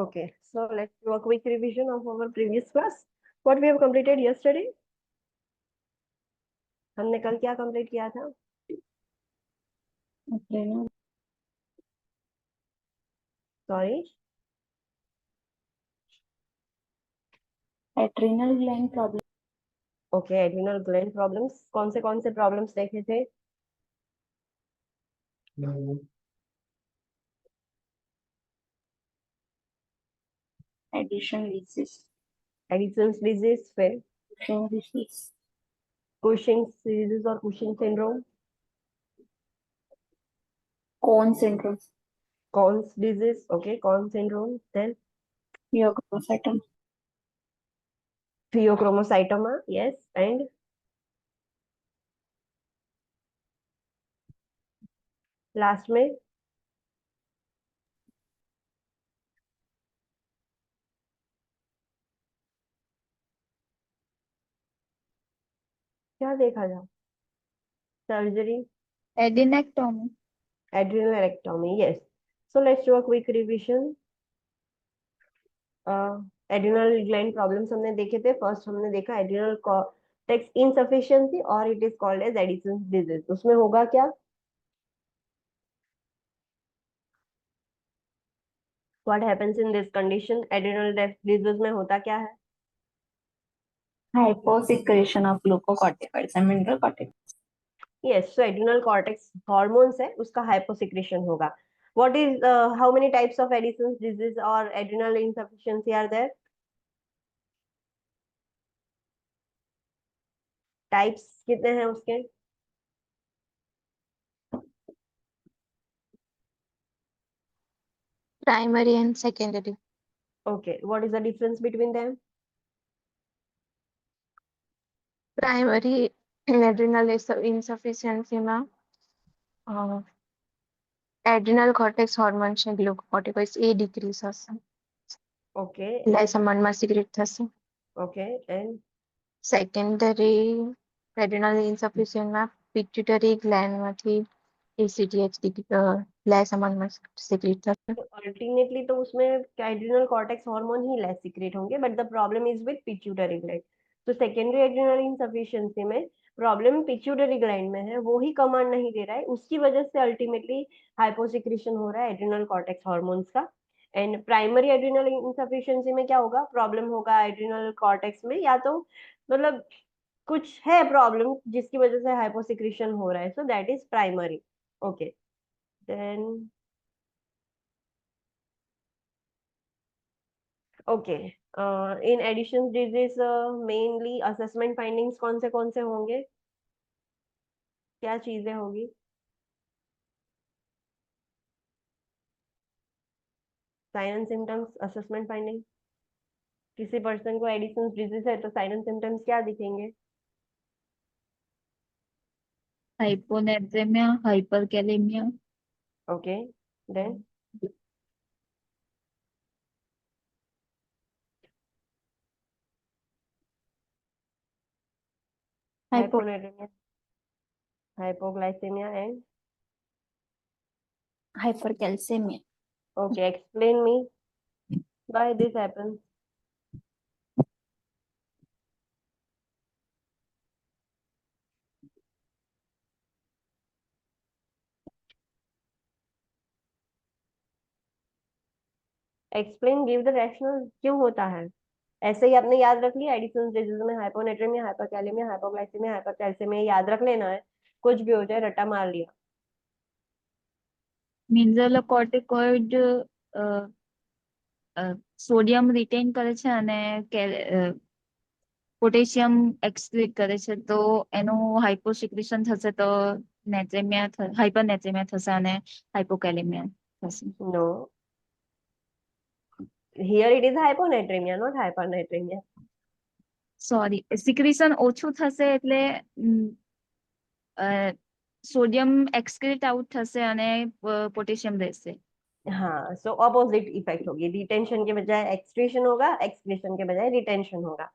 Okay, so let's do a quick revision of our previous class. What we have completed yesterday? हमने कल क्या complete किया था? Sorry, adrenal gland problem. Okay, adrenal gland problems. कौन से problems देखे थे? एडिशन डिजीज, एडिसन्स डिजीज, फिर कुशिंग डिजीज, कुशिंग डिजीज और Cushing syndrome, Conn syndrome, Conn's disease, okay, Conn syndrome, then pheochromocytoma, pheochromocytoma, yes, and last में क्या देखा था? Surgery, adrenalectomy. adrenalectomy, yes. So let's do a quick revision. Adrenal gland problems हमने देखे थे। First हमने देखा एड्रिनल कॉर्टेक्स इनसफिशिएंसी और it is called as Addison's disease. उसमें होगा क्या? What happens in this condition? Adrenal disease में होता क्या है? Hyposecretion of glucocorticoids and mineral corticoids. Yes, so adrenal cortex hormones है, उसका हाइपोसिक्रेशन होगा। What is how many types of Addison's disease और adrenal insufficiency are there? Types कितने हैं उसके? Primary and secondary. Okay, what is the difference between them? Primary adrenal insufficiency में adrenal cortex hormone છે glucocorticoids એ decrease હશે, Okay, less amount માં secrete થશે. okay, and Secondary adrenal insufficient में pituitary gland માંથી ACTH less amount में secrete થશે. Alternately तो उसमें एड्रिनल कॉर्टेक्स हार्मोन ही लेस सीक्रेट होंगे, but the problem is with pituitary gland. तो सेकेंडरी एड्रिनल इनसफिशिएंसी में प्रॉब्लम पिट्यूटरी ग्लैंड में है, वो ही कमांड नहीं दे रहा है, उसकी वजह से अल्टीमेटली हाइपोसिक्रेशन हो रहा है एड्रिनल कॉर्टेक्स हार्मोन्स का। एंड प्राइमरी एड्रिनल इनसफिशिएंसी में क्या होगा? प्रॉब्लम होगा एड्रिनल कॉर्टेक्स में, या तो मतलब कुछ है प्रॉब्लम जिसकी वजह से हाइपोसिक्रेशन हो रहा है, so that is primary. Okay, then okay, in Addison disease mainly assessment findings कौन से होंगे? क्या चीजें होगी? Sign and symptoms, assessment finding. किसी पर्सन को एडिशन डिजीज है तो साइन एंड सिम्टम्स क्या दिखेंगे? Hyponatremia, hyperkalemia, okay, then hyponatremia, hypoglycemia and hypercalcemia. Okay, explain me why this happens. Explain, give the rationale, क्यों होता है? ऐसे ही आपने याद रख लिया एडिशन डिजीज में हाइपोनेट्रेमिया, हाइपरकैलेमिया, हाइपोग्लाइसेमिया, हाइपरकैल्सेमिया याद रख लेना है, कुछ भी हो जाए रट्टा मार लिया। મિનરલ કોર્ટિકોઇડ સોડિયમ રિટેન કરે છે અને પોટેશિયમ એક્સક્રીટ કરે છે, તો એનું હાઇપોસિક્રેશન થશે તો નેટ્રેમિયા હાઇપરનેટ્રેમિયા થશે અને હાઇપોકેલેમિયા થશે. No, here it is hyponatraemia, not hypernatraemia. Sorry, secretion ઓછું થશે એટલે સોડિયમ એક્સક્રીટ આઉટ થશે અને પોટેશિયમ રહેશે. हाँ, सो ऑपोजिट इफेक्ट होगी, रिटेंशन के बजाय एक्सक्रीशन होगा, एक्सक्रीशन के बजाय रिटेंशन होगा.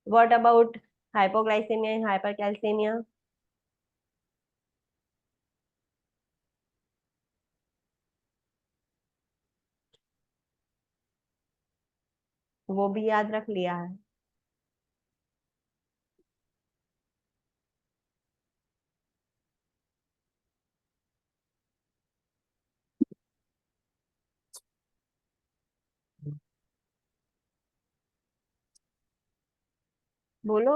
What about hypoglycemia and hypercalcemia? वो भी याद रख लिया है। बोलो।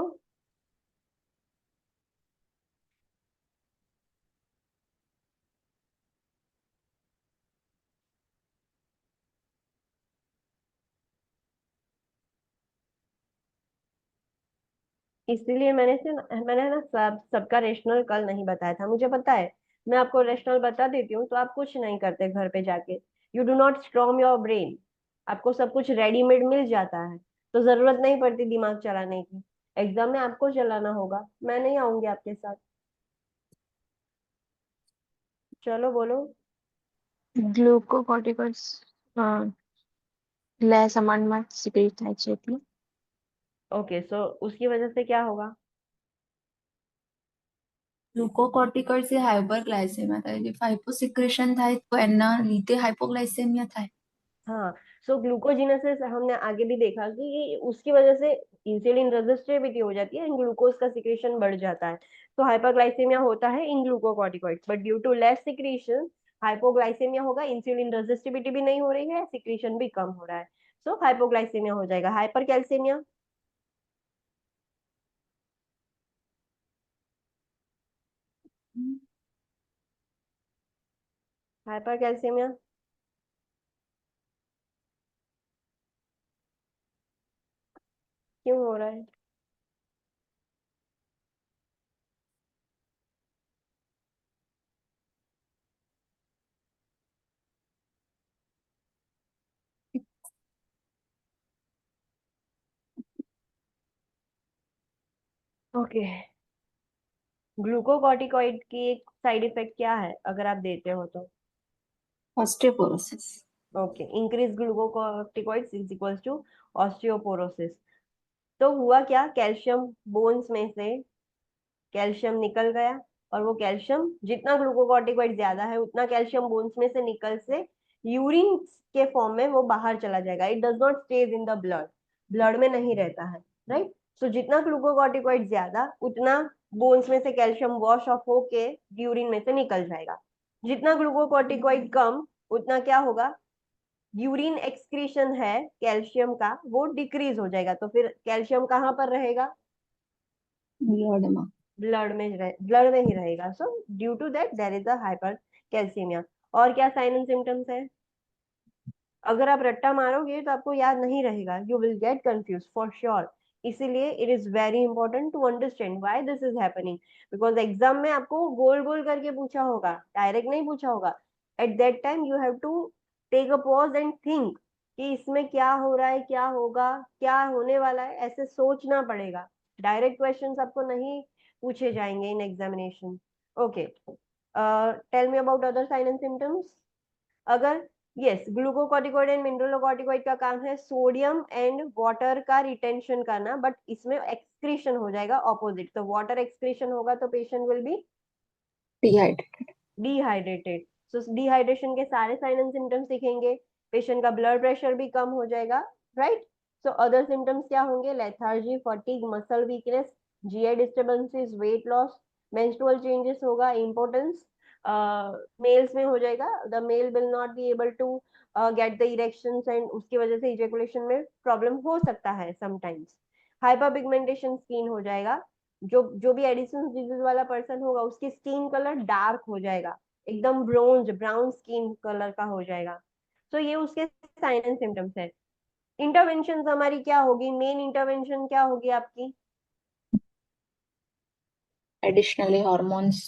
इसीलिए मैंने ना सबका रेशनल कल नहीं बताया था, मुझे पता है। मैं आपको रेशनल बता देती हूँ तो आप कुछ नहीं करते घर पे जाके। You do not storm your brain. आपको सब कुछ रेडीमेड मिल जाता है, तो जरूरत नहीं पड़ती दिमाग चलाने की। एग्जाम में आपको चलाना होगा, मैं नहीं आऊंगी आपके साथ। चलो बोलो। ગ્લુકોકોર્ટિકોઇડ્સ લેસ અમાઉન્ટમાં સિક્રેટ થાય છે એટલે ओके, सो उसकी वजह से क्या होगा? ગ્લુકોકોર્ટિકોઇડ થી હાઇપરગ્લાયસેમિયા થાય છે, હાઇપોસિક્રેશન થાય તો એના લીધે હાઇપોગ્લાયસેમિયા થાય। हाँ, सो ग्लूकोजीनेसिस हमने आगे भी देखा कि उसकी वजह से इंसुलिन रेजिस्टिविटी हो जाती है एंड ग्लूकोज का सिक्रेशन बढ़ जाता है। तो हाइपरग्लाइसेमिया होता है in glucocorticoids, but due to less secretion hypoglycemia होगा। इंसुलिन रेजिस्टिविटी भी नहीं हो रही है, सिक्रेशन भी कम हो रहा है, सो हाइपोग्लाइसेमिया हो जाएगा। हाइपरकैल्सेमिया, हाइपरकैल्सेमिया क्यों हो रहा है? ओके, ग्लूकोकॉर्टिकॉइड की एक साइड इफेक्ट क्या है अगर आप देते हो तो? Osteoporosis. Okay, increase glucocorticoids is equals to osteoporosis. तो हुआ क्या, कैल्शियम बोन्स में से कैल्शियम निकल गया, और वो कैल्शियम जितना ग्लूकोकॉर्टिकॉइड ज्यादा है उतना कैल्शियम बोन्स में से निकल से यूरिन के फॉर्म में वो बाहर चला जाएगा। It does not stage in the blood, blood में नहीं रहता है, राइट। सो जितना ग्लूकोकॉर्टिकॉइड ज्यादा उतना बोन्स में से कैल्शियम वॉश ऑफ होके यूरिन में से निकल जाएगा। जितना ग्लूकोकॉर्टिकॉइड कम उतना क्या होगा, यूरिन एक्सक्रीशन है कैल्शियम का वो डिक्रीज हो जाएगा। तो फिर कैल्शियम कहाँ पर रहेगा? બ્લડમાં। ब्लड में ही रहेगा। So due to that there is a hypercalcaemia. और क्या साइन एंड सिम्टम्स है? अगर आप रट्टा मारोगे तो आपको याद नहीं रहेगा, you will get confuse for sure. इसीलिए it is very important to understand why this is happening, because exam में आपको गोल गोल करके पूछा होगा, डायरेक्ट नहीं पूछा होगा। At that time you have to take a pause and think कि इसमें क्या हो रहा है, क्या होगा, क्या होने वाला है, ऐसे सोचना पड़ेगा। डायरेक्ट क्वेश्चंस आपको नहीं पूछे जाएंगे in examination. Okay, tell me about other sign and symptoms. अगर यस, ग्लूकोकॉर्टिकॉइड एंड मिनरलोकॉर्टिकॉइड का काम है सोडियम एंड वाटर का रिटेंशन करना, बट इसमें एक्सक्रीशन हो जाएगा ऑपोजिट। तो वाटर एक्सक्रीशन होगा तो patient will be dehydrated. Dehydrated. So dehydration के सारे साइन एंड सिम्टम्स दिखेंगे। पेशेंट का ब्लड प्रेशर भी कम हो जाएगा, राइट। सो अदर सिम्टम्स क्या होंगे? Lethargy, fatigue, muscle weakness, GI disturbances, weight loss, menstrual changes होगा, इंपोर्टेंस मेल्स में हो जाएगा। The male will not be able to get the erections and उसकी वजह से इजेकुलेशन में प्रॉब्लम हो सकता है समटाइम्स। हाइपरपिगमेंटेशन स्किन हो जाएगा। जो जो भी एडिसन डिजीज वाला पर्सन होगा उसकी स्किन कलर डार्क हो जाएगा, एकदम ब्रोंज ब्राउन स्किन कलर का हो जाएगा। तो ये उसके साइन एंड सिम्टम्स है। इंटरवेंशन हमारी क्या होगी, मेन इंटरवेंशन क्या होगी आपकी? एडिशनली हार्मोन्स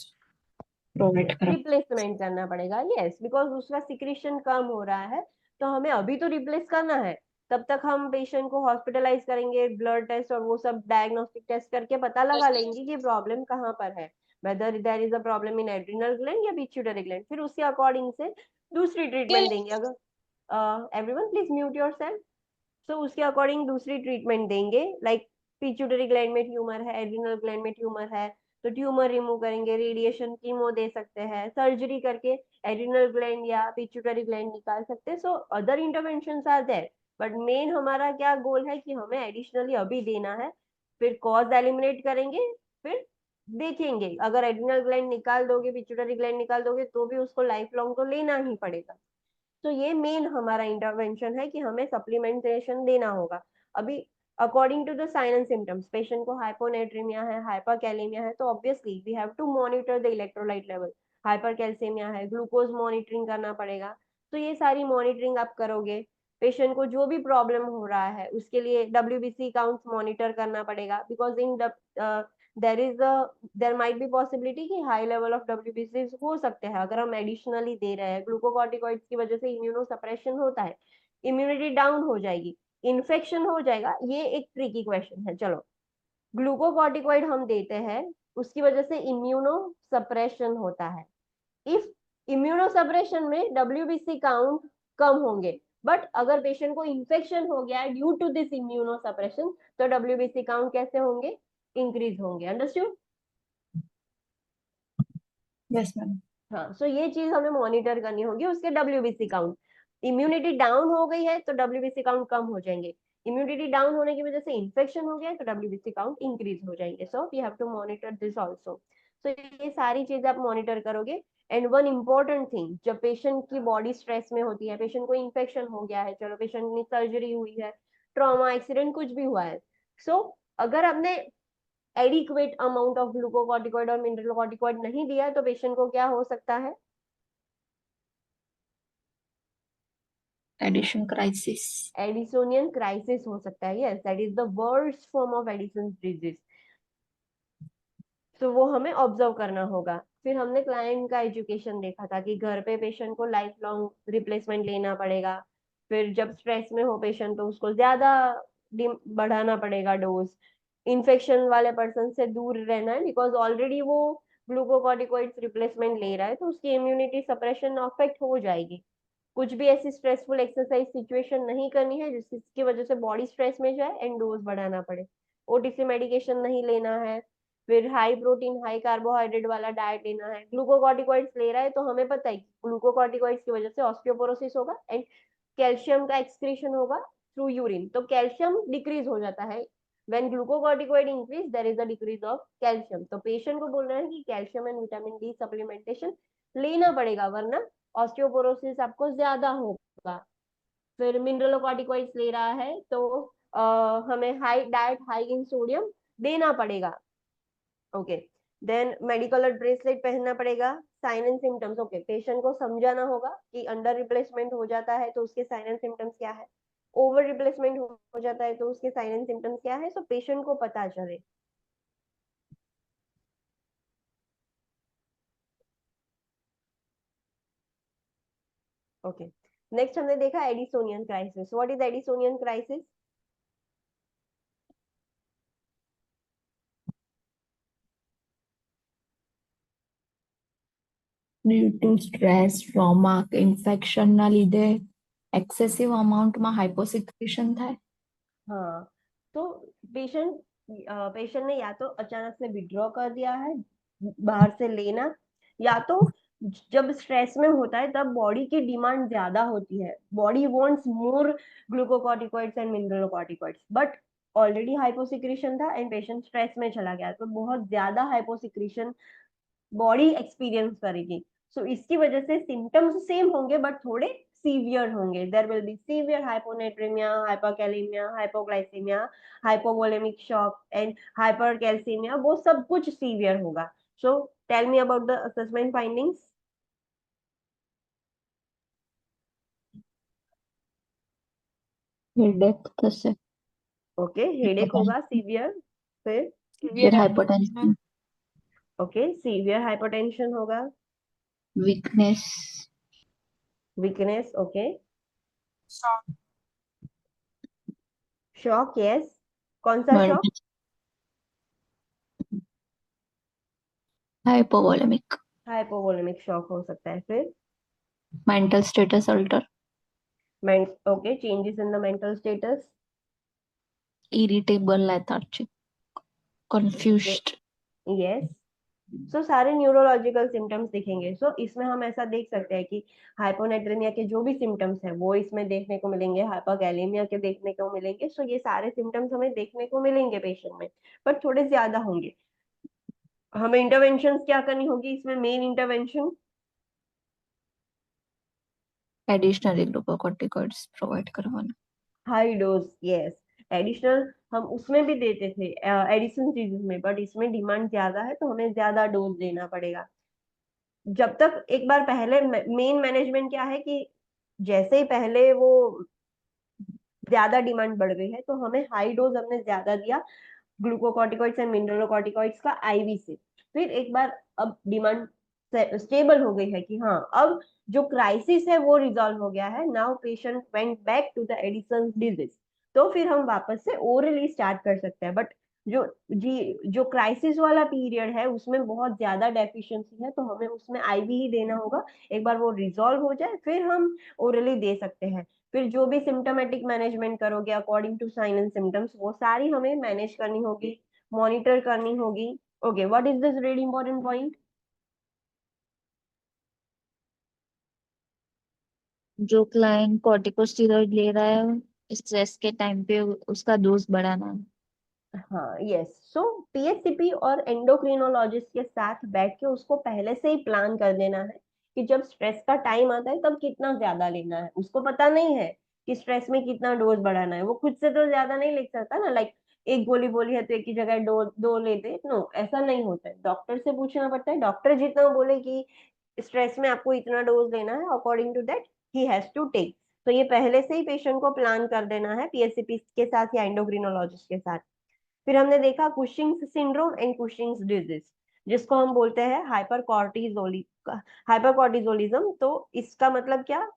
प्रोवाइड करा। रिप्लेसमेंट करना पड़ेगा, यस, बिकॉज उसका सिक्रेशन कम हो रहा है, तो हमें अभी तो रिप्लेस करना है। तब तक हम पेशेंट को हॉस्पिटलाइज करेंगे, ब्लड टेस्ट और वो सब डायग्नोस्टिक टेस्ट करके पता लगा लेंगे कि प्रॉब्लम कहाँ पर है, whether there is a problem in adrenal gland या पिट्यूटरी ग्लैंड। फिर उसके अकॉर्डिंग से दूसरी ट्रीटमेंट देंगे। अगर everyone please mute yourself. So उसके अकॉर्डिंग दूसरी ट्रीटमेंट देंगे, लाइक पिट्यूटरी ग्लैंड में ट्यूमर है, एड्रिनल ग्लैंड में ट्यूमर है, तो ट्यूमर रिमूव करेंगे, रेडिएशन कीमो दे सकते हैं, सर्जरी करके एड्रिनल ग्लैंड या पिट्यूटरी ग्लैंड निकाल सकते हैं। So other interventions are there, but main हमारा क्या गोल है कि हमें एडिशनली अभी देना है, फिर कॉज एलिमिनेट करेंगे, फिर देखेंगे अगर एड्रिनल ग्लैंड निकाल दोगे, पिट्यूटरी ग्लैंड निकाल दोगे तो भी उसको लाइफ लॉन्ग तो लेना ही पड़ेगा। तो ये मेन हमारा इंटरवेंशन है कि हमें सप्लीमेंटेशन देना होगा। अभी according to the sign and symptoms, patient को हाइपोनेट्रीमिया है, हाइपरकैलेमिया है, तो obviously we have to monitor the electrolyte level. Hypercalcaemia है, ग्लूकोज मॉनिटरिंग करना पड़ेगा। तो ये सारी मॉनिटरिंग आप करोगे। पेशेंट को जो भी प्रॉब्लम हो रहा है उसके लिए WBC काउंट्स मॉनिटर करना पड़ेगा, because in there is there might be possibility कि हाई लेवल ऑफ WBC हो सकते हैं अगर हम एडिशनली दे रहे हैं। ग्लूकोकॉर्टिकॉइड्स की वजह से इम्यूनो सप्रेशन होता है, इम्यूनिटी डाउन हो जाएगी, इन्फेक्शन हो जाएगा। ये एक ट्रिकी क्वेश्चन है। चलो, ग्लूकोकॉर्टिकॉइड हम देते हैं, उसकी वजह से इम्यूनो सप्रेशन होता है। इफ इम्यूनो सप्रेशन में WBC काउंट कम होंगे, बट अगर पेशेंट को इन्फेक्शन हो गया है due to this immunosuppression, तो WBC काउंट कैसे होंगे? इंक्रीज होंगे। अंडरस्टूड? Yes ma'am. हाँ, सो ये चीज हमें मॉनिटर करनी होगी। उसके WBC काउंट, इम्यूनिटी डाउन हो गई है तो WBC काउंट कम हो जाएंगे, इम्यूनिटी डाउन होने की वजह से इन्फेक्शन हो गया है तो WBC काउंट इंक्रीज हो जाएंगे। So we have to monitor this also. So ये सारी चीजें आप मॉनिटर करोगे। एंड वन इम्पोर्टेंट थिंग, जब पेशेंट की बॉडी स्ट्रेस में होती है, पेशेंट को इन्फेक्शन हो गया है, चलो पेशेंट की सर्जरी हुई है, ट्रॉमा, एक्सीडेंट, कुछ भी हुआ है, सो अगर आपने एडिक्वेट अमाउंट ऑफ ग्लूकोकॉर्टिकॉइड और मिनरल नहीं दिया है तो पेशेंट को क्या हो सकता है? Addition crisis. एडिसोनियन क्राइसिस हो सकता है। Yes, that is the worst form of Edison disease. तो वो हमें ऑब्जर्व करना होगा। फिर हमने क्लाइंट का एजुकेशन देखा था कि घर पे पेशेंट को लाइफ लॉन्ग रिप्लेसमेंट लेना पड़ेगा। फिर जब स्ट्रेस में हो पेशेंट तो उसको ज्यादा बढ़ाना पड़ेगा डोज। इन्फेक्शन वाले पर्सन से दूर रहना है, बिकॉज ऑलरेडी वो ग्लूकोकॉर्टिकॉइड्स रिप्लेसमेंट ले रहा है तो उसकी इम्यूनिटी सप्रेशन अफेक्ट हो जाएगी। कुछ भी ऐसी स्ट्रेसफुल एक्सरसाइज सिचुएशन नहीं करनी है जिसकी वजह से बॉडी स्ट्रेस में जाए एंड डोज बढ़ाना पड़े। OTC मेडिकेशन नहीं लेना है। फिर हाई प्रोटीन हाई कार्बोहाइड्रेट वाला डाइट लेना है। ग्लूकोकॉर्टिकॉइड्स ले रहा है तो हमें पता है ग्लूकोकॉर्टिकॉइड्स की वजह से ऑस्टियोपोरोसिस होगा एंड कैल्शियम का एक्सक्रीशन होगा थ्रू यूरिन, तो कैल्शियम डिक्रीज हो जाता है। When glucocorticoid increase their is a decrease of calcium. तो पेशेंट को बोलना है कि calcium and vitamin D supplementation लेना पड़ेगा, वरना ऑस्टियोपोरोसिस आपको ज्यादा होगा। फिर मिनरलोकॉर्टिकॉइड्स ले रहा है तो हमें high diet high in sodium देना पड़ेगा। ओके, देन मेडिकल ब्रेसलेट पहनना पड़ेगा। Sign and symptoms, okay, patient को समझाना होगा कि अंडर रिप्लेसमेंट हो जाता है तो उसके साइन एंड सिम्टम्स क्या है, ओवर रिप्लेसमेंट हो जाता है तो उसके साइन एंड सिम्टम्स क्या है, सो पेशेंट को पता चले। ओके, नेक्स्ट हमने देखा Addisonian crisis. What is Addisonian crisis? Due to stress, trauma કે ઇન્ફેક્શનના લીધે એક્સેસિવ અમાઉન્ટમાં હાઇપોસિક્રેશન થાય। हाँ, तो पेशेंट पेशेंट ने या तो अचानक से विड्रॉ कर दिया है बाहर से लेना, या तो जब स्ट्रेस में होता है तब बॉडी की डिमांड ज्यादा होती है, body wants more glucocorticoids and mineralocorticoids, but already hyposecretion था एंड पेशेंट स्ट्रेस में चला गया तो बहुत ज्यादा हाइपोसिक्रेशन बॉडी एक्सपीरियंस करेगी। सो इसकी वजह से सिम्टम्स सेम होंगे बट थोड़े सीवियर होंगे। There will be severe hyponatremia, hyperkalemia, hypoglycemia, hypovolemic shock and hypercalcemia, वो सब कुछ सीवियर होगा। So tell me about the assessment findings. Headache થશે, ओके, हेडेक होगा सीवियर। फिर severe hypertension, okay, severe hypertension होगा। Weakness, weakness, okay. Shock, yes. कौन सा शॉक? હાઇપોવોલેમિક, हाइपोवोलेमिक शॉक हो सकता है। फिर mental status alter, okay, changes in the mental status, irritable, lethargic, confused, yes. So सारे न्यूरोलॉजिकल सिम्टम्स दिखेंगे। सो इसमें हम ऐसा देख सकते हैं कि हाइपोनेट्रेमिया के जो भी सिम्टम्स है वो इसमें देखने को मिलेंगे, हाइपोकैलेमिया के देखने को मिलेंगे। सो ये सारे सिम्टम्स हमें देखने को मिलेंगे पेशेंट में, पर थोड़े ज्यादा होंगे। हमें इंटरवेंशन क्या करनी होगी इसमें? Main intervention additionally glucocorticoids provide करवाना। High dose, yes. एडिशनल हम उसमें भी देते थे एडिसन सीरीज में, बट इसमें डिमांड ज्यादा है तो हमें ज्यादा डोज देना पड़ेगा। जब तक एक बार पहले मेन मैनेजमेंट क्या है कि जैसे ही पहले वो ज्यादा डिमांड बढ़ गई है तो हमें हाई डोज हमने ज्यादा दिया ग्लूकोकॉर्टिकॉइड्स एंड मिनरलोकॉर्टिकॉइड्स का आईवी से। फिर एक बार अब डिमांड स्टेबल हो गई है कि हाँ अब जो क्राइसिस है वो रिजॉल्व हो गया है, now patient went back to the Addison disease, तो फिर हम वापस से ओरली स्टार्ट कर सकते हैं। बट जो जो क्राइसिस वाला पीरियड है उसमें बहुत ज्यादा डेफिशिएंसी है तो हमें उसमें आईवी ही देना होगा। एक बार वो रिजॉल्व हो जाए फिर हम ओरली दे सकते हैं। फिर जो भी सिम्टोमेटिक मैनेजमेंट करोगे according to sign and symptoms वो सारी हमें मैनेज करनी होगी, मॉनिटर करनी होगी। Okay, what is this really important point? जो क्लाइंट कॉर्टिकोस्टेरॉइड ले रहा है स्ट्रेस के टाइम पे उसका डोज बढ़ाना है। हाँ, यस। सो पीएचसीपी और एंडोक्रिनोलॉजिस्ट के साथ बैठ के उसको पहले से ही प्लान कर देना है कि जब स्ट्रेस का टाइम आता है तब कितना ज्यादा लेना है। उसको पता नहीं है कि स्ट्रेस में कितना डोज बढ़ाना है, वो खुद से तो ज्यादा नहीं लिख सकता ना। लाइक एक गोली बोली है तो एक की जगह दो ले दे, नो ऐसा नहीं होता है। डॉक्टर से पूछना पड़ता है, डॉक्टर जितना बोले कि स्ट्रेस में आपको इतना डोज लेना है according to that he has to take. तो ये पहले से ही पेशेंट को प्लान कर देना है पीएचसीपी के साथ या एंडोक्रिनोलॉजिस्ट के साथ। फिर हमने देखा Cushing's syndrome and Cushing's disease, जिसको हम बोलते हैं हाइपरकॉर्टिजोलिज्म। तो इसका मतलब क्या,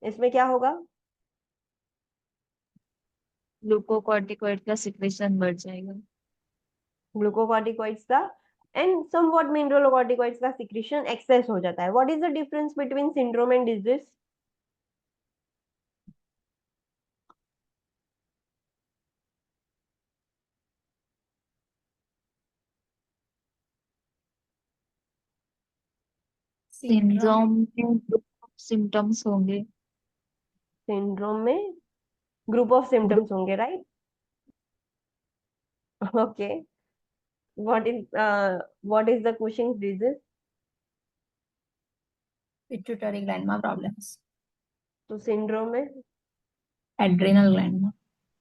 इसमें क्या होगा? ग्लूकोकॉर्टिकॉइड का सिक्रेशन बढ़ जाएगा। ग्लूकोकॉर्टिकॉइड्स का एंड समवॉट मिनरलोकॉर्टिकॉइड्स का सिक्रीशन एक्सेस हो जाता है। What is the difference between syndrome and disease? Syndrome में सिम्टम्स होंगे। सिंड्रोम में ग्रुप ऑफ सिम्टम्स होंगे, right? Okay, what is the Cushing's disease? Pituitary gland में प्रॉब्लम्स। तो सिंड्रोम में एड्रिनल ग्लैंड में।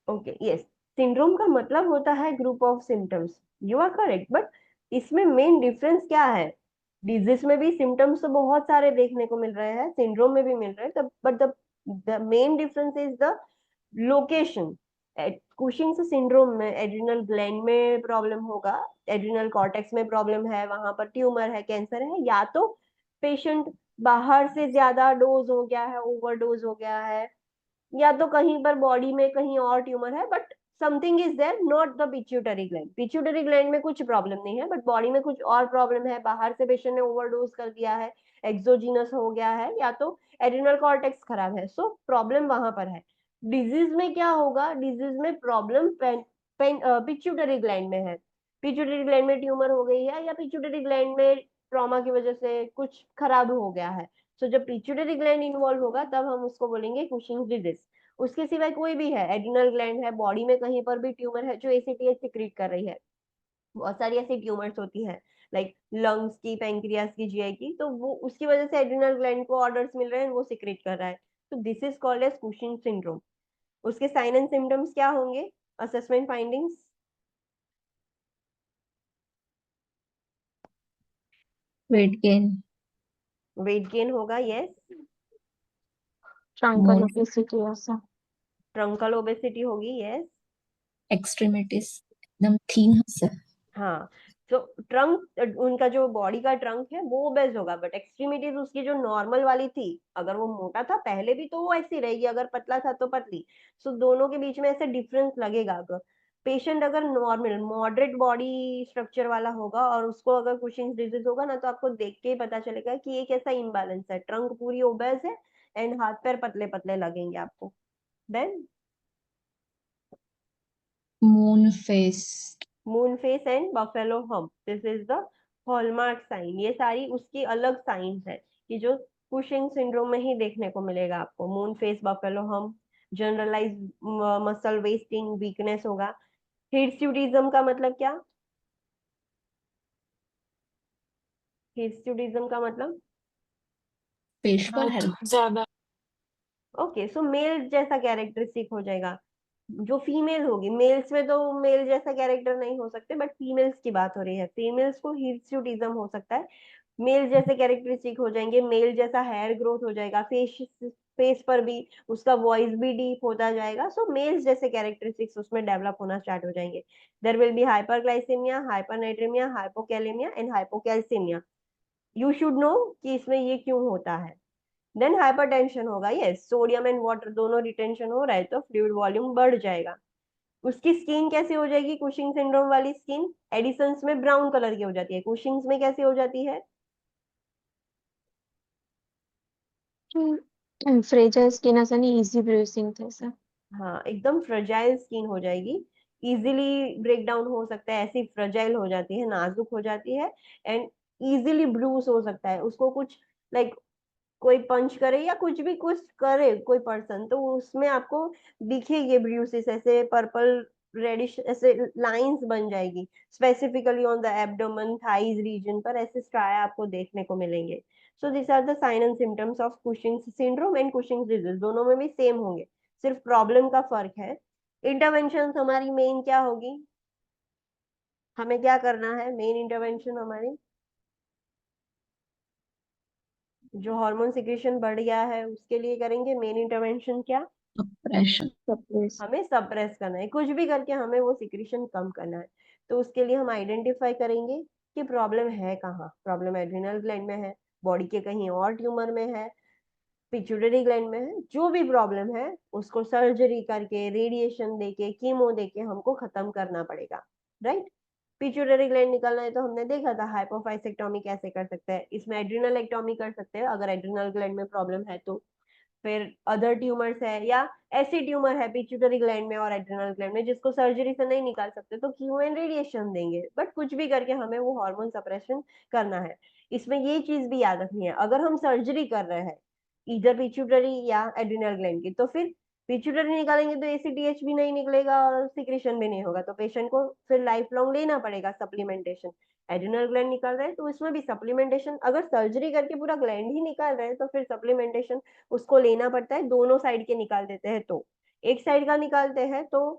Okay, yes. सिंड्रोम का मतलब होता है group of symptoms, you are correct. But इसमें मेन डिफरेंस क्या है? डिजीज में भी सिम्टम्स तो बहुत सारे देखने को मिल रहे हैं, सिंड्रोम में भी मिल रहे हैं, but the main difference is the location. Cushing's syndrome में एड्रिनल ग्लैंड में प्रॉब्लम होगा, एड्रिनल कॉर्टेक्स में प्रॉब्लम है, वहां पर ट्यूमर है, कैंसर है, या तो पेशेंट बाहर से ज्यादा डोज हो गया है, ओवरडोज हो गया है, या तो कहीं पर बॉडी में कहीं और ट्यूमर है, but something is there, not the pituitary gland. Pituitary gland में कुछ प्रॉब्लम नहीं है बट बॉडी में कुछ और प्रॉब्लम है, बाहर से पेशेंट ने ओवरडोज कर दिया है, एक्सोजीनस हो गया है, या तो एड्रिनल कॉर्टेक्स खराब है। सो प्रॉब्लम वहां पर है। डिजीज में क्या होगा? डिजीज में प्रॉब्लम पिट्यूटरी ग्लैंड में है। पिट्यूटरी ग्लैंड में ट्यूमर हो गई है या पिट्यूटरी ग्लैंड में ट्रॉमा की वजह से कुछ खराब हो गया है। सो जब पिट्यूटरी ग्लैंड इन्वॉल्व होगा तब हम उसको बोलेंगे कुशिंग्स डिजीज। उसके सिवाय कोई भी है, एड्रिनल ग्लैंड है, बॉडी में कहीं पर भी ट्यूमर है जो एसीटीएच सिक्रीट कर रही है, बहुत सारी ऐसी ट्यूमर्स होती है, लाइक लंग्स की, पैंक्रियास की, जीआई की, तो वो उसकी वजह से एड्रिनल ग्लैंड को ऑर्डर्स मिल रहे हैं, वो सिक्रीट कर रहा है। तो this is called as Cushing syndrome. उसके साइन एंड सिम्टम्स क्या होंगे? Assessment findings, weight gain, weight gain होगा, यस। ट्रंकल ओबेसिटी ऐसा। ट्रंकल ओबेसिटी होगी, यस। एक्सट्रीमिटीज एकदम थीन से। हाँ, तो ट्रंक, उनका जो बॉडी का ट्रंक है वो ओबेस होगा, बट एक्सट्रीमिटीज उसकी जो नॉर्मल वाली थी, अगर वो मोटा था पहले भी तो वो ऐसी रहेगी, अगर पतला था तो पतली। सो दोनों के बीच में ऐसे डिफरेंस लगेगा। अगर पेशेंट अगर नॉर्मल मॉडरेट बॉडी स्ट्रक्चर वाला होगा और उसको अगर कुशिंग्स डिजीज होगा ना, तो आपको देख के ही पता चलेगा कि ये कैसा इम्बैलेंस है, ट्रंक पूरी ओबेस है एंड हाथ पैर पतले पतले लगेंगे आपको। Then moon face, moon face and buffalo hump, this is the hallmark sign. ये सारी उसकी अलग साइंस है कि जो कुशिंग सिंड्रोम में ही देखने को मिलेगा आपको। Moon face, buffalo hump, generalize muscle wasting, weakness होगा। हिर्स्यूटिज्म का मतलब क्या? हिर्स्यूटिज्म का मतलब पेशेवर बहुत हेल्थ। ज्यादा। ओके, सो मेल जैसा कैरेक्टरिस्टिक हो जाएगा। जो फीमेल होगी, मेल्स में तो मेल जैसा कैरेक्टर नहीं हो सकते, बट फीमेल्स की बात हो रही है, फीमेल्स को हिर्स्यूटिज्म हो सकता है। मेल जैसे कैरेक्टरिस्टिक हो जाएंगे, मेल जैसा हेयर ग्रोथ हो जाएगा, फेस पर भी उसका वॉइस भी डीप होता जाएगा। सो मेल्स जैसे कैरेक्टरिस्टिक्स उसमें डेवलप होना स्टार्ट हो जाएंगे। There will be hyperglycemia, hypernatremia, hypokalemia and hypocalcemia. You should know कि इसमें ये क्यों होता है। देन हाइपरटेंशन होगा, यस, सोडियम एंड वाटर दोनों रिटेंशन हो रहा है तो फ्लूइड वॉल्यूम बढ़ जाएगा। उसकी स्किन कैसी हो जाएगी? कुशिंग सिंड्रोम वाली स्किन एडिसन्स में ब्राउन कलर की हो जाती है, कुशिंग्स में कैसी हो जाती है? फ्रेजाइल स्किन असं इजी ब्रूसिंग थे सर। हाँ, एकदम फ्रजाइल स्किन हो जाएगी, इजीली ब्रेक डाउन हो सकता है, ऐसी फ्रजाइल हो जाती है, नाजुक हो जाती है, एंड इजीली ब्रूस हो सकता है उसको। कुछ लाइक कोई पंच करे या कुछ भी कुछ करे कोई पर्सन, तो उसमें आपको दिखेगी ब्रूसेस, ऐसे पर्पल रेडिश ऐसे लाइंस बन जाएगी, specifically on the abdomen, thighs region पर ऐसे स्ट्राया आपको देखने को मिलेंगे। So this are the sign and symptoms of Cushing's syndrome and Cushing's disease, दोनों में भी सेम होंगे, सिर्फ प्रॉब्लम का फर्क है। इंटरवेंशन हमारी मेन क्या होगी? हमें क्या करना है? मेन इंटरवेंशन हमारी, जो हार्मोन सिक्रेशन बढ़ गया है उसके लिए करेंगे मेन इंटरवेंशन क्या? सप्रेशन। सप्रेस। हमें सप्रेस करना है, कुछ भी करके हमें वो सिक्रेशन कम करना है। तो उसके लिए हम आइडेंटिफाई करेंगे कि प्रॉब्लम है कहाँ। प्रॉब्लम एड्रिनल ग्लैंड में है, बॉडी के कहीं और ट्यूमर में है, पिट्यूटरी ग्लैंड में है, जो भी प्रॉब्लम है उसको सर्जरी करके, रेडिएशन देके, कीमो देके हमको खत्म करना पड़ेगा, राइट? पिट्यूटरी ग्लैंड निकालना है तो हमने देखा था हाइपोफाइसेक्टोमी कैसे कर सकते हैं, इसमें एड्रिनल एक्टोमी कर सकते हैं अगर एड्रिनल ग्लैंड में प्रॉब्लम है तो। फिर अदर ट्यूमर्स है या ऐसी ट्यूमर है पिट्यूटरी ग्लैंड में और एड्रिनल ग्लैंड में जिसको सर्जरी से नहीं निकाल सकते तो कीमो एंड रेडिएशन देंगे, बट कुछ भी करके हमें वो हार्मोन सप्रेशन करना है। इसमें ये चीज भी याद रखनी है, अगर हम सर्जरी कर रहे हैं इधर पिट्यूटरी या एड्रिनल ग्लैंड की, तो फिर पिट्यूटरी निकालेंगे तो एसीटीएच भी नहीं निकलेगा और सिक्रेशन भी नहीं होगा, तो पेशेंट को फिर लाइफ लॉन्ग लेना पड़ेगा सप्लीमेंटेशन। एड्रिनल ग्लैंड निकाल रहे हैं तो इसमें भी सप्लीमेंटेशन, अगर सर्जरी करके पूरा ग्लैंड ही निकाल रहे हैं तो फिर सप्लीमेंटेशन उसको लेना पड़ता है। दोनों साइड के निकाल देते हैं तो, एक साइड का निकालते हैं तो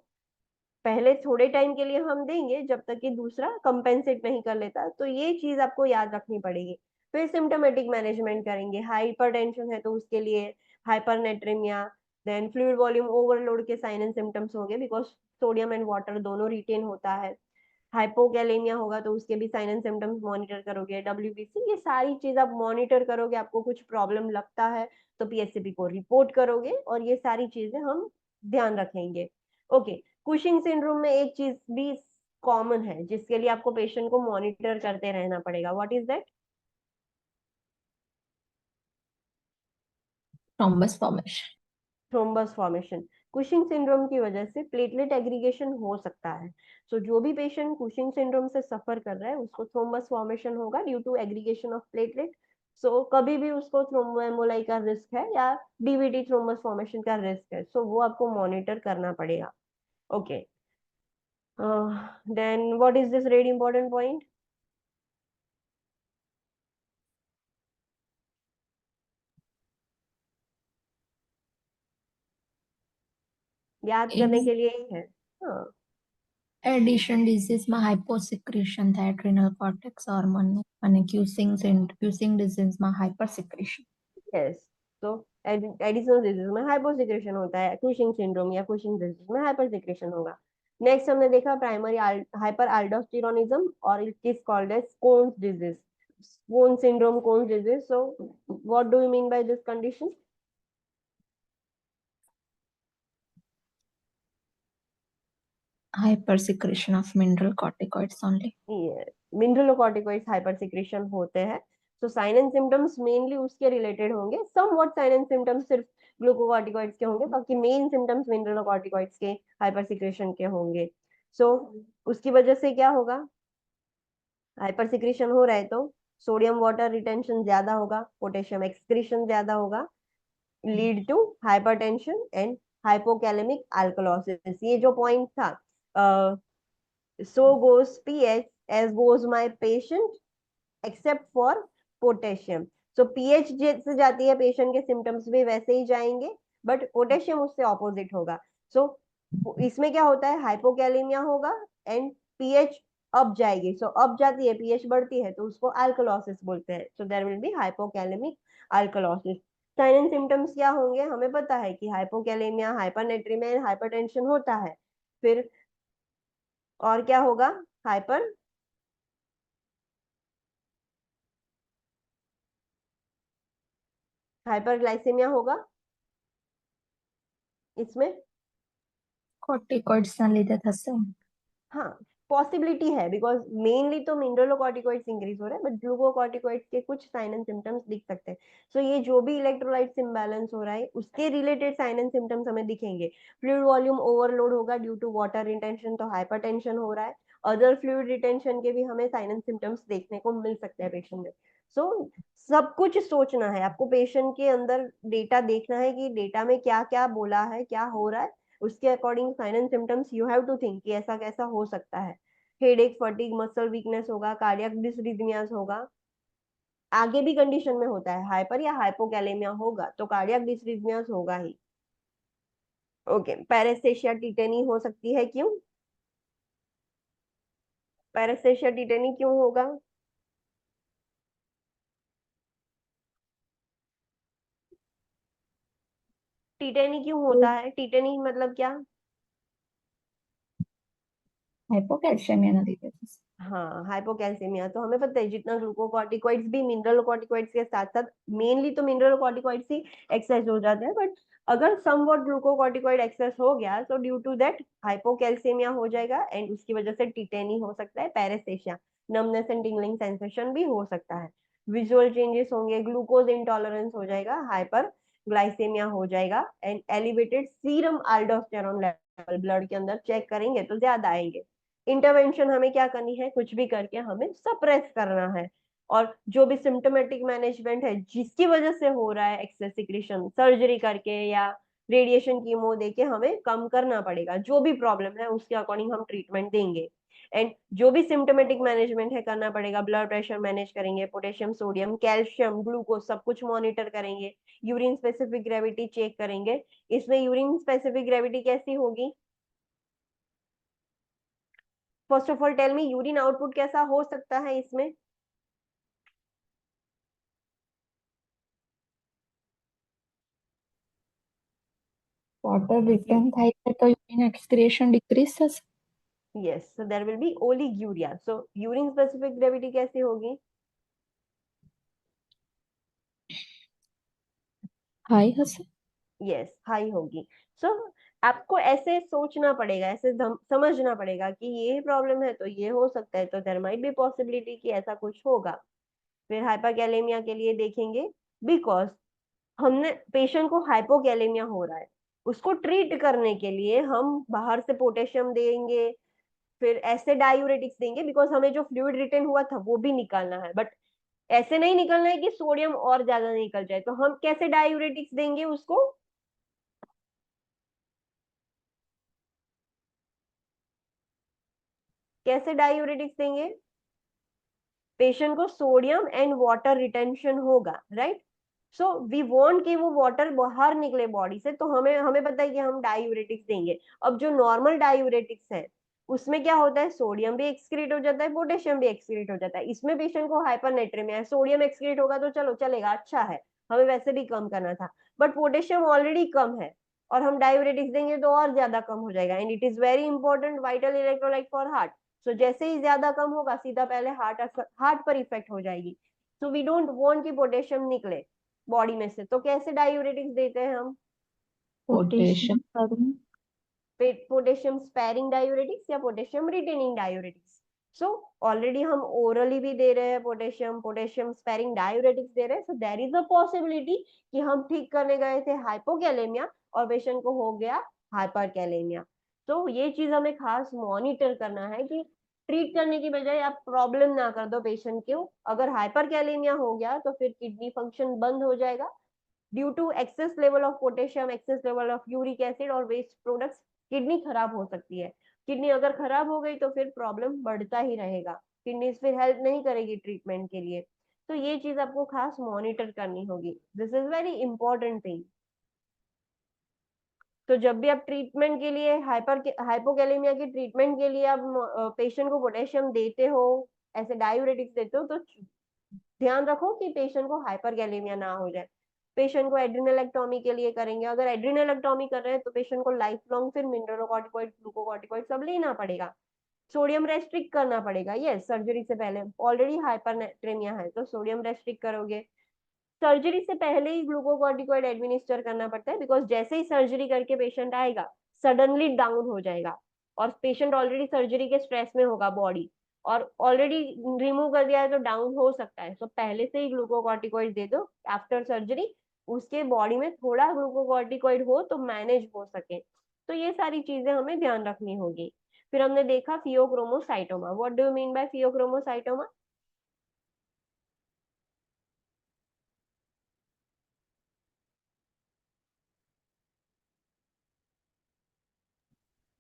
पहले थोड़े टाइम के लिए हम देंगे जब तक कि दूसरा कंपेंसेट नहीं कर लेता, तो ये चीज आपको याद रखनी पड़ेगी। फिर सिम्टोमेटिक मैनेजमेंट करेंगे, हाइपरटेंशन है तो उसके लिए hypernatraemia, then fluid volume overload के साइन एंड सिम्टम्स होंगे बिकॉज सोडियम एंड वाटर दोनों रिटेन होता है। हाइपोकैलेमिया होगा तो उसके भी साइन एंड सिम्टम्स मॉनिटर करोगे, डब्ल्यूबीसी, ये सारी चीज आप मॉनिटर करोगे। आपको कुछ प्रॉब्लम लगता है तो पीएससीपी को रिपोर्ट करोगे, और ये सारी चीजें हम ध्यान रखेंगे। ओके, कुशिंग सिंड्रोम में एक चीज भी कॉमन है जिसके लिए आपको पेशेंट को मॉनिटर करते रहना पड़ेगा, what is that? Thrombus formation. Thrombus formation. Cushing syndrome की वजह से प्लेटलेट एग्रीगेशन हो सकता है। सो जो भी पेशेंट कुशिंग सिंड्रोम से सफर कर रहा है उसको थ्रोम्बस फॉर्मेशन होगा due to aggregation of platelet. So कभी भी उसको थ्रोम्बोएम्बोलाई का रिस्क है या डीवीटी थ्रोम्बस फॉर्मेशन का रिस्क है, सो वो आपको मॉनिटर करना पड़ेगा। Okay, then what is this ready important point? याद करने के लिए ही है। हाँ, એડિશન ડિઝીઝમાં હાઇપોસિક્રેશન થાય એડ્રિનલ કોર્ટેક્સ હોર્મોનનું અને ક્યુસિંગ ડિઝીઝમાં હાઇપર સિક્રેશન. यस। तो एडिसनल डिजीज में हाइपोसिक्रेशन होता है, कुशिंग सिंड्रोम या कुशिंग डिजीज में हाइपर सिक्रेशन होगा। नेक्स्ट हमने देखा प्राइमरी हाइपर अल्डोस्टेरोनिज्म, और it is called as Conn's disease, Conn syndrome, Conn's disease. So what do you mean by this condition? Hyper secretion of mineral corticoids only. Mineralocorticoids hypersecretion होते हैं। So sign and symptoms mainly उसके related होंगे, somewhat sign and symptoms सिर्फ glucocorticoids के होंगे, बाकी main symptoms mineralocorticoids के hyper secretion के होंगे। सो उसकी वजह से क्या होगा, हाइपर सिक्रीशन हो रहा है तो सोडियम वाटर रिटेंशन ज्यादा होगा, पोटेशियम एक्सक्रीशन ज्यादा होगा, lead to hypertension and hypokalaemic alkalosis. ये जो पॉइंट था, so goes pH as goes my patient except for potassium। so pH जैसे जाती है पेशेंट के सिम्टम्स भी वैसे ही जाएंगे, बट पोटेशियम उससे ऑपोजिट होगा। सो इसमें क्या होता है, हाइपोकैलेमिया होगा एंड पीएच अप जाएगी। सो अप जाती है, पीएच बढ़ती है, तो उसको अल्कलोसिस बोलते हैं। So there will be hypokalaemic alkalosis. Sign and symptoms क्या होंगे, हमें पता है कि हाइपोकैलेमिया, हाइपरनेट्रीमिया, हाइपरटेंशन होता है। फिर और क्या होगा, हाइपर हाइपरग्लाइसेमिया होगा इसमें। કોર્ટિકોઇડ્સ ના લીધે થશે हाँ, पॉसिबिलिटी है, बिकॉज मेनली तो मिनरलोकॉर्टिकॉइड्स इंक्रीज हो रहे हैं, बट ग्लूकोकॉर्टिकॉइड्स के कुछ साइन एंड सिम्टम्स दिख सकते हैं। सो ये जो भी इलेक्ट्रोलाइट्स इम्बैलेंस हो रहा है उसके रिलेटेड साइन एंड सिम्टम्स हमें दिखेंगे। फ्लूइड वॉल्यूम ओवरलोड होगा ड्यू टू वाटर रिटेंशन, तो हाइपरटेंशन हो रहा है। अदर फ्लूइड रिटेंशन के भी हमें साइन एंड सिम्टम्स देखने को मिल सकते हैं पेशेंट में। सो सब कुछ सोचना है आपको, पेशेंट के अंदर डेटा देखना है कि डेटा में क्या क्या बोला है, क्या हो रहा है, उसके according sign and symptoms you have to think कि ऐसा कैसा हो सकता है। हेडेक, फटीग, मसल वीकनेस होगा, कार्डियक डिसरिथमियास होगा। आगे भी कंडीशन में होता है, हाइपर या हाइपोकैलेमिया होगा तो कार्डियक डिसरिथमियास होगा ही। ओके, पैरेस्थेशिया टिटेनी हो सकती है, क्यों पैरेस्थेशिया टिटेनी क्यों होगा? टिटेनी क्यों होता है, टिटेनी मतलब क्या? હાઇપોકેલ્શિયમિયા ના લીધે થશે हाँ, हाइपोकैल्सीमिया। तो हमें पता है जितना ग्लूकोकॉर्टिकॉइड्स भी मिनरलोकॉर्टिकॉइड्स के साथ साथ, मेनली तो मिनरलोकॉर्टिकॉइड्स ही एक्सेस हो जाते हैं, बट अगर समवॉट ग्लूकोकॉर्टिकॉइड एक्सेस हो गया तो ड्यू टू दैट हाइपोकैल्सीमिया हो जाएगा एंड उसकी वजह से टिटेनी हो सकता है, पैरेस्थेशिया, नमनेस एंड टिंगलिंग सेंसेशन भी हो सकता है, विजुअल चेंजेस होंगे, ग्लूकोज इंटॉलरेंस हो जाएगा, हाइपर ग्लाइसेमिया हो जाएगा and elevated serum अल्डोस्टेरोन level blood के अंदर चेक करेंगे तो ज्यादा आएंगे। इंटरवेंशन हमें क्या करनी है, कुछ भी करके हमें सप्रेस करना है। और जो भी सिम्टोमेटिक मैनेजमेंट है जिसकी वजह से हो रहा है एक्सेस सिक्रीशन, सर्जरी करके या रेडिएशन कीमो देके हमें कम करना पड़ेगा। जो भी प्रॉब्लम है उसके अकॉर्डिंग हम ट्रीटमेंट देंगे एंड जो भी सिम्टोमेटिक मैनेजमेंट है करना पड़ेगा। ब्लड प्रेशर मैनेज करेंगे, पोटेशियम, सोडियम, कैल्शियम, ग्लूकोज सब कुछ मॉनिटर करेंगे, यूरिन स्पेसिफिक ग्रेविटी चेक करेंगे। इसमें यूरिन स्पेसिफिक ग्रेविटी कैसी होगी, first of all tell me, urine output कैसा हो सकता है इसमें? વોટર રિટર્ન થાય છે તો યુરિન એક્સક્રિએશન ડિક્રીઝ થશે yes, so there will be oliguria। so urine specific gravity कैसी होगी? હાઈ હશે yes, हाई होगी। so आपको ऐसे सोचना पड़ेगा, ऐसे समझना पड़ेगा कि ये प्रॉब्लम है तो ये हो सकता है, तो देयर माइट बी पॉसिबिलिटी कि ऐसा कुछ होगा। फिर हाइपरकैलेमिया के लिए देखेंगे, बिकॉज हमने पेशेंट को हाइपोकैलेमिया हो रहा है, उसको ट्रीट करने के लिए हम बाहर से पोटेशियम देंगे, फिर ऐसे डायूरेटिक्स देंगे, बिकॉज हमें जो फ्लूइड रिटेन हुआ था वो भी निकालना है, बट ऐसे नहीं निकलना है कि सोडियम और ज्यादा निकल जाए। तो हम कैसे डायूरेटिक्स देंगे उसको, कैसे डायूरेटिक्स देंगे? पेशेंट को सोडियम एंड वाटर रिटेंशन होगा, राइट? सो वी वांट कि वो वाटर बाहर निकले बॉडी से, तो हमें हमें पता है कि हम डायूरेटिक्स देंगे। अब जो नॉर्मल डायूरेटिक्स है उसमें क्या होता है, सोडियम भी एक्सक्रीट हो जाता है, पोटेशियम भी एक्सक्रीट हो जाता है। इसमें पेशेंट को हाइपरनेट्रेमिया है, सोडियम एक्सक्रीट होगा तो चलो चलेगा, अच्छा है, हमें वैसे भी कम करना था, बट पोटेशियम ऑलरेडी कम है और हम डायूरेटिक्स देंगे तो और ज्यादा कम हो जाएगा and it is very important vital electrolyte for heart. So जैसे ही ज्यादा कम होगा सीधा पहले हार्ट पर इफेक्ट हो जाएगी। सो वी डोंट वांट कि पोटेशियम निकले बॉडी में से। तो कैसे डायूरेटिक्स देते हैं हम, પોટેશિયમ करूँ पोटेशियम स्पेरिंग डायूरेटिक्स या potassium retaining diuretics? So already हम ओरली भी दे रहे हैं पोटेशियम, पोटेशियम स्पेरिंग डायूरेटिक्स दे रहे हैं। So there is a possibility कि हम ठीक करने गए थे हाइपोकैलेमिया और पेशेंट को हो गया हाइपरकैलेमिया। तो ये चीज हमें खास मॉनिटर करना है कि ट्रीट करने की बजाय आप प्रॉब्लम ना कर दो पेशेंट को। अगर हाइपर कैलेमिया हो गया तो फिर किडनी फंक्शन बंद हो जाएगा due to excess level of potassium, excess level of uric acid और वेस्ट प्रोडक्ट्स। किडनी खराब हो सकती है। किडनी अगर खराब हो गई तो फिर प्रॉब्लम बढ़ता ही रहेगा, किडनी फिर हेल्प नहीं करेगी ट्रीटमेंट के लिए। तो ये चीज आपको खास मॉनिटर करनी होगी, this is very important thing. तो जब भी आप ट्रीटमेंट के लिए हाइपोकैलेमिया के ट्रीटमेंट के लिए आप पेशेंट को पोटेशियम देते हो, ऐसे डायूरेटिक्स देते हो, तो ध्यान रखो कि पेशेंट को हाइपरकैलेमिया ना हो जाए। पेशेंट को एड्रिनलेक्टोमी के लिए करेंगे, अगर एड्रिनलेक्टोमी कर रहे हैं तो पेशेंट को लाइफ लॉन्ग फिर मिनरलोकॉर्टिकॉइड, ग्लूकोकॉर्टिकॉइड सब लेना पड़ेगा। सोडियम रेस्ट्रिक्ट करना पड़ेगा, यस, सर्जरी से पहले। ऑलरेडी हाइपरनेट्रेमिया है तो सोडियम रेस्ट्रिक्ट करोगे। सर्जरी से पहले ही ग्लूकोकॉर्टिकॉइड एडमिनिस्टर करना पड़ता है, बिकॉज जैसे ही सर्जरी करके पेशेंट आएगा सडनली डाउन हो जाएगा और पेशेंट ऑलरेडी सर्जरी के स्ट्रेस में होगा बॉडी, और ऑलरेडी रिमूव कर दिया है तो डाउन हो सकता है। तो पहले से ही ग्लूकोकॉर्टिकॉइड दे दो आफ्टर सर्जरी, उसके बॉडी में थोड़ा ग्लूकोकॉर्टिकॉइड हो तो मैनेज हो सके। तो ये सारी चीजें हमें ध्यान रखनी होगी। फिर हमने देखा phaeochromocytoma. What do you mean by phaeochromocytoma?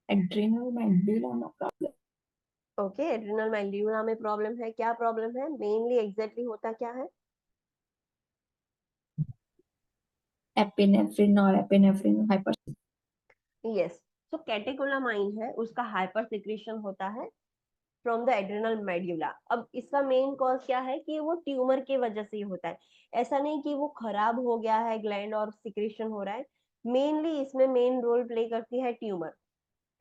Adrenal medulla में प्रॉब्लम। ओके, एड्रिनल मेडुला में प्रॉब्लम है। क्या प्रॉब्लम है मेनली, एग्जैक्टली होता क्या है? एपिनेफ्रिन और एपिनेफ्रिन हाइपर। यस। सो कैटेकोलामाइन है, उसका हाइपर सिक्रीशन होता है फ्रॉम द एड्रिनल मेड्यूला। अब इसका मेन कॉज क्या है कि वो ट्यूमर की वजह से ही होता है। ऐसा नहीं कि वो खराब हो गया है ग्लैंड और सिक्रीशन हो रहा है। मेनली इसमें मेन रोल प्ले करती है ट्यूमर।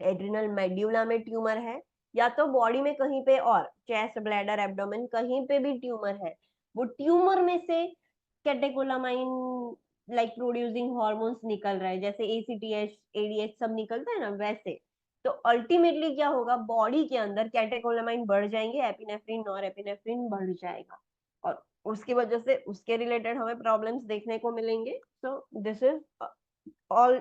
एड्रिनल मेड्यूला में ट्यूमर है, या तो बॉडी में कहीं पे और, चेस्ट, ब्लैडर, एब्डोमेन, कहीं पे भी ट्यूमर है, वो ट्यूमर में से कैटेकोलामाइन लाइक प्रोड्यूसिंग हॉर्मोन्स निकल रहा है, जैसे एसीटीएच, एडीएच सब निकलता है ना, वैसे। तो अल्टीमेटली क्या होगा, बॉडी के अंदर कैटेकोलामाइन बढ़ जाएंगे, एपिनेफ्रिन, नॉर एपिनेफ्रिन बढ़ जाएगा, और उसकी वजह से उसके रिलेटेड हमें प्रॉब्लम्स देखने को मिलेंगे। So this is all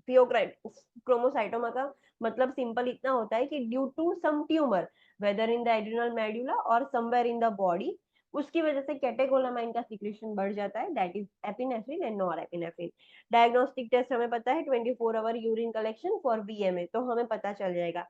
pheochromocytoma का मतलब सिंपल इतना होता है कि due to some tumour, whether in the adrenal medulla और समवेयर इन द बॉडी, उसकी वजह से कैटेकोलामाइन का सिक्रीशन बढ़ जाता है, that is epinephrine and norepinephrine. Diagnostic test हमें पता है 24 hour urine collection for VMA, तो हमें पता चल जाएगा।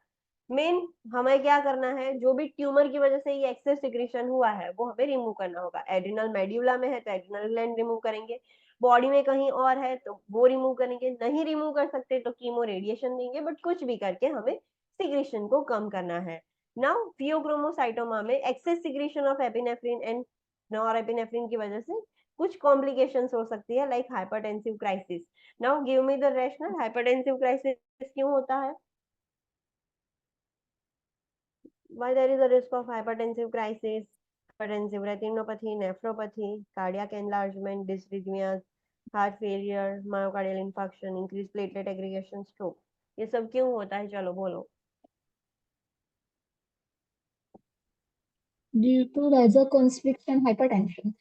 मेन हमें क्या करना है, जो भी ट्यूमर की वजह से ये एक्सेस सिक्रीशन हुआ है वो हमें रिमूव करना होगा। एड्रिनल मेड्यूला में है तो एड्रिनल ग्लैंड रिमूव करेंगे, बॉडी में कहीं और है तो वो रिमूव करेंगे, नहीं रिमूव कर सकते तो कीमो रेडिएशन देंगे, बट कुछ भी करके हमें सिक्रीशन को कम करना है। नाउ फियोक्रोमोसाइटोमा में excess secretion of epinephrine and norepinephrine की वजह से कुछ कॉम्प्लिकेशंस हो सकती है, like hypertensive crisis. Now give me the rationale, hypertensive crisis क्यों होता है? Why there is a risk of hypertensive crisis? Hypertensive retinopathy, nephropathy, cardiac enlargement, dysrhythmias, heart failure, myocardial infarction, increased platelet aggregation, stroke. ये सब क्यों होता है, चलो बोलो। Due to vasoconstriction hypertension।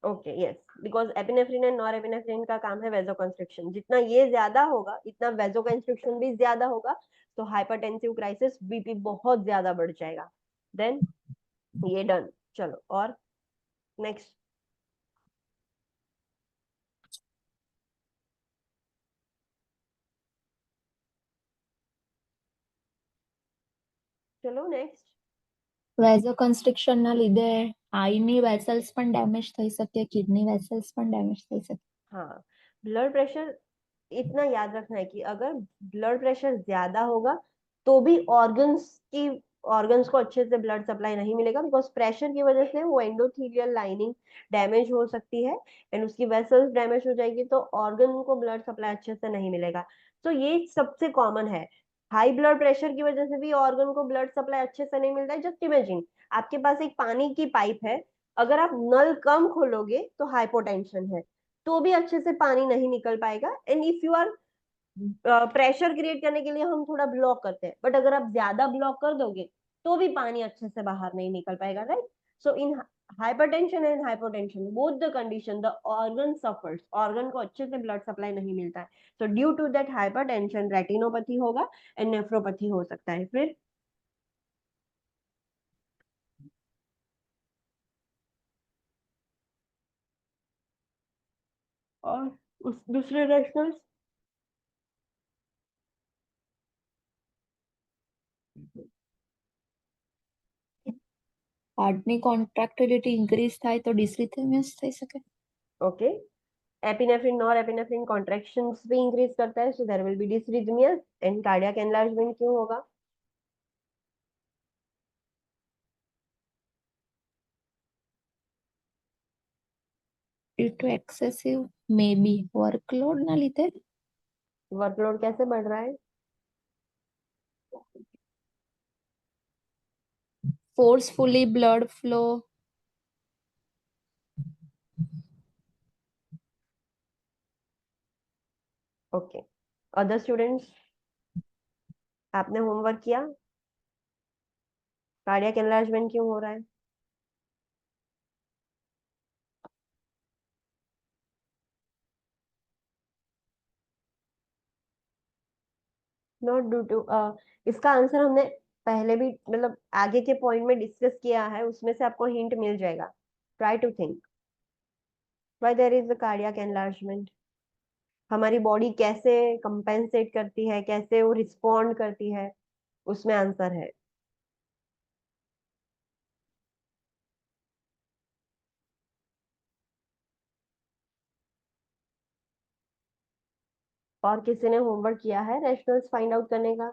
Okay, yes, because epinephrine and norepinephrine का काम है वेजोकंस्ट्रिक्शन। जितना ये ज्यादा होगा इतना वेजोकंस्ट्रिक्शन भी ज्यादा होगा, तो हाइपरटेंसिव क्राइसिस, बीपी बहुत ज्यादा बढ़ जाएगा। देन ये डन। चलो और नेक्स्ट, चलो नेक्स्ट। વેઝોકન્સ્ટ્રિક્શન ના લીધે આઈની વેસલ્સ પણ ડેમેજ થઈ શકે, કિડની વેસલ્સ પણ ડેમેજ થઈ શકે। हाँ, ब्लड प्रेशर, इतना याद रखना है कि अगर ब्लड प्रेशर ज्यादा होगा तो भी ऑर्गन्स को अच्छे से ब्लड सप्लाई नहीं मिलेगा, बिकॉज प्रेशर की वजह से वो एंडोथेलियल लाइनिंग डैमेज हो सकती है एंड उसकी वेसल्स डैमेज हो जाएगी, तो ऑर्गन को ब्लड सप्लाई अच्छे से नहीं मिलेगा। तो ये सबसे कॉमन है। हाई ब्लड प्रेशर की वजह से भी ऑर्गन को ब्लड सप्लाई अच्छे से नहीं मिलता है। जस्ट इमेजिन, आपके पास एक पानी की पाइप है, अगर आप नल कम खोलोगे तो हाइपोटेंशन है, तो भी अच्छे से पानी नहीं निकल पाएगा। And if you are pressure create करने के लिए हम थोड़ा ब्लॉक करते हैं, बट अगर आप ज्यादा ब्लॉक कर दोगे तो भी पानी अच्छे से बाहर नहीं निकल पाएगा, right? So in hypertension and hypotension, both the condition the organ suffers, organ को अच्छे से ब्लड सप्लाई नहीं मिलता है, तो due to that hypertension retinopathy होगा एंड नेफ्रोपैथी हो सकता है। फिर और उस दूसरे रेशनल्स, હાર્ટની કોન્ટ્રાક્ટિલિટી ઇન્ક્રીઝ થાય તો ડિસરિથમિયાસ થઈ શકે. Okay, epinephrine nor epinephrine contractions भी इंक्रीज करता है, so there will be dysrhythmias and cardiac enlargement क्यों होगा? Due to excessive may be workload ના લીધે. वर्कलोड कैसे बढ़ रहा है? Forcefully blood flow. Okay, other students, आपने होमवर्क किया? कार्डियक एनलार्जमेंट क्यों हो रहा है? नॉट ड्यू टू, इसका आंसर हमने पहले भी मतलब आगे के पॉइंट में डिस्कस किया है, उसमें से आपको हिंट मिल जाएगा। Try to think why there is the cardiac enlargement. हमारी बॉडी कैसे कंपेंसेट करती है, कैसे वो रिस्पॉन्ड करती है, उसमें आंसर है। और किसी ने होमवर्क किया है रैशनल्स फाइंड आउट करने का?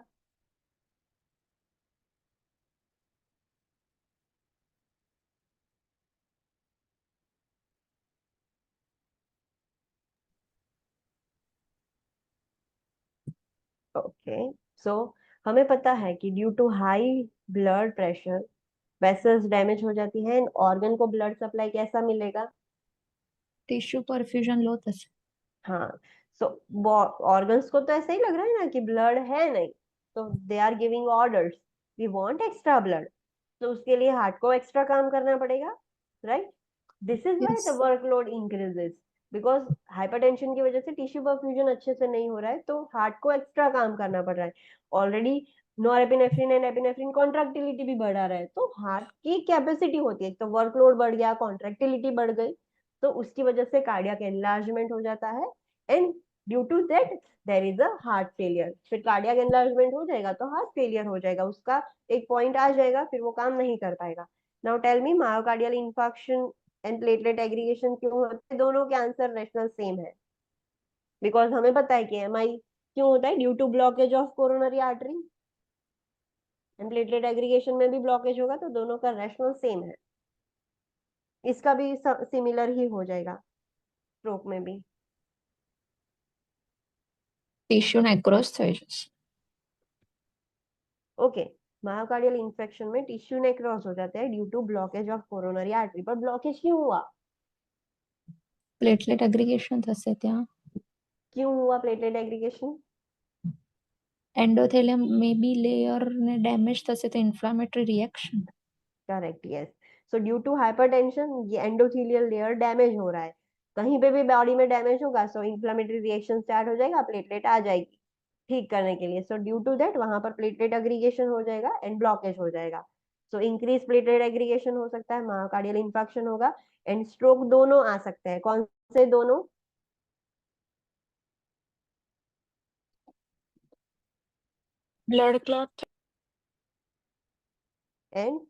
ओके, सो हमें पता है कि due to high blood pressure vessels damage हो जाती है एंड ऑर्गन को ब्लड सप्लाई कैसा मिलेगा? टिश्यू परफ्यूजन लो થશે. हाँ, सो ऑर्गन्स को तो ऐसा ही लग रहा है ना कि ब्लड है नहीं, तो they are giving orders, we want extra blood, तो उसके लिए हार्ट को एक्स्ट्रा काम करना पड़ेगा, right? This is why the Yes. Workload increases, because hypertension की वजह से टिश्यू परफ्यूजन अच्छे से नहीं हो रहा है, तो हार्ट को एक्स्ट्रा काम करना पड़ रहा है। Already norepinephrine and epinephrine contractility भी बढ़ा रहा है, तो हार्ट की कैपेसिटी होती है, तो वर्कलोड बढ़ गया, कॉन्ट्रैक्टिलिटी बढ़ गई, तो उसकी वजह से कार्डियक एनलार्जमेंट हो जाता है and due to that there is a heart failure. फिर कार्डियक एनलार्जमेंट हो जाएगा तो हार्ट फेलियर हो जाएगा, उसका एक पॉइंट आ जाएगा, फिर वो काम नहीं कर पाएगा। Now tell me, myocardial infarction and platelet aggregation क्यों होते हैं? दोनों के आंसर रेशनल सेम है, बिकॉज हमें पता है कि एमआई क्यों होता है, due to blockage of coronary artery, and platelet aggregation में भी ब्लॉकेज होगा, तो दोनों का रेशनल सेम है। इसका भी सिमिलर ही हो जाएगा, स्ट्रोक में भी। ટિશ્યુ નેક્રોસ થઈ જશે. ओके, मायोकार्डियल इंफेक्शन में टिश्यू नेक्रोस हो जाता है due to blockage of coronary artery, पर ब्लॉकेज क्यों हुआ? પ્લેટલેટ એગ્રીગેશન થશે ત્યાં. क्यों हुआ platelet aggregation? Endothelium may be layer ને ડેમેજ થશે તો inflammatory reaction. Correct, yes. So due to hypertension ये एंडोथेलियल लेयर डैमेज हो रहा है, कहीं पे भी बॉडी में डैमेज होगा, सो इन्फ्लेमेटरी रिएक्शन स्टार्ट हो जाएगा, प्लेटलेट आ जाएगी ठीक करने के लिए, सो ड्यू टू दैट वहां पर प्लेटलेट एग्रीगेशन हो जाएगा एंड ब्लॉकेज हो जाएगा। सो इंक्रीज प्लेटलेट एग्रीगेशन हो सकता है, मायोकार्डियल इंफार्क्शन होगा एंड स्ट्रोक, दोनों आ सकते हैं। कौन से दोनों? Blood clot. एंड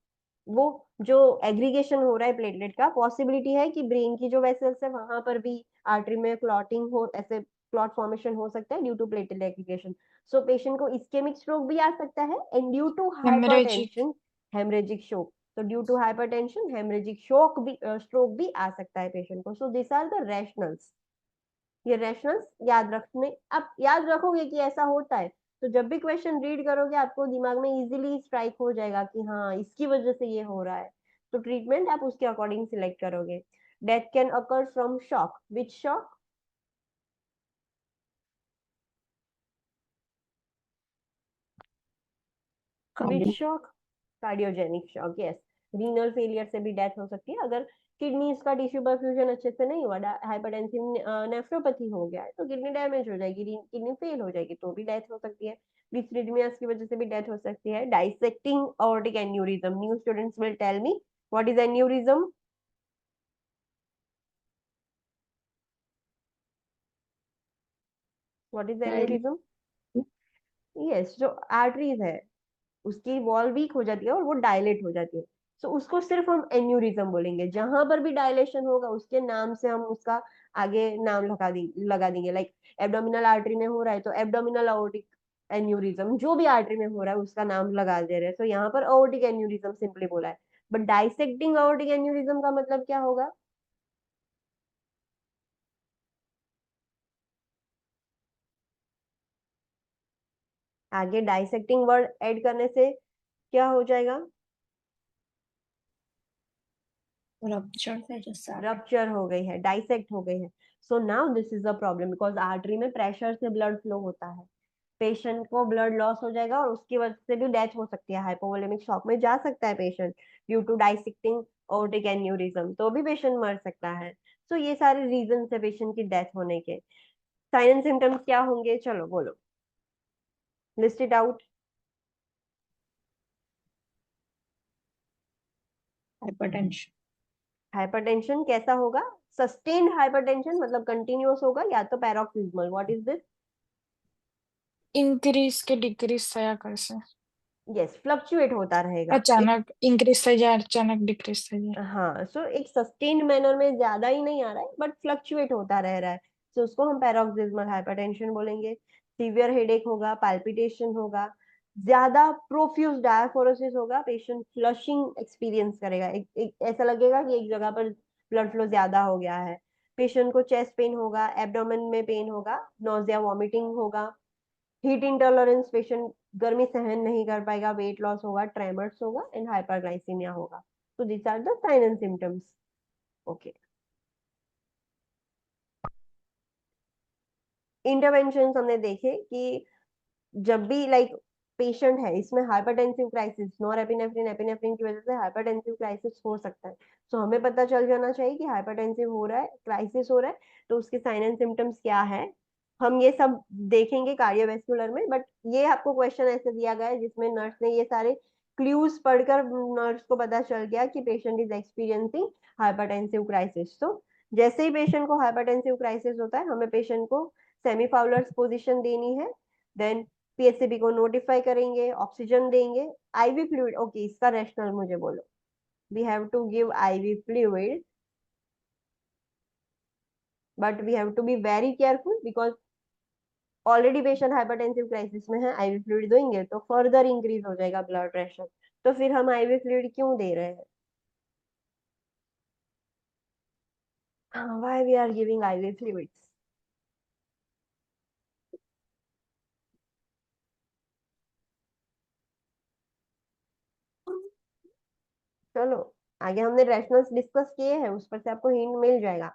वो जो एग्रीगेशन हो रहा है प्लेटलेट का, पॉसिबिलिटी है कि ब्रेन की जो वेसल्स है वहां पर भी आर्टरी में क्लॉटिंग हो, ऐसे क्लॉट फॉर्मेशन हो सकता है due to platelet aggregation. So patient को इस्केमिक स्ट्रोक भी आ सकता है and due to hypertension haemorrhagic shock, तो ड्यू टू हाइपरटेंशन हेमरेजिक शोक भी, स्ट्रोक भी आ सकता है पेशेंट को। So this are the rationales, ये रेशनल्स याद रखने, आप याद रखोगे कि ऐसा होता है, तो जब भी क्वेश्चन रीड करोगे आपको दिमाग में इजीली स्ट्राइक हो जाएगा कि हाँ इसकी वजह से ये हो रहा है, तो ट्रीटमेंट आप उसके अकॉर्डिंग सिलेक्ट करोगे। Death can occur from shock, which shock? Which shock? Cardiogenic shock, yes. Renal failure से भी डेथ हो सकती है। अगर किडनीज का टिश्यू परफ्यूजन अच्छे से नहीं हुआ, हाइपरटेंसिव नेफ्रोपैथी हो गया है, तो किडनी डैमेज हो जाएगी, किडनी फेल हो जाएगी, तो भी डेथ हो सकती है। डिस्रिथमियास की वजह से भी डेथ हो सकती है। Dissecting aortic aneurysm, new students will tell me what is aneurysm. What is aneurysm? Yes, जो आर्टरीज है उसकी वॉल वीक हो जाती है और वो डायलेट हो जाती है, तो उसको सिर्फ हम एन्यूरिज्म बोलेंगे। जहां पर भी डायलेशन होगा उसके नाम से हम उसका आगे नाम लगा देंगे। लाइक एब्डोमिनल आर्टरी में हो रहा है तो एब्डोमिनल aortic एन्यूरिज्म, जो भी आर्टरी में हो रहा है उसका नाम लगा दे रहे हैं। तो यहाँ पर aortic एन्यूरिज्म सिंपली बोला है। बट डाइसेक्टिंग aortic एन्यूरिज्म का मतलब क्या होगा? आगे डाइसेक्टिंग वर्ड ऐड करने से क्या हो जाएगा? रप्चर है जैसा। रप्चर हो गई है, डाइसेक्ट हो गई है। So now this is a problem, because artery में प्रेशर से ब्लड फ्लो होता है, पेशेंट को ब्लड लॉस हो जाएगा और उसकी वजह से भी डेथ हो सकती है। हाइपोवोलेमिक शॉक में जा सकता है patient due to dissecting aortic aneurysm, तो भी पेशेंट मर सकता है। सो ये सारे रीजन है पेशेंट की डेथ होने के। साइन एंड सिम्टम्स क्या होंगे? चलो बोलो, list it out. Hypertension. Hypertension कैसा होगा? सस्टेन्ड हाइपरटेंशन मतलब कंटिन्यूअस होगा, या तो paroxysmal. What is this? Increase કે ડિક્રીઝ થયા કરશે, यस, फ्लक्चुएट होता रहेगा। અચાનક ઇન્ક્રીઝ થઈ જાય અચાનક ડિક્રીઝ થઈ જાય. हाँ, सो एक सस्टेन्ड मैनर में ज्यादा ही नहीं आ रहा है बट फ्लक्चुएट होता रह रहा है, तो उसको हम पैरोक्सिस्मल हाइपरटेंशन बोलेंगे। सीवियर हेडेक होगा, पाल्पिटेशन होगा, ज्यादा प्रोफ्यूज डायफोरोसिस होगा, पेशेंट फ्लशिंग एक्सपीरियंस करेगा, एक ऐसा लगेगा कि एक जगह पर ब्लड फ्लो ज्यादा हो गया है। पेशेंट को चेस्ट पेन होगा, एब्डोमेन में पेन होगा, नोजिया वॉमिटिंग होगा, हीट इंटॉलरेंस, पेशेंट गर्मी सहन नहीं कर पाएगा, वेट लॉस होगा, ट्रेमर्स होगा एंड हाइपरग्लाइसीमिया होगा। तो these are the sign and symptoms. Okay. Intervention हमने देखे कि जब भी लाइक पेशेंट है, इसमें हाइपरटेंसिव क्राइसिस, नॉरएपिनेफ्रिन एपिनेफ्रिन की वजह से हाइपरटेंसिव क्राइसिस हो सकता है। तो हमें पता चल जाना चाहिए कि हाइपरटेंसिव हो रहा है, क्राइसिस हो रहा है, तो उसके साइन एंड सिम्टम्स क्या है। हम ये सब देखेंगे कार्डियोवैस्कुलर में, बट ये आपको क्वेश्चन ऐसे दिया गया है जिसमें नर्स ने ये सारे क्लूज पढ़कर नर्स को पता चल गया कि patient is experiencing hypertensive crisis. तो जैसे ही पेशेंट को हाइपरटेंसिव क्राइसिस होता है, हमें पेशेंट को सेमी फाउलर्स पोजिशन देनी है, देन पीएससीबी को नोटिफाई करेंगे, ऑक्सीजन देंगे, आईवी फ्लूइड। ओके, इसका रैशनल मुझे बोलो। We have to give IV fluid, but we have to be very careful because already patient hypertensive crisis में है। आईवी फ्लूइड देंगे तो फर्दर इंक्रीज हो जाएगा ब्लड प्रेशर, तो फिर हम आईवी फ्लूइड क्यों दे रहे हैं? Why we are giving IV fluids? चलो आगे हमने रैशनल्स डिस्कस किए हैं, उस पर से आपको हिंट मिल जाएगा।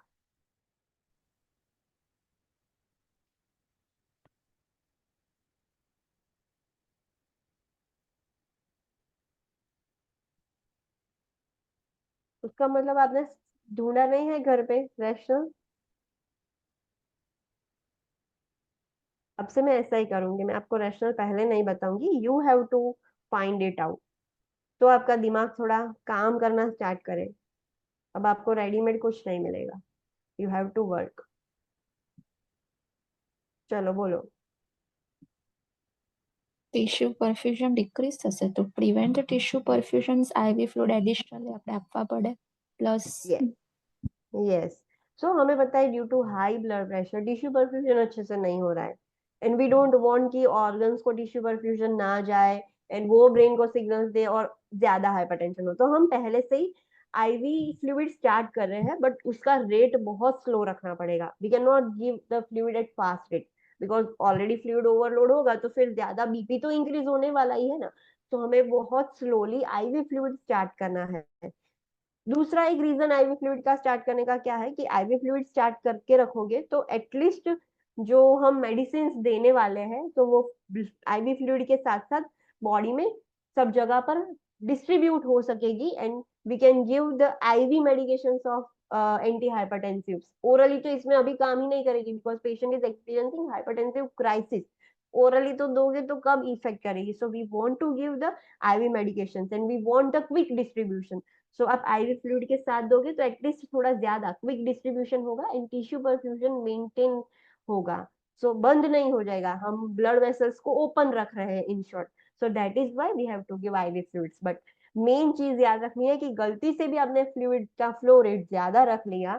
उसका मतलब आपने ढूंढा नहीं है घर पे रैशनल? अब से मैं ऐसा ही करूंगी, मैं आपको रैशनल पहले नहीं बताऊंगी, you have to find it out. तो आपका दिमाग थोड़ा काम करना स्टार्ट करे। अब आपको रेडीमेड कुछ नहीं मिलेगा, यू हैव टू वर्क। चलो बोलो। ટીશ્યુ પરફ્યુઝન ડિક્રીઝ થશે તો પ્રિવેન્ટ ટીશ્યુ પરફ્યુઝન્સ આઈવી ફ્લુઇડ એડિશનલી આપણે આપવા પડે પ્લસ यस यस, सो हमें पता है due to high blood pressure tissue perfusion अच्छे से नहीं हो रहा है, एंड वी डोंट वांट कि ऑर्गन्स को टिश्यू परफ्यूजन ना जाए एंड वो ब्रेन को सिग्नल्स दे और ज्यादा हाइपरटेंशन हो। तो हम पहले से ही आईवी फ्लूइड स्टार्ट कर रहे हैं, बट उसका रेट बहुत स्लो रखना पड़ेगा। We can not give the fluid at fast rate because already fluid overload होगा तो फिर ज्यादा बीपी तो इंक्रीज होने वाला ही है ना। तो हमें बहुत स्लोली आईवी फ्लूइड स्टार्ट करना है। दूसरा एक रीजन आईवी फ्लूइड का स्टार्ट करने का क्या है कि आईवी फ्लूइड स्टार्ट करके रखोगे तो एटलीस्ट जो हम मेडिसिन देने वाले हैं तो वो आईवी फ्लूइड के साथ साथ बॉडी में सब जगह पर डिस्ट्रीब्यूट हो सकेगी and we can give the IV medications of anti hypertensives. Orally तो इसमें अभी काम ही नहीं करेगी because patient is experiencing hypertensive crisis. Orally तो दोगे तो कब इफेक्ट करेगी। So we want to give the IV medications and we want the quick distribution. So आप आईवी फ्लूइड के साथ दोगे तो एटलीस्ट थोड़ा ज्यादा क्विक डिस्ट्रीब्यूशन होगा एंड टिश्यू परफ्यूजन मेंटेन होगा। सो बंद नहीं हो जाएगा, हम ब्लड वेसल्स को ओपन रख रहे हैं in short. So that is why we have to give IV fluids. But main चीज याद रखनी है कि गलती से भी आपने फ्लूइड का फ्लो रेट ज्यादा रख लिया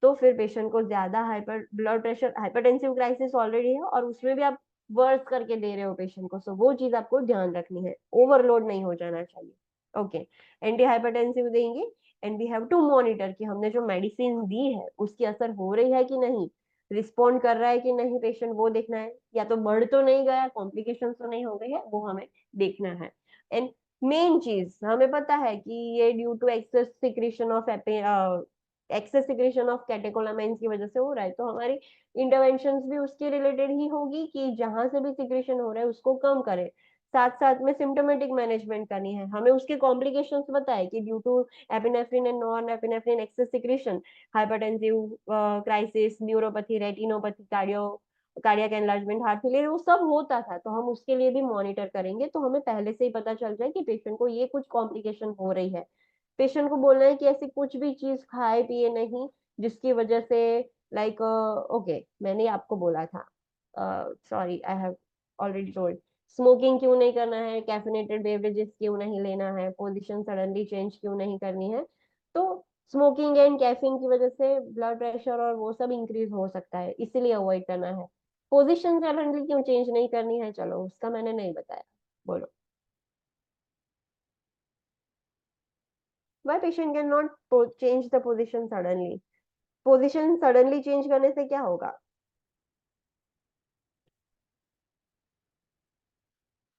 तो फिर पेशेंट को ज्यादा hyper blood pressure hypertensive crisis already है और उसमें भी आप वर्स करके दे रहे हो पेशेंट को। सो वो चीज आपको ध्यान रखनी है, ओवरलोड नहीं हो जाना चाहिए। ओके, एंटी हाइपरटेंसिव देंगे and we have to monitor कि हमने जो मेडिसिन दी है उसकी असर हो रही है कि नहीं, रिस्पॉन्ड कर रहा है कि नहीं पेशेंट, वो देखना है। या तो बढ़ तो नहीं गया, कॉम्प्लिकेशन तो नहीं हो गई है, वो हमें देखना है। एंड मेन चीज हमें पता है कि ये due to excess secretion of excess secretion of catecholamines की वजह से हो रहा है। तो हमारी इंटरवेंशंस भी उसके रिलेटेड ही होगी कि जहां से भी सिक्रीशन हो रहा है उसको कम करें। साथ साथ में सिम्टोमेटिक मैनेजमेंट करनी है हमें। उसके कॉम्प्लिकेशंस बताए कि due to epinephrine and non epinephrine excess secretion hypertensive crisis, neuropathy, retinopathy, cardiac enlargement, heart failure, वो सब होता था। तो हम उसके लिए भी मॉनिटर करेंगे तो हमें पहले से ही पता चल जाए कि पेशेंट को ये कुछ कॉम्प्लिकेशन हो रही है। पेशेंट को बोलना है कि ऐसी कुछ भी चीज खाए पिए नहीं जिसकी वजह से लाइक ओके मैंने आपको बोला था, sorry I have already told, smoking क्यों नहीं करना है, कैफिनेटेड बेवरेजेस क्यों नहीं लेना है, पोजीशन सडनली चेंज क्यों नहीं करनी है। तो स्मोकिंग एंड कैफीन की वजह से ब्लड प्रेशर और वो सब इंक्रीज हो सकता है, इसीलिए अवॉइड करना है। पोजीशन सडनली क्यों चेंज नहीं करनी है, चलो उसका मैंने नहीं बताया, बोलो। Why patient cannot change the position suddenly? Position suddenly change करने से क्या होगा?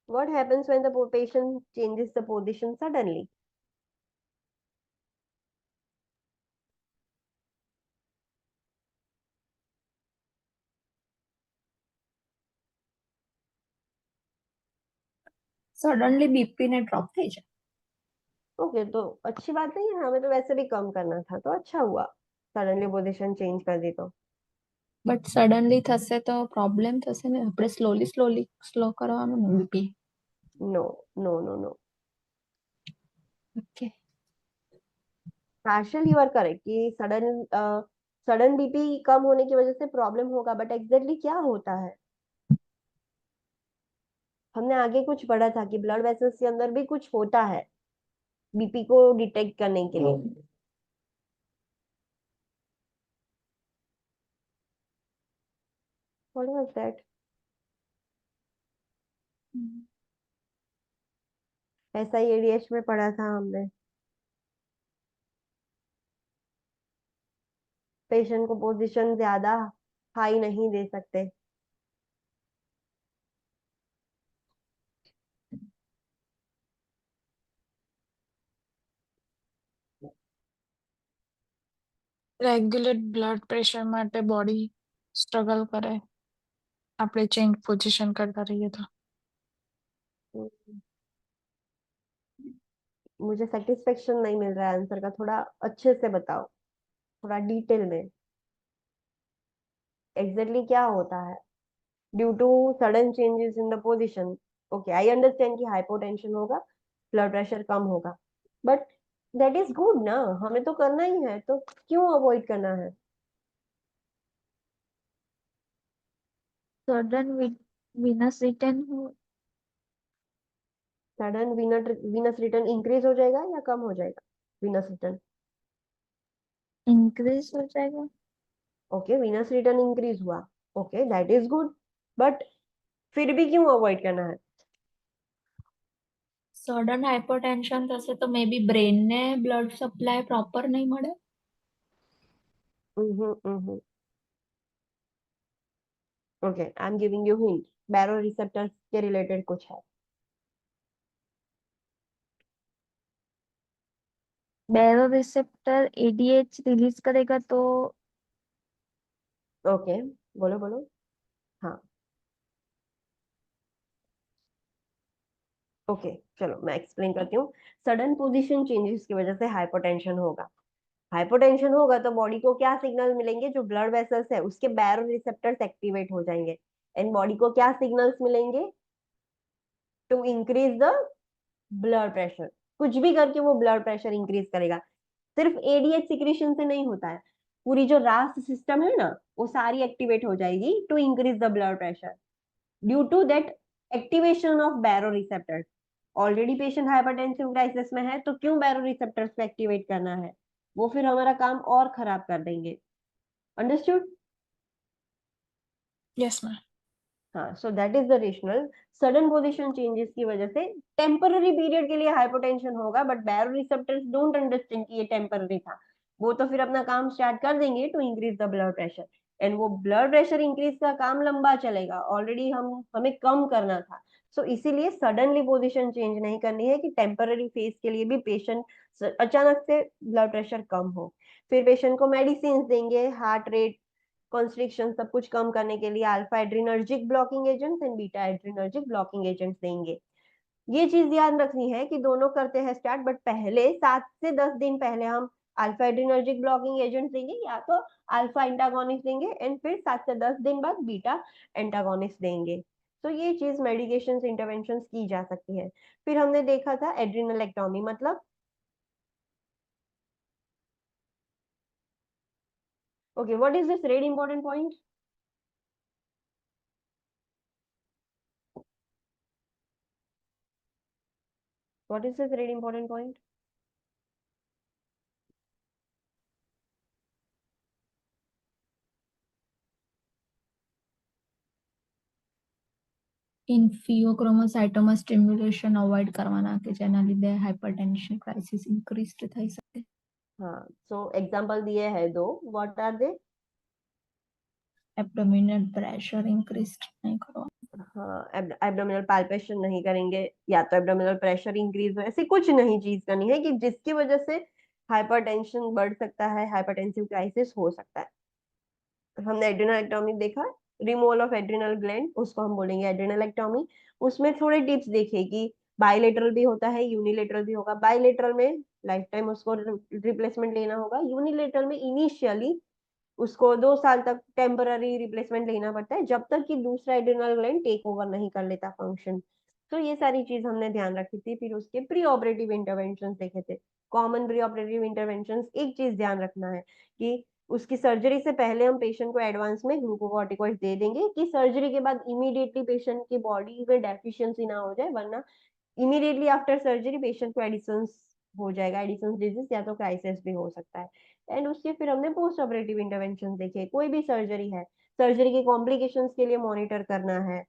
What happens when the patient changes the position suddenly? Suddenly BP ને ડ્રોપ થઈ જાય. ओके, तो अच्छी बात नहीं है, हमें तो वैसे भी कम करना था, तो अच्छा हुआ सडनली पोजीशन चेंज कर दी तो। બટ સડનલી થશે તો પ્રોબ્લેમ થશે ને. આપણે સ્લોલી સ્લોલી સ્લો કરવાનું ને BP. No no no no, okay. Partial you are correct कि सडन बीपी कम होने की वजह से प्रॉब्लम होगा, बट एग्जैक्टली क्या होता है? हमने आगे कुछ पढ़ा था कि ब्लड वेसल्स के अंदर भी कुछ होता है बीपी को डिटेक्ट करने के लिए। What was that? ऐसा ही एडीएच में पढ़ा था हमने, पेशेंट को पोजीशन ज्यादा हाई नहीं दे सकते। રેગ્યુલેટ બ્લડ પ્રેશર માટે બોડી સ્ટ્રગલ કરે આપણે ચેન્જ પોઝિશન કરતા રહીએ તો. मुझे सेटिस्फेक्शन नहीं मिल रहा है आंसर का, थोड़ा अच्छे से बताओ, थोड़ा डिटेल में एग्जैक्टली क्या होता है due to sudden changes in the position. Okay, I understand कि हाइपोटेंशन होगा, ब्लड प्रेशर कम होगा, बट दैट इज गुड ना, हमें तो करना ही है, तो क्यों अवॉइड करना है? सडन वीनस रिटर्न हो सडन वीनस रिटर्न इंक्रीज हो जाएगा या कम हो जाएगा वीनस रिटर्न? इंक्रीज हो जाएगा. ओके, वीनस रिटर्न इंक्रीज हुआ, okay that is good, but फिर भी क्यों अवॉइड करना है? સડન હાઇપરટેન્શન થશે તો મે બી બ્રેનને બ્લડ સપ્લાય પ્રોપર નહીં મળે. Okay, I am giving you hint, baroreceptors के रिलेटेड कुछ है। बैरो रिसेप्टर एडीएच रिलीज करेगा तो ओके, बोलो बोलो। हाँ, ओके चलो मैं एक्सप्लेन करती हूँ। सडन पोजीशन चेंजेस की वजह से हाइपोटेंशन होगा। हाइपोटेंशन होगा तो बॉडी को क्या सिग्नल मिलेंगे, जो ब्लड वेसल्स है उसके बैरो रिसेप्टर्स एक्टिवेट हो जाएंगे, एंड बॉडी को क्या सिग्नल्स मिलेंगे, to increase the blood pressure. कुछ भी करके वो ब्लड प्रेशर इंक्रीज करेगा। सिर्फ एडीएच सिक्रीशन से नहीं होता है, पूरी जो रास सिस्टम है ना वो सारी एक्टिवेट हो जाएगी to increase the blood pressure due to that activation of baroreceptors. Already patient hypertensive crisis में है तो क्यों बैरो रिसेप्टर्स को एक्टिवेट करना है, वो फिर हमारा काम और खराब कर देंगे। अंडरस्टूड? Yes ma'am. हाँ, so that is the rational. Sudden position changes की वजह से टेम्पररी पीरियड के लिए हाइपोटेंशन होगा, but baroreceptors don't understand कि ये टेम्पररी था। वो तो फिर अपना काम स्टार्ट कर देंगे to increase the blood pressure, and वो ब्लड प्रेशर इंक्रीज का काम लंबा चलेगा, ऑलरेडी हमें कम करना था। सो इसीलिए सडनली पोजीशन चेंज नहीं करनी है कि टेम्पररी फेज के लिए भी पेशेंट अचानक से ब्लड प्रेशर कम हो। फिर पेशेंट को मेडिसिन देंगे, हार्ट रेट कॉन्स्ट्रिक्शन सब कुछ कम करने के लिए alpha adrenergic blocking agents and beta adrenergic blocking agents देंगे। ये चीज ध्यान रखनी है कि दोनों करते हैं स्टार्ट, बट पहले 7 से 10 दिन पहले हम अल्फा एड्रिनर्जिक ब्लॉकिंग एजेंट्स देंगे या तो अल्फा एंटागोनिस्ट देंगे, एंड फिर 7 से 10 दिन बाद बीटा एंटागोनिस्ट देंगे। तो ये चीज मेडिकेशन इंटरवेंशन की जा सकती है। फिर हमने देखा था एड्रिनलेक्टोमी, मतलब okay what is this red important point? What is this red important point? In ફિયોક્રોમોસાઇટોમાં સ્ટિમ્યુલેશન અવોઇડ કરવાના કે જેના લીધે હાઇપરટેન્શન ક્રાઇસિસ ઇન્ક્રીઝ થઈ શકે. हाँ, सो एग्जांपल दिए हैं दो, what are they? Abdominal pressure increase નહીં કરવા. हाँ, एब्डोमिनल पाल्पेशन नहीं करेंगे, या तो एब्डोमिनल प्रेशर इंक्रीज हो, ऐसी कुछ नहीं चीज करनी है कि जिसकी वजह से हाइपरटेंशन बढ़ सकता है, हाइपरटेंसिव क्राइसिस हो सकता है। हमने एड्रेनलेक्टोमी देखा, रिमूवल ऑफ एड्रिनल ग्लैंड, उसको हम बोलेंगे एड्रेनलेक्टोमी। उसमें थोड़े टिप्स देखे कि बाइलेटरल भी होता है, यूनिलेटरल भी होगा। बाइलेटरल में लाइफ टाइम उसको रिप्लेसमेंट लेना होगा, यूनिलेटरल में इनिशियली उसको 2 साल तक टेम्पररी रिप्लेसमेंट लेना पड़ता है, जब तक कि दूसरा एड्रिनल ग्लैंड टेक ओवर नहीं कर लेता फंक्शन। तो ये सारी चीज हमने ध्यान रखी थी। फिर उसके प्री ऑपरेटिव इंटरवेंशन देखे थे। कॉमन प्री ऑपरेटिव इंटरवेंशन, एक चीज ध्यान रखना है कि उसकी सर्जरी से पहले हम पेशेंट को एडवांस में ग्लूकोकॉर्टिकॉइड दे देंगे कि सर्जरी के बाद इमीडिएटली पेशेंट की बॉडी में डेफिशिएंसी ना हो जाए, वरना इमीडिएटली आफ्टर सर्जरी पेशेंट को एडिशंस हो जाएगा, एडिशंस डिजीज या तो क्राइसिस भी हो सकता है। एंड उसके फिर हमने पोस्ट ऑपरेटिव इंटरवेंशन देखे। कोई भी सर्जरी है, सर्जरी के कॉम्प्लिकेशंस के लिए मॉनिटर करना है।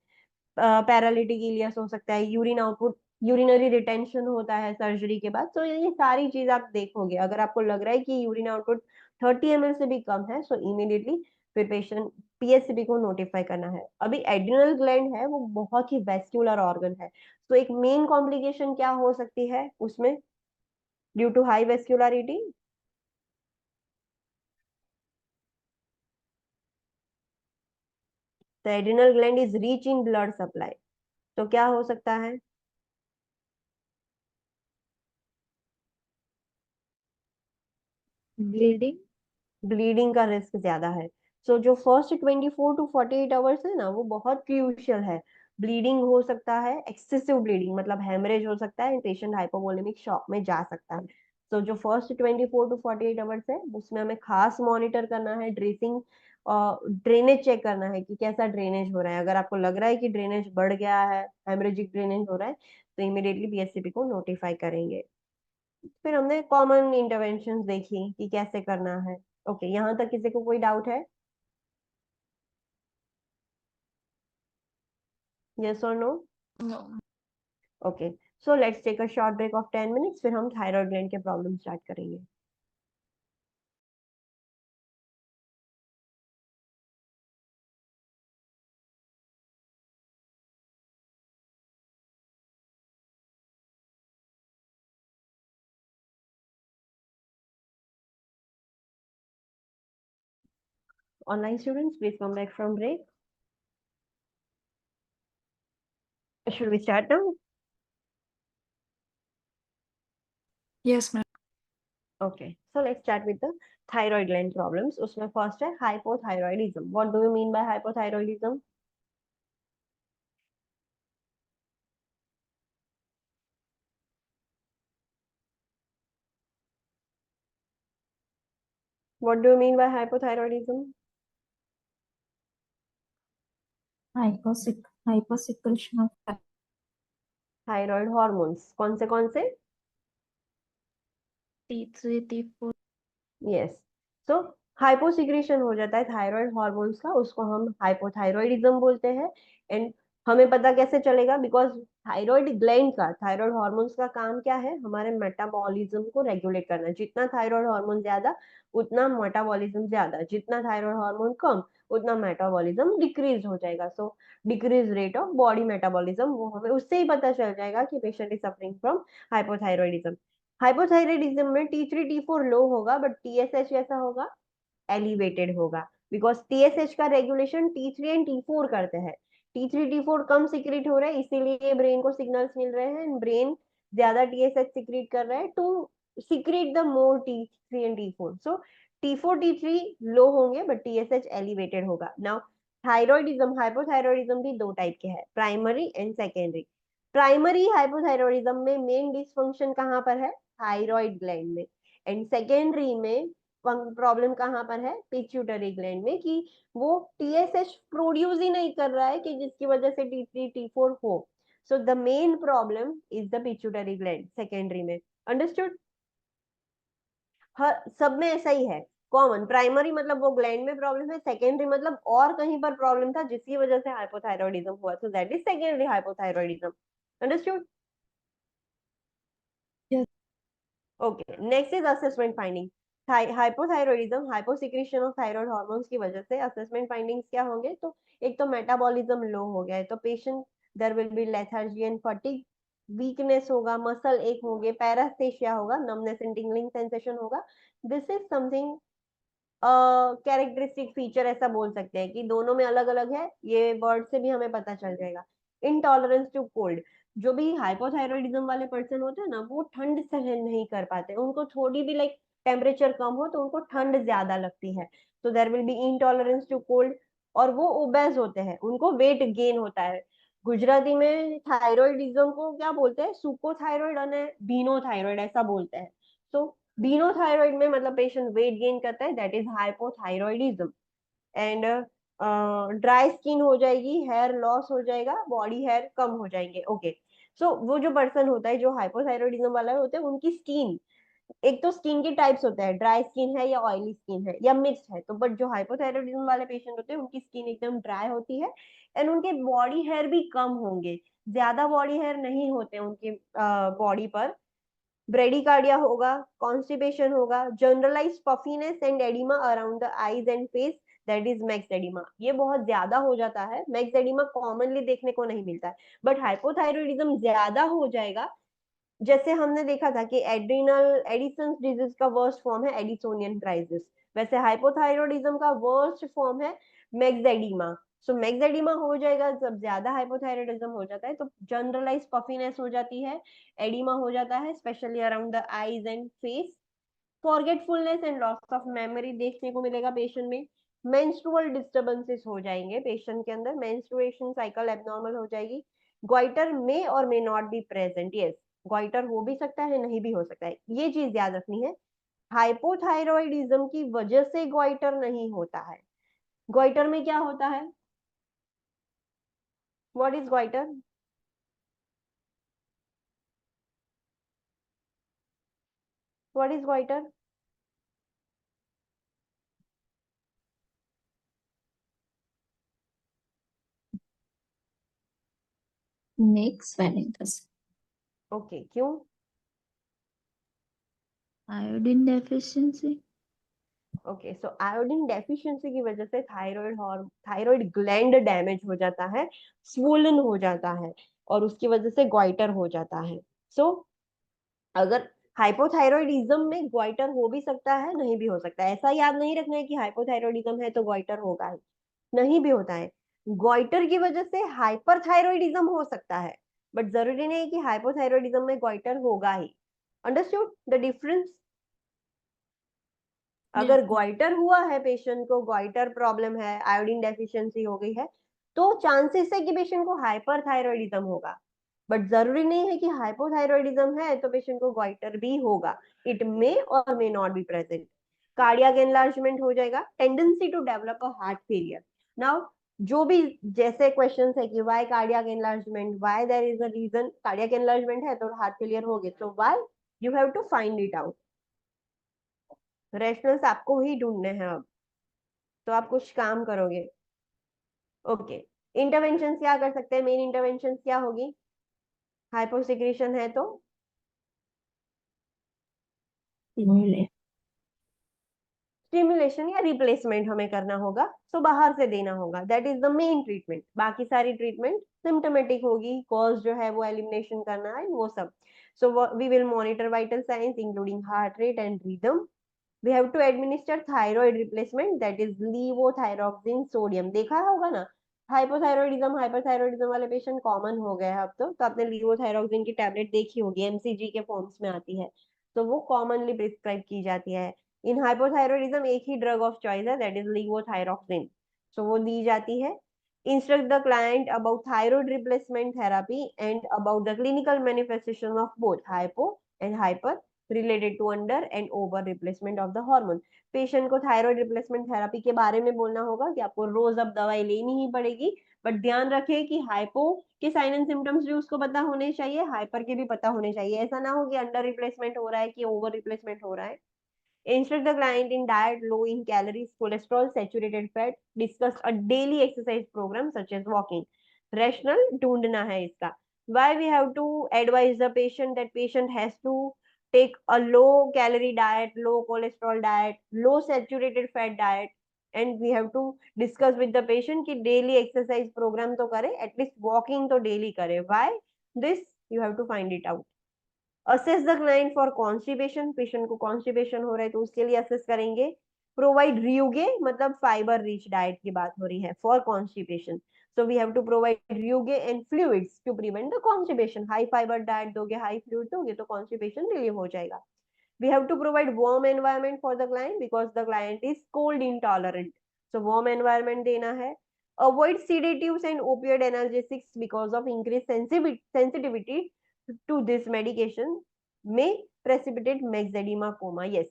पैरालिटिक इलियस हो सकता है, यूरिन आउटपुट, यूरिनरी रिटेंशन होता है सर्जरी के बाद। तो ये सारी चीज आप देखोगे, अगर आपको लग रहा है कि यूरिन आउटपुट 30 ml से भी कम है, सो इमीडिएटली फिर पेशेंट पीएचसीपी को नोटिफाई करना है। अभी एड्रिनल ग्लैंड है वो बहुत ही वेस्क्यूलर ऑर्गन है, तो एक मेन कॉम्प्लिकेशन क्या हो सकती है उसमें, due to high vascularity, the adrenal gland is rich in blood supply. तो क्या हो सकता है? ब्लीडिंग। ब्लीडिंग का रिस्क ज्यादा है। सो जो फर्स्ट 24 to 48 आवर्स है ना वो बहुत क्रूशियल है। ब्लीडिंग हो सकता है, एक्सेसिव ब्लीडिंग मतलब हेमरेज हो सकता है, पेशेंट हाइपोवोलेमिक शॉक में जा सकता है। तो जो फर्स्ट 24 to 48 आवर्स है उसमें हमें खास मॉनिटर करना है, ड्रेसिंग और ड्रेनेज चेक करना है कि कैसा ड्रेनेज हो रहा है। अगर आपको लग रहा है कि ड्रेनेज बढ़ गया है, हेमरेजिक ड्रेनेज हो रहा है, तो इमीडिएटली पीएचसीपी को नोटिफाई करेंगे। फिर हमने कॉमन इंटरवेंशंस देखी कि कैसे करना है। ओके, यहाँ तक किसी को कोई डाउट है? Yes or no? No. Okay, so let's take a short break of 10 minutes, फिर हम थायराइड ग्लैंड के प्रॉब्लम स्टार्ट करेंगे। Online students, please come back from break. Should we start now? Yes ma'am. Okay, so let's start with the thyroid gland problems. उसमें first है hypothyroidism. What do you mean by hypothyroidism? What do you mean by hypothyroidism? Hyposecretion of Thyroid hormones. कौन से? T3, T4. Yes, सो hyposecretion हो जाता है thyroid hormones का, उसको हम हाइपोथायरॉयडिज्म बोलते हैं। एंड हमें पता कैसे चलेगा? बिकॉज थायराइड ग्लैंड का, थायराइड हार्मोन्स का काम क्या है? हमारे मेटाबॉलिज्म को रेगुलेट करना। जितना थायराइड हार्मोन ज्यादा उतना मेटाबॉलिज्म ज्यादा, जितना थायराइड हार्मोन कम उतना मेटाबॉलिज्म डिक्रीज हो जाएगा। So decrease rate of body metabolism, वो हमें उससे ही पता चल जाएगा कि patient is suffering from hypothyroidism. Hypothyroidism में T3 T4 लो होगा, बट TSH कैसा होगा? एलिवेटेड होगा, बिकॉज TSH का रेगुलेशन T3 एंड T4 करते हैं। T3 T4 कम सिक्रीट हो रहा है, इसीलिए ब्रेन को सिग्नल्स मिल रहे हैं, ब्रेन ज्यादा TSH सिक्रीट कर रहा है to secrete the more T3 and T4। So T4 T3 low होंगे बट TSH एलिवेटेड होगा। नाउ थायरॉयडिज्म, हाइपोथायरॉयडिज्म भी दो टाइप के हैं, primary and secondary. Primary hypothyroidism में मेन डिसफंक्शन कहाँ पर है? थायराइड ग्लैंड में। एंड सेकेंडरी में प्रॉब्लम कहाँ पर है? पिट्यूटरी ग्लैंड में, कि वो TSH प्रोड्यूस ही नहीं कर रहा है कि जिसकी वजह से T3 T4 हो। So the main problem is the pituitary gland secondary में। अंडरस्टूड? हर सब में ऐसा ही है, कॉमन। प्राइमरी मतलब वो ग्लैंड में प्रॉब्लम है, सेकेंडरी मतलब और कहीं पर प्रॉब्लम था जिसकी वजह से हाइपोथायरॉयडिज्म हुआ, so that is secondary hypothyroidism. Understood? Yes. Okay, next is assessment finding. Hypothyroidism, hyposecretion of thyroid hormones की वजह से असेसमेंट फाइंडिंग्स क्या होंगे? तो एक तो मेटाबॉलिज्म लो हो गया है, तो patient there will be lethargy and fatigue, weakness होगा, मसल एक होंगे, पैरास्थेशिया होगा, नमनेस एंड टिंगलिंग सेंसेशन होगा। This is something characteristic feature, ऐसा बोल सकते हैं कि दोनों में अलग अलग है, ये वर्ड से भी हमें पता चल जाएगा। इनटॉलरेंस टू कोल्ड, जो भी हाइपोथायरॉयडिज्म वाले पर्सन होते हैं ना, वो ठंड सहन नहीं कर पाते, उनको थोड़ी भी लाइक टेम्परेचर कम हो तो उनको ठंड ज्यादा लगती है, तो there will be intolerance to cold. और वो ओबेस होते हैं, उनको वेट गेन होता है। गुजराती में थायरॉयडिज्म को क्या बोलते हैं? सुकोथायरॉयड और बीनोथायरॉयड ऐसा बोलते हैं। तो बीनोथायरॉयड में मतलब पेशेंट वेट गेन करता है, that is hypothyroidism. And dry skin हो जाएगी, हेयर लॉस हो जाएगा, बॉडी हेयर कम हो जाएंगे। ओके, सो वो जो पर्सन होता है जो हाइपोथायरॉयडिज्म वाला होते हैं, उनकी स्किन, एक तो स्किन के टाइप्स होते हैं, ड्राई स्किन है या ऑयली स्किन है या मिक्स्ड है। तो बट जो हाइपोथायरॉयडिज्म वाले पेशेंट होते हैं उनकी स्किन एकदम ड्राई होती है, एंड उनके बॉडी हेयर भी कम होंगे, ज्यादा बॉडी हेयर नहीं होते उनकी बॉडी पर। ब्रेडिकार्डिया होगा, कॉन्स्टिपेशन होगा, generalise puffiness and oedema around the eyes and face, that is myxoedema. ये बहुत ज्यादा हो जाता है, मैक्स एडिमा कॉमनली देखने को नहीं मिलता है, बट हाइपोथायरॉयडिज्म ज्यादा हो जाएगा। जैसे हमने देखा था कि एड्रिनल एडिसन्स डिजीज का वर्स्ट फॉर्म है एडिसोनियन क्राइसिस, वैसे हाइपोथायरॉयडिज्म का वर्स्ट फॉर्म है मैक्सेडिमा। सो मैक्सेडिमा हो जाएगा जब ज्यादा हाइपोथायरॉयडिज्म हो जाता है, तो जनरलाइज पफीनेस हो जाती है, एडिमा हो जाता है specially around the eyes and face. Forgetfulness and loss of memory देखने को मिलेगा पेशेंट में। मेंस्ट्रुअल डिस्टर्बेंसेस हो जाएंगे पेशेंट के अंदर, मेंस्ट्रुएशन साइकिल एबनॉर्मल हो जाएगी। Goitre may or may not be present, yes, goitre हो भी सकता है, नहीं भी हो सकता है, ये चीज याद रखनी है। हाइपोथायरॉयडिज्म की वजह से ग्वाइटर नहीं होता है। ग्वाइटर में क्या होता है? What is goitre? What is goitre? neck swelling થશે. ओके, क्यों? Iodine deficiency. ओके, सो आयोडीन डेफिशिएंसी की वजह से थायराइड ग्लैंड डैमेज हो जाता है, स्वोलन हो जाता है, और उसकी वजह से ग्वाइटर हो जाता है। सो अगर हाइपोथायरॉयडिज्म में ग्वाइटर हो भी सकता है, नहीं भी हो सकता है, ऐसा याद नहीं रखना है कि हाइपोथायरॉयडिज्म है तो ग्वाइटर होगा ही, नहीं भी होता है। ग्वाइटर की वजह से हाइपरथायरॉयडिज्म हो सकता है, बट जरूरी नहीं कि हाइपोथायरॉयडिज्म में ग्वाइटर होगा ही। Understood the difference? अगर ग्वाइटर हुआ है, पेशेंट को ग्वाइटर प्रॉब्लम है, आयोडीन डेफिशिएंसी हो गई है, तो चांसेस है कि पेशेंट को हाइपरथायरॉयडिज्म होगा, बट जरूरी नहीं है कि हाइपोथायरॉयडिज्म है तो पेशेंट को ग्वाइटर भी होगा. It may or may not be present. Cardiac enlargement हो जाएगा, tendency to develop a heart failure. Now जो भी जैसे क्वेश्चंस है कि why cardiac enlargement, why there is a reason, cardiac enlargement है तो हार्ट फेलियर हो गए, so why you have to find it out. Rationals आपको ही ढूंढने हैं अब, तो आप कुछ काम करोगे. ओके, इंटरवेंशन क्या कर सकते हैं? मेन इंटरवेंशन क्या होगी? हाइपोसिक्रेशन है तो स्टिमुलेट. स्टिमुलेशन या रिप्लेसमेंट हमें करना होगा, सो बाहर से देना होगा. That is the main treatment. बाकी सारी ट्रीटमेंट सिम्टोमेटिक होगी, कॉज जो है वो एलिमिनेशन करना है, वो सब. So we will monitor vital signs including heart rate and rhythm. We have to administer thyroid replacement, that is levothyroxine sodium. देखा होगा ना, हाइपोथायरॉयडिज्म हाइपरथायरॉयडिज्म वाले पेशेंट कॉमन हो गए हैं अब तो आपने लीवोथायरोक्सिन की टैबलेट देखी होगी, एमसीजी के फॉर्म्स में आती है, तो वो कॉमनली प्रिस्क्राइब की जाती है. इन हाइपोथायरॉयडिज्म एक ही ड्रग ऑफ चॉइस है, दैट इज लीवोथायरोक्सिन, सो वो दी जाती है. Instruct the client about thyroid replacement therapy and about the clinical manifestation of both hypo and hyper related to under and over replacement of the hormone. Patient को thyroid replacement therapy के बारे में बोलना होगा कि आपको रोज अब दवाई लेनी ही पड़ेगी, बट ध्यान रखें कि हाइपो के साइन एंड सिम्टम्स भी उसको पता होने चाहिए, हाइपर के भी पता होने चाहिए. ऐसा ना हो कि अंडर रिप्लेसमेंट हो रहा है कि ओवर रिप्लेसमेंट हो रहा है. Instruct the client in diet low in calories, cholesterol, saturated fat. Discuss a daily exercise program such as walking. Rational ढूंढना है इसका. Why we have to advise the patient that patient has to take a low calorie diet, low cholesterol diet, low saturated fat diet, and we have to discuss with the patient कि daily exercise program तो करे, at least walking तो daily करे. Why this? You have to find it out. Assess the client for constipation. Patient को constipation हो रहा है तो उसके लिए असेस करेंगे. प्रोवाइड रियूगे, मतलब फाइबर रिच डाइट की बात हो रही है for constipation, so we have to provide roughage and fluids to prevent the constipation. High fibre diet दोगे, हाई फ्लूइड दोगे तो कॉन्स्टिपेशन रिलीव हो जाएगा. We have to provide warm environment for the client because the client is cold intolerant, so warm environment देना है. Avoid sedatives and opioid analgesics because of increased sensitivity to this medication may precipitate myxedema coma. Yes,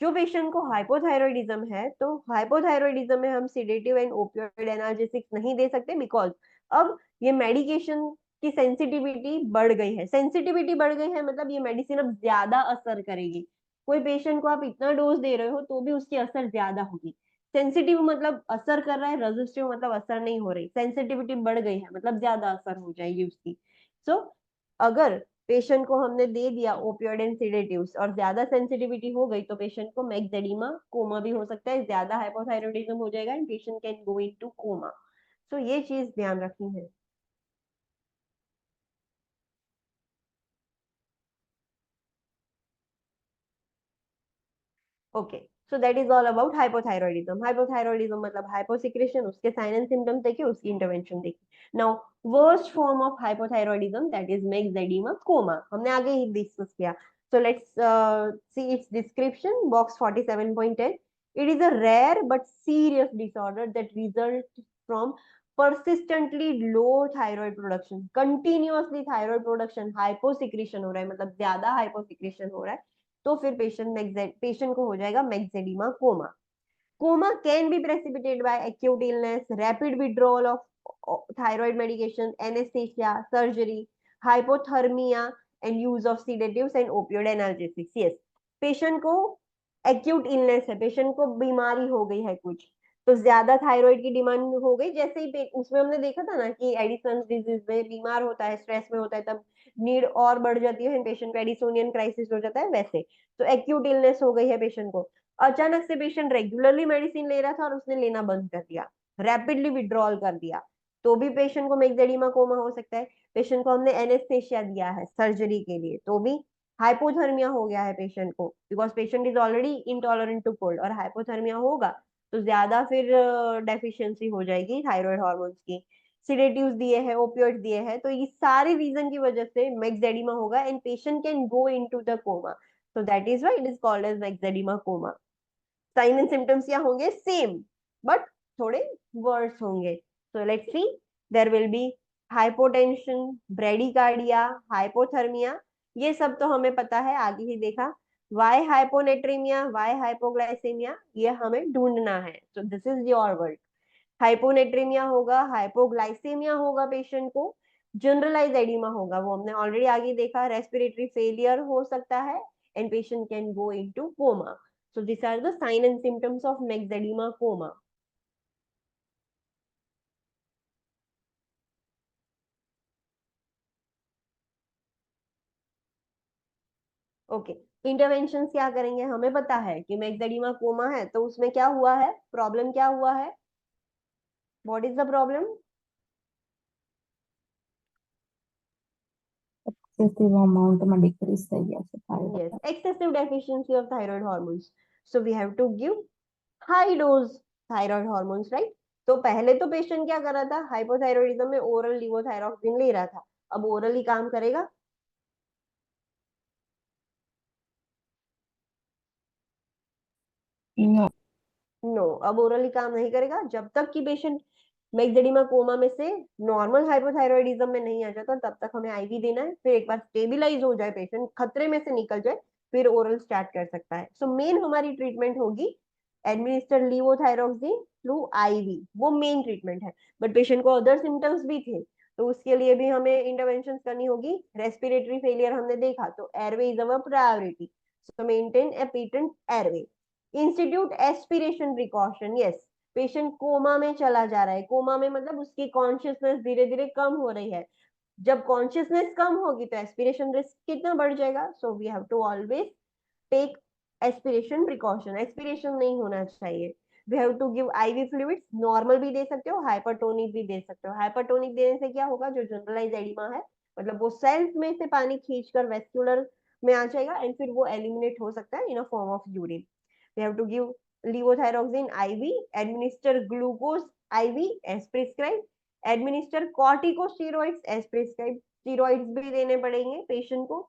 जो patient को hypothyroidism है तो hypothyroidism में हम sedative and opioid analgesics नहीं दे सकते, बिकॉज अब ये मेडिकेशन की सेंसिटिविटी बढ़ गई है. सेंसिटिविटी बढ़ गई है मतलब ये मेडिसिन अब ज्यादा असर करेगी. कोई पेशेंट को आप इतना डोज दे रहे हो तो भी उसकी असर ज्यादा होगी. सेंसिटिव मतलब असर कर रहा है, रेजिस्टिव मतलब असर नहीं हो रही. सेंसिटिविटी बढ़ गई है मतलब ज्यादा असर हो जाएगी उसकी. सो अगर पेशेंट को हमने दे दिया ओपियोइड एंड सेडेटिव्स और ज्यादा सेंसिटिविटी हो गई तो पेशेंट को मैक्सेडिमा कोमा भी हो सकता है, ज्यादा हाइपोथायरॉयडिज्म हो जाएगा and patient can go into coma. So ये चीज ध्यान रखनी है. Okay, so that is all about hypothyroidism. Hypothyroidism मतलब हाइपोसिक्रेशन, उसके साइन एंड सिम्टम्स देखिए, उसकी इंटरवेंशन देखिए. Now worst form of hypothyroidism that is myxoedema coma, हमने आगे ही डिस्कस किया. So let's see its description. Box 47.10. It is a rare but serious disorder that results from persistently low thyroid production. Continuously thyroid production, hyposecretion हो रहा है, मतलब ज्यादा hyposecretion हो रहा है, तो फिर पेशेंट को हो जाएगा मैक्सेडिमा coma. Coma can be precipitated by acute illness, rapid withdrawal of thyroid medication, anesthesia, surgery, hypothermia, and use of sedatives and opioid analgesics. Yes, patient को एक्यूट इलनेस है, पेशेंट को बीमारी हो गई है कुछ, तो ज्यादा थायराइड की डिमांड हो गई. जैसे ही उसमें हमने देखा था ना कि एडिसन्स डिजीज में बीमार होता है, स्ट्रेस में होता है, तब नीड और बढ़ जाती है, पेशेंट को एडिसोनियन क्राइसिस हो जाता है. वैसे तो एक्यूट इलनेस हो गई है पेशेंट को, अचानक से पेशेंट रेगुलरली मेडिसिन ले रहा था और उसने लेना बंद कर दिया, रैपिडली विड्रॉल कर दिया, तो भी पेशेंट को मैक्सेडिमा कोमा हो सकता है. पेशेंट को हमने एनेस्थेसिया दिया है सर्जरी के लिए, तो भी हाइपोथर्मिया हो गया है पेशेंट को, because patient is already intolerant to cold, और हाइपोथर्मिया होगा तो ज्यादा फिर डेफिशिएंसी हो जाएगी थायराइड हार्मोन्स की. सिडेटिव्स दिए हैं, ओपियोइड दिए हैं, तो ये सारे रीजन की वजह से मैक्सेडिमा होगा and patient can go into the coma. So that is why it is called as myxoedema coma. Sign and symptoms क्या होंगे? सेम, बट थोड़े वर्स होंगे. So let's see. There will be hypotension, bradycardia, hypothermia. ये सब तो हमें पता है, आगे ही देखा. वाई हाइपोनेट्रीमिया, वाई हाइपोग्लाइसेमिया, ये हमें ढूंढना है. सो this is your work. Hyponatraemia होगा, हाइपोग्लाइसेमिया होगा पेशेंट को, जनरलाइज एडिमा होगा, वो हमने ऑलरेडी आगे देखा. रेस्पिरेटरी फेलियर हो सकता है and patient can go into coma. So these are the sign and symptoms of myxedema coma. Okay, intervention क्या करेंगे? हमें पता है कि मैक्सेडिमा कोमा है, तो उसमें क्या हुआ है, प्रॉब्लम क्या हुआ है, what is the problem? Excessive amount में डिक्रीज થઈ ગયા છે thyroid. Yes, excessive deficiency of thyroid hormones. So we have to give high dose thyroid hormones, right? तो पहले तो पेशेंट क्या कर रहा था, हाइपोथायरॉयडिज्म में ओरल लिवोथायरॉक्सिन ले रहा था. अब ओरल ही काम करेगा? No. नो, अब ओरली काम नहीं करेगा जब तक कि पेशेंट मैक्सेडिमा कोमा में से नॉर्मल हाइपोथायरॉयडिज्म में नहीं आ जाता. तब तक हमें आईवी देना है. फिर एक बार स्टेबिलाईज हो जाए, पेशेंट खतरे में से निकल जाए, फिर ओरल स्टार्ट कर सकता है. सो मेन हमारी ट्रीटमेंट होगी एडमिनिस्टर लीवोथायरॉक्सिन थ्रू आईवी, वो मेन ट्रीटमेंट है. बट पेशेंट को अदर सिम्टम्स भी थे, तो उसके लिए भी हमें इंटरवेंशन करनी होगी. रेस्पिरेटरी फेलियर हमने देखा, तो airway is our priority. So maintain a patent airway. Institute aspiration precaution. Yes, patient coma में चला जा रहा है. कोमा में मतलब उसकी कॉन्शियसनेस धीरे धीरे कम हो रही है. जब कॉन्शियसनेस कम होगी तो एस्पिरेशन रिस्क कितना बढ़ जाएगा. So we have to always take aspiration precaution. Aspiration नहीं होना चाहिए. We have to give IV fluids. Normal भी दे सकते हो, हाइपरटोनिक भी दे सकते हो. हाइपरटोनिक देने से क्या होगा, जो जनरलाइज एडिमा है, मतलब वो सेल्स में से पानी खींचकर वेस्कुलर में आ जाएगा एंड फिर वो एलिमिनेट हो सकता है in a form of urine. We have to give levothyroxine IV, administer glucose IV as prescribed, administer corticosteroids as prescribed. Steroids भी देने पड़ेंगे पेशेंट को.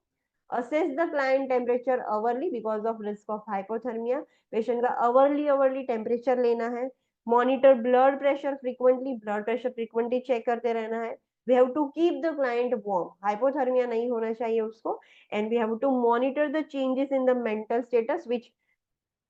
Assess the client temperature hourly because of risk of hypothermia. Patient का hourly temperature लेना है. Monitor blood pressure frequently. blood pressure frequently check करते रहना है. We have to keep the client warm. Hypothermia नहीं होना चाहिए उसको. And we have to monitor the changes in the mental status which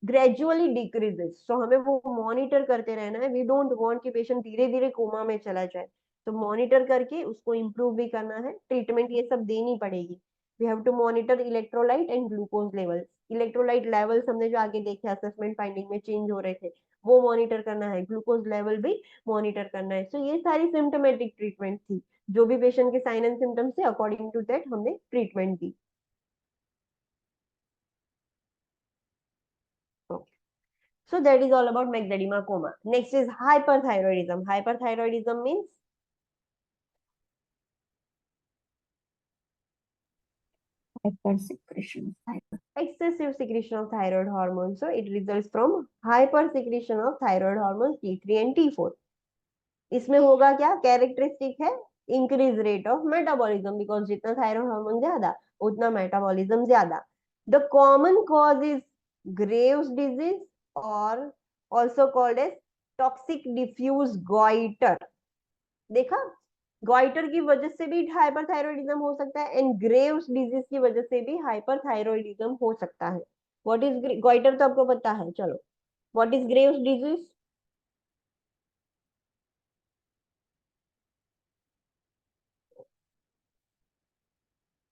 gradually decreases. So हमें वो monitor करते रहना है. वी डोंट वांट कि पेशेंट धीरे धीरे कोमा में चला जाए. तो मॉनिटर करके उसको इम्प्रूव भी करना है. ट्रीटमेंट ये सब देनी पड़ेगी. We have to monitor electrolyte and glucose levels. Electrolyte levels हमने जो आगे देखे असेसमेंट फाइंडिंग में चेंज हो रहे थे, वो मॉनिटर करना है. ग्लूकोज लेवल भी मॉनिटर करना है. सो ये सारी सिम्टोमेटिक ट्रीटमेंट थी. जो भी पेशेंट के साइन एंड सिम्टम्स थे, अकॉर्डिंग टू दैट हमने treatment the. So that is all about myxedema coma. Next is hyperthyroidism. Hyperthyroidism means Hypersecretion of thyroid. excessive secretion of thyroid hormone. So it results from hypersecretion of thyroid hormones T3 and T4. इसमें होगा क्या, characteristic है increase rate of metabolism, because जितना thyroid hormone ज्यादा उतना metabolism ज्यादा. The common cause is Graves disease और also called as toxic diffuse goitre. देखा, गॉइटर की वजह से भी हाइपरथायरॉयडिज्म हो सकता है एंड ग्रेव्स डिजीज की वजह से भी हाइपरथायरॉयडिज्म हो सकता है. व्हाट इज गॉइटर तो आपको पता है. चलो, what is Graves disease?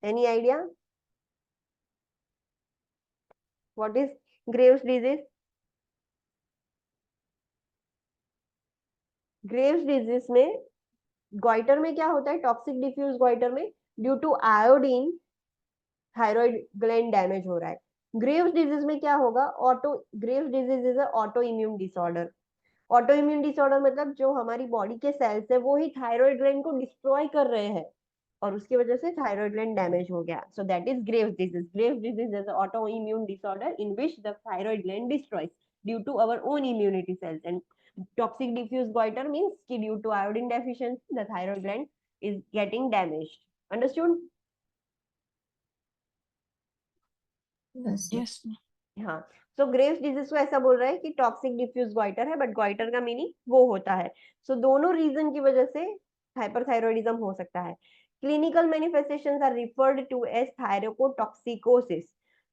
Any idea what is Graves disease? Graves disease में गॉइटर में क्या होता है, टॉक्सिक डिफ्यूज गॉइटर में due to iodine thyroid gland damage हो रहा है. ग्रेव्स डिजीज में क्या होगा, auto Graves disease is autoimmune disorder. Autoimmune disorder मतलब जो हमारी बॉडी के सेल्स है वो ही थायराइड ग्लैंड को डिस्ट्रॉय कर रहे हैं और उसकी वजह से थायराइड ग्लैंड डैमेज हो गया. So that is Graves disease. Graves disease is autoimmune disorder in which the thyroid gland destroys due to our own immunity cells. And Toxic diffuse goiter means कि due to iodine deficiency the thyroid gland is getting damaged. Understood? Yes, yes. Yes हाँ, सो Graves disease को ऐसा बोल रहा है कि toxic diffuse goitre है, but goitre का मीनिंग वो होता है. सो दोनों रीजन की वजह से हाइपरथायरॉयडिज्म हो सकता है. Clinical manifestations are referred to as thyrotoxicosis.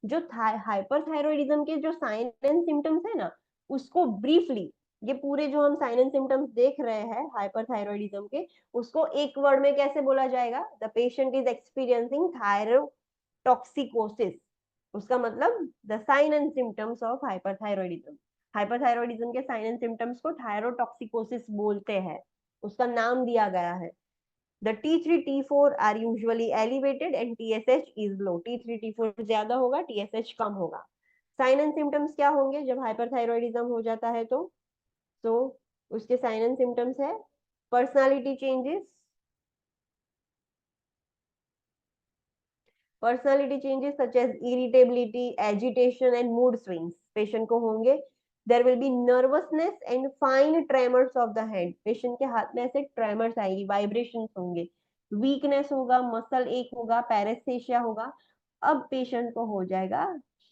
जो हाइपरथायरॉयडिज्म के जो साइन एंड सिम्टम्स है ना, उसको ब्रीफली, ये पूरे जो हम साइन एंड सिम्टम्स देख रहे हैं हाइपरथायरॉयडिज्म के, उसको एक वर्ड में कैसे बोला जाएगा? The patient is experiencing thyrotoxicosis. उसका मतलब the sign and symptoms of hyperthyroidism. Hyperthyroidism के साइन एंड सिम्टम्स को थायरोटॉक्सिकोसिस बोलते हैं, उसका नाम दिया गया है. The T3 T4 are usually elevated and TSH is low. T3 T4 ज्यादा होगा, TSH कम होगा. साइन एंड सिम्टम्स क्या होंगे जब हाइपरथायरॉयडिज्म हो जाता है? तो उसके साइन एंड सिम्टम्स है personality changes. Personality changes such as irritability, agitation and mood swings patient को होंगे. There will be nervousness and fine tremors of the hand. Patient के हाथ में ऐसे tremors आएगी, vibrations होंगे, weakness होगा, muscle ache होगा, paresthesia होगा. अब patient को हो जाएगा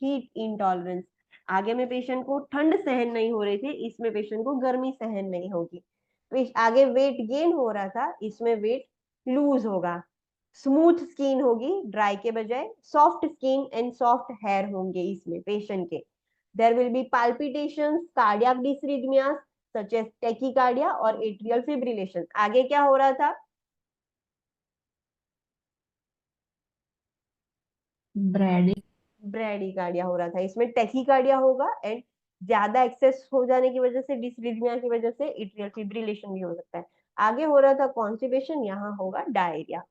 heat intolerance. आगे में patient को ठंड सहन नहीं हो रही थी, इसमें patient को गर्मी सहन नहीं होगी. आगे weight gain हो रहा था, इसमें weight lose होगा. स्मूथ स्किन होगी ड्राई के बजाय, soft skin and soft hair होंगे इसमें पेशेंट के. There will be palpitations, cardiac dysrhythmias such as tachycardia और एट्रियल फिब्रिलेशन. आगे क्या हो रहा था? ब्रैडीकार्डिया हो रहा था, इसमें टेकिकार्डिया होगा एंड ज्यादा एक्सेस हो जाने की वजह से, डिसरिथमिया की वजह से एट्रियल फिब्रिलेशन भी हो सकता है. आगे हो रहा था कॉन्स्टिपेशन, यहाँ होगा डायरिया.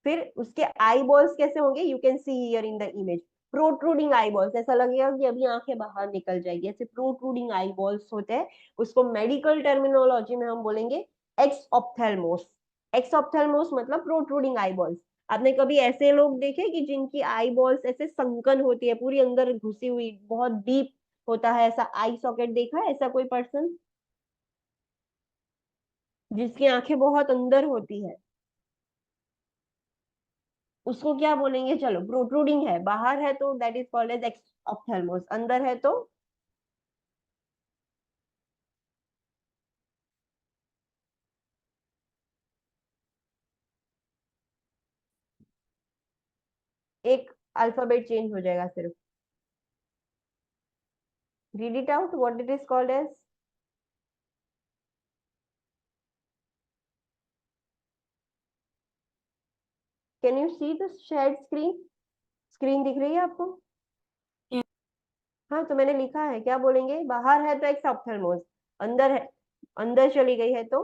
फिर उसके आई बॉल्स कैसे होंगे? You can see here in the image protruding I balls. ऐसा लगेगा कि अभी आंखें बाहर निकल जाएगी, ऐसे प्रोट्रूडिंग आई बॉल्स होते हैं. उसको मेडिकल टर्मिनोलॉजी में हम बोलेंगे एक्स ऑप्थेल्मोस. एक्स ऑप्थेल्मोस मतलब प्रोट्रूडिंग आई बॉल्स. आपने कभी ऐसे लोग देखे कि जिनकी आई बॉल्स ऐसे संकन होती है, पूरी अंदर घुसी हुई, बहुत डीप होता है, ऐसा आई सॉकेट देखा है? ऐसा कोई पर्सन जिसकी आंखें बहुत अंदर होती है, उसको क्या बोलेंगे? चलो, प्रोट्रूडिंग है, बाहर है तो that is called as exophthalmos, अंदर है तो एक अल्फाबेट चेंज हो जाएगा सिर्फ. Read it out what it is called as. Can you see the shared screen? Screen दिख रही है आपको? Yes. हाँ, तो मैंने लिखा है, क्या बोलेंगे? बाहर है तो एक्स ऑप्थेल्मोस, अंदर है, अंदर चली गई है तो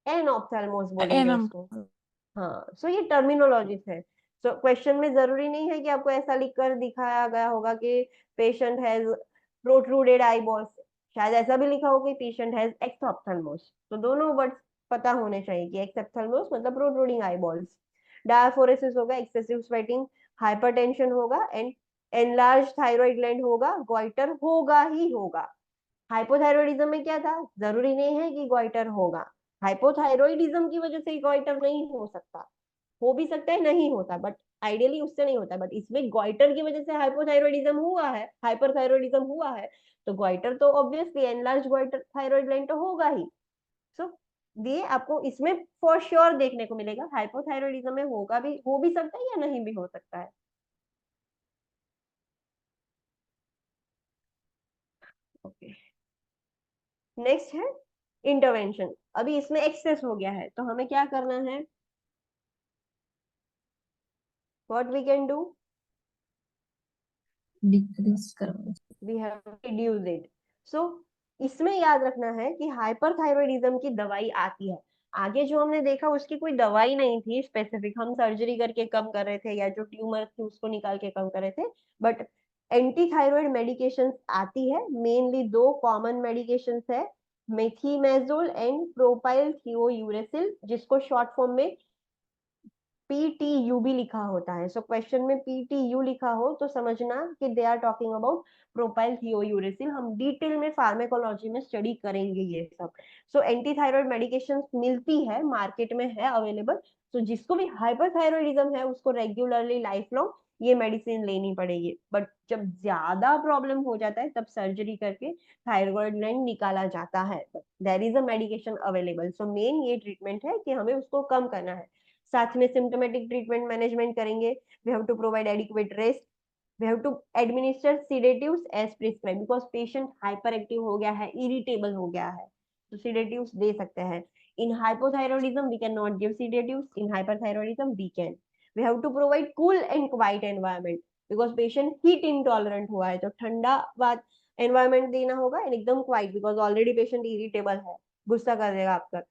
एन ऑप्थेल्मोस बोलेंगे एनम उसको. हाँ, सो ये टर्मिनोलॉजीज है. सो क्वेश्चन में जरूरी नहीं है कि आपको ऐसा लिखकर दिखाया गया होगा कि patient has protruded I balls. शायद ऐसा भी लिखा हो कि पेशेंट हैज एक्स ऑप्थेल्मोस. तो दोनों वर्ड्स पता होने चाहिए कि एक्स ऑप्थेल्मोस मतलब प्रोट्रूडिंग आई बॉल्स. डायफोरेसिस होगा, एक्सेसिव स्वेटिंग, हाइपरटेंशन होगा एंड एनलार्ज थायराइड ग्लैंड होगा. गोइटर होगा ही होगा. हाइपोथायरॉयडिज्म में क्या था? जरूरी नहीं है कि गोइटर होगा. हाइपोथायरॉयडिज्म की वजह से गोइटर नहीं हो सकता, हो भी सकता है, नहीं होता, बट आइडियली उससे नहीं होता. बट इसमें गोइटर की वजह से हाइपोथायरॉयडिज्म हुआ है, हाइपरथायरॉयडिज्म हुआ है, तो गोइटर तो obviously enlarge goitre thyroid gland तो होगा ही. सो ये आपको इसमें फॉर श्योर देखने को मिलेगा. हाइपोथायरॉयडिज्म में होगा भी, हो भी सकता है या नहीं भी हो सकता है. ओके, नेक्स्ट है इंटरवेंशन. अभी इसमें एक्सेस हो गया है तो हमें क्या करना है? What we can do? Decrease करो. We have to reduce it. So इसमें याद रखना है कि हाइपरथायरॉयडिज्म की दवाई आती है. आगे जो हमने देखा उसकी कोई दवाई नहीं थी स्पेसिफिक, हम सर्जरी करके कम कर रहे थे या जो ट्यूमर थी उसको निकाल के कम कर रहे थे. बट एंटी थायराइड मेडिकेशंस आती है. मेनली दो कॉमन मेडिकेशंस है, मेथीमेजोल एंड प्रोपाइल थियोयूरेसिल, जिसको शॉर्ट फॉर्म में PTU भी लिखा होता है। सो क्वेश्चन में PTU लिखा हो तो समझना कि they are talking about propylthiouracil. हम डिटेल में फार्मेकोलॉजी में स्टडी करेंगे ये सब। सो एंटी थायराइड मेडिकेशन मिलती है, मार्केट में है अवेलेबल। तो जिसको भी हाइपरथायरॉयडिज्म है उसको रेगुलरली लाइफ लॉन्ग ये मेडिसिन लेनी पड़ेगी। बट जब ज्यादा प्रॉब्लम हो जाता है तब सर्जरी करके थायराइड ग्लैंड निकाला जाता है। There is a medication available. So main ये ट्रीटमेंट है कि हमें उसको कम करना है। साथ में सिम्टोमेटिक ट्रीटमेंट मैनेजमेंट करेंगे। We have to provide adequate rest. We have to administer sedatives as prescribe, because patient hyper active हो गया है, इरिटेबल हो गया है, तो सीडेटिव्स दे सकते हैं। In hypothyroidism, we cannot give sedatives. In hyperthyroidism, we can. We have to provide cool and quiet environment because patient heat intolerant हुआ है, तो ठंडा बात environment देना होगा and एकदम quiet because already patient irritable है, गुस्सा कर देगा आपका।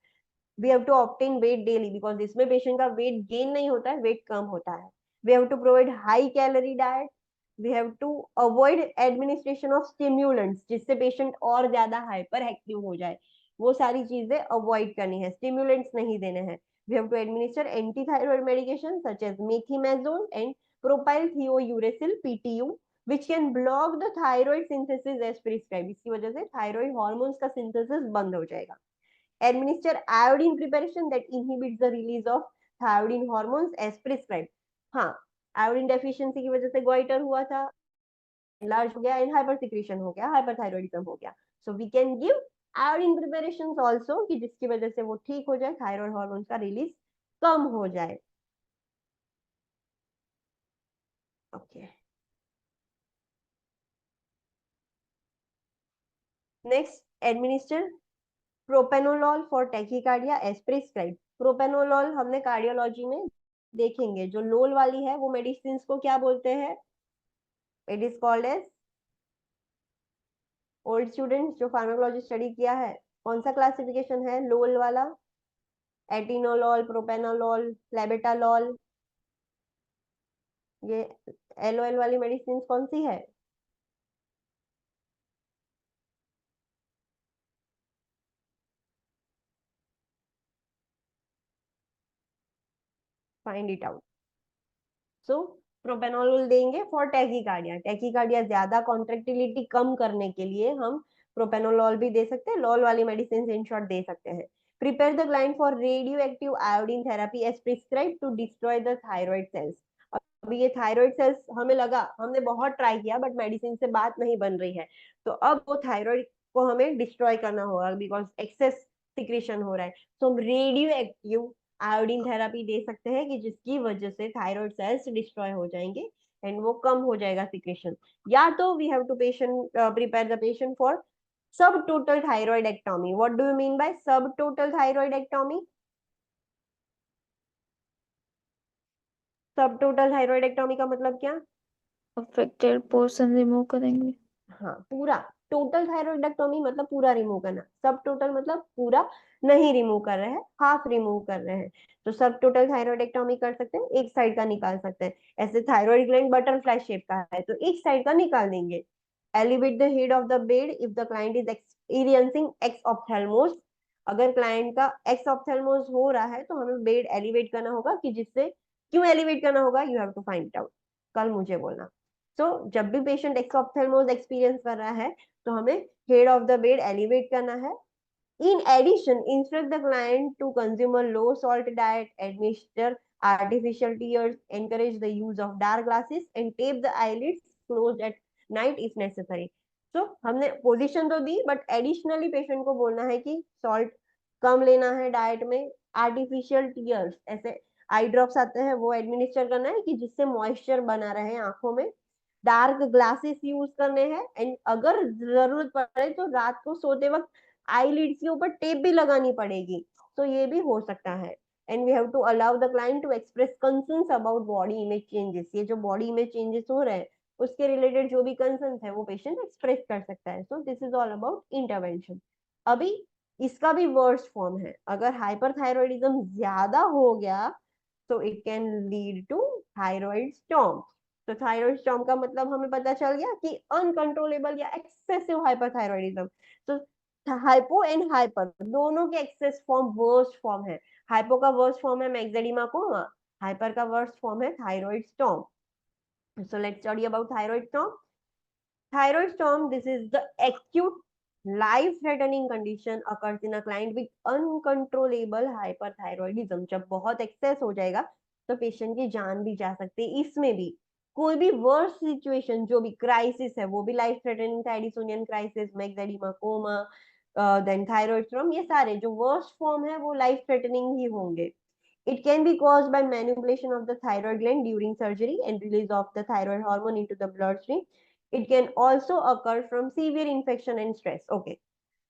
We have to obtain weight daily because इसमें patient का weight gain नहीं होता है, weight कम होता है। We have to provide high calorie diet. We have to avoid administration of stimulants जिससे patient और ज्यादा hyper active हो जाए, वो सारी चीजें अवॉइड करनी है, स्टिमुलेंट्स नहीं देने हैं। We have to administer anti thyroid medication such as methimazole and propylthiouracil PTU which can block the thyroid synthesis as prescribed। इसकी वजह से थायराइड हार्मोन्स का सिंथेसिस बंद हो जाएगा। Administer iodine preparation that inhibits the release of thyroid hormones as prescribe. हाँ, iodine deficiency की वजह से गोइटर हुआ था, लार्ज हो गया, एंड हाइपर सिक्रीशन हो गया, हाइपरथायरॉयडिज्म हो गया। So we can give iodine preparations also कि जिसकी वजह से वो ठीक हो जाए, थायराइड हार्मोन का रिलीज कम हो जाए। Okay, next administer propranolol for tachycardia as prescribe. Propranolol हमने कार्डियोलॉजी में देखेंगे, जो लोल वाली है वो मेडिसिन को क्या बोलते हैं? It is called as, old students जो फार्माकोलॉजी स्टडी किया है, कौन सा क्लासिफिकेशन है लोल वाला? Atenolol, propranolol, labetalol. ये LOL वाली मेडिसिन कौन सी है? Find it out. So propranolol देंगे फॉर टैकीकार्डिया। टैकीकार्डिया ज्यादा कॉन्ट्रैक्टिलिटी कम करने के लिए हम प्रोपेनोलॉल भी दे सकते हैं, लॉल वाली मेडिसिन इन शॉर्ट दे सकते हैं। Prepare the client for radio active iodine therapy as prescribe to destroy the thyroid cells. अभी ये थायराइड सेल्स हमें लगा, हमने बहुत ट्राई किया बट मेडिसिन से बात नहीं बन रही है, तो अब वो थायराइड को हमें डिस्ट्रॉय करना होगा बिकॉज एक्सेस सिक्रेशन हो रहा है। तो हम रेडियो एक्टिव आयोडीन थेरेपी दे सकते हैं कि जिसकी वजह से थायराइड सेल्स डिस्ट्रॉय हो जाएंगे एंड वो कम हो जाएगा सिक्रेशन। या तो we have to patient prepare the patient for subtotal thyroidectomy. What do you mean by subtotal thyroidectomy? Subtotal थायराइडेक्टोमी का मतलब क्या? अफेक्टेड पोर्शन रिमूव करेंगे। हाँ, पूरा टोटल थायराइडेक्टोमी मतलब पूरा रिमूव करना, सब टोटल मतलब पूरा नहीं रिमूव कर रहे हैं, हाफ रिमूव कर रहे हैं। तो सब टोटल थायराइडेक्टोमी कर सकते हैं, एक साइड का निकाल सकते हैं। ऐसे थायराइड ग्लैंड बटरफ्लाई शेप का है तो एक साइड का निकाल देंगे। Elevate the head of the bed if the client is experiencing exophthalmos. अगर क्लाइंट का एक्स ऑप्थेल्मोस हो रहा है तो हमें बेड एलिवेट करना होगा, कि जिससे क्यों एलिवेट करना होगा, you have to find it out, कल मुझे बोलना। तो जब भी पेशेंट एक्सऑप्थेल्मोस एक्सपीरियंस कर रहा है तो हमें head of the bed elevate करना है। In addition, instruct the client to consume a low salt diet, administer artificial tears, encourage the use of dark glasses and tape the eyelids closed at night if necessary। तो हमने position तो दी but additionally patient को बोलना है कि salt कम लेना है diet में, आर्टिफिशियल टीयर्स ऐसे आई ड्रॉप्स आते हैं वो एडमिनिस्टर करना है कि जिससे मॉइस्चर बना रहे आंखों में। डार्क ग्लासेस यूज करने हैं एंड अगर जरूरत पड़े तो रात को सोते वक्त आईलिड्स के ऊपर टेप भी लगानी पड़ेगी, तो ये भी हो सकता है। And we have to allow the client to express concerns about body image changes. ये जो बॉडी इमेज चेंजेस हो रहे हैं उसके रिलेटेड जो भी कंसर्न्स है वो पेशेंट एक्सप्रेस कर सकता है। सो this is all about intervention. अभी इसका भी वर्स्ट फॉर्म है, अगर हाइपरथायरॉयडिज्म ज्यादा हो गया तो it can lead to thyroid storm. तो थायराइड स्टॉर्म का मतलब हमें पता चल गया कि अनकंट्रोलेबल या एक्सेसिव हाइपरथायरॉयडिज्म। तो हाइपो एंड हाइपर दोनों के एक्सेस फॉर्म वर्स्ट फॉर्म है। हाइपो का वर्स्ट फॉर्म है मैक्सेडिमा कोमा हाइपर का वर्स्ट फॉर्म है thyroid storm. So let's study about thyroid storm. Thyroid storm, this is the acute life-threatening condition occurs in a client with uncontrollable hyperthyroidism. जब बहुत access हो जाएगा तो patient की जान भी जा सकती है. इसमें भी कोई भी वर्स्ट सिचुएशन, जो भी क्राइसिस है, वो भी लाइफ थ्रेटनिंग, थायरिसोनियन crisis, myxoedema, coma, then thyroid storm, ये सारे जो वर्स्ट फॉर्म है वो लाइफ थ्रेटनिंग ही होंगे. It can be caused by manipulation of the thyroid gland during surgery and release of the thyroid hormone into the bloodstream. It can also occur from severe infection and stress. Okay.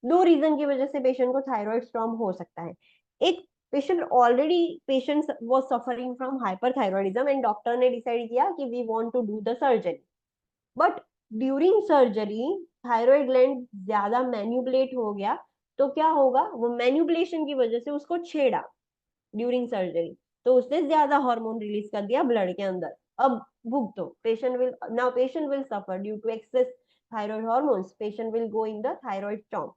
दो reason की वजह से patient को thyroid storm हो सकता है. एक patient was suffering from hyperthyroidism and doctor ने डिसाइड किया कि we want to do the surgery, but during surgery thyroid gland ज्यादा मैन्युपुलेट हो गया. तो क्या होगा, वो मैन्युपुलेशन की वजह से उसको छेड़ा ड्यूरिंग सर्जरी, तो उसने ज्यादा हार्मोन रिलीज कर दिया ब्लड के अंदर. अब भुगतो, patient will suffer due to excess thyroid hormones. Patient will go in the thyroid storm.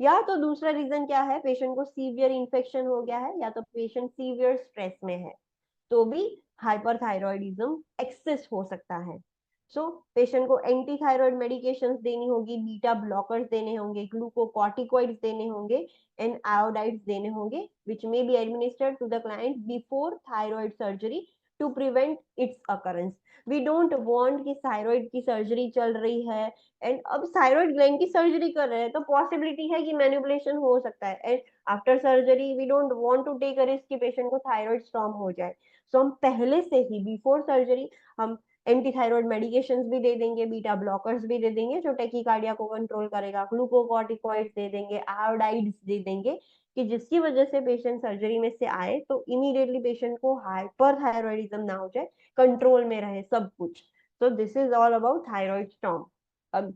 या तो दूसरा रीजन क्या है, पेशेंट को सीवियर इन्फेक्शन हो गया है, या तो पेशेंट सीवियर स्ट्रेस में है, तो भी हाइपरथायरॉयडिज्म एक्सेस हो सकता है. सो पेशेंट को एंटी थायराइड मेडिकेशंस देनी होगी, बीटा ब्लॉकर्स देने होंगे, ग्लूकोकॉर्टिकॉइड्स देने होंगे एंड आयोडाइड्स देने होंगे, which may be administered to the client before thyroid surgery to prevent its occurrence. We don't want कि थायराइड की सर्जरी चल रही है एंड अब थायराइड ग्लैंड की सर्जरी कर रहे हैं, तो पॉसिबिलिटी है कि मैनिपुलेशन हो सकता है, and after surgery we don't want to take a risk कि पेशेंट को थायराइड स्टॉर्म हो जाए. सो हम पहले से ही बिफोर सर्जरी हम एंटी थायराइड मेडिकेशंस भी दे देंगे, बीटा ब्लॉकर्स भी दे देंगे जो टेकिकार्डिया को कंट्रोल करेगा, ग्लूकोकॉर्टिकॉइड्स दे देंगे, आयोडाइड्स दे देंगे, कि जिसकी वजह से पेशेंट सर्जरी में से आए तो इमीडिएटली पेशेंट को हाइपरथायरॉयडिज्म ना हो जाए, कंट्रोल में रहे सब कुछ. तो this is all about thyroid storm. अब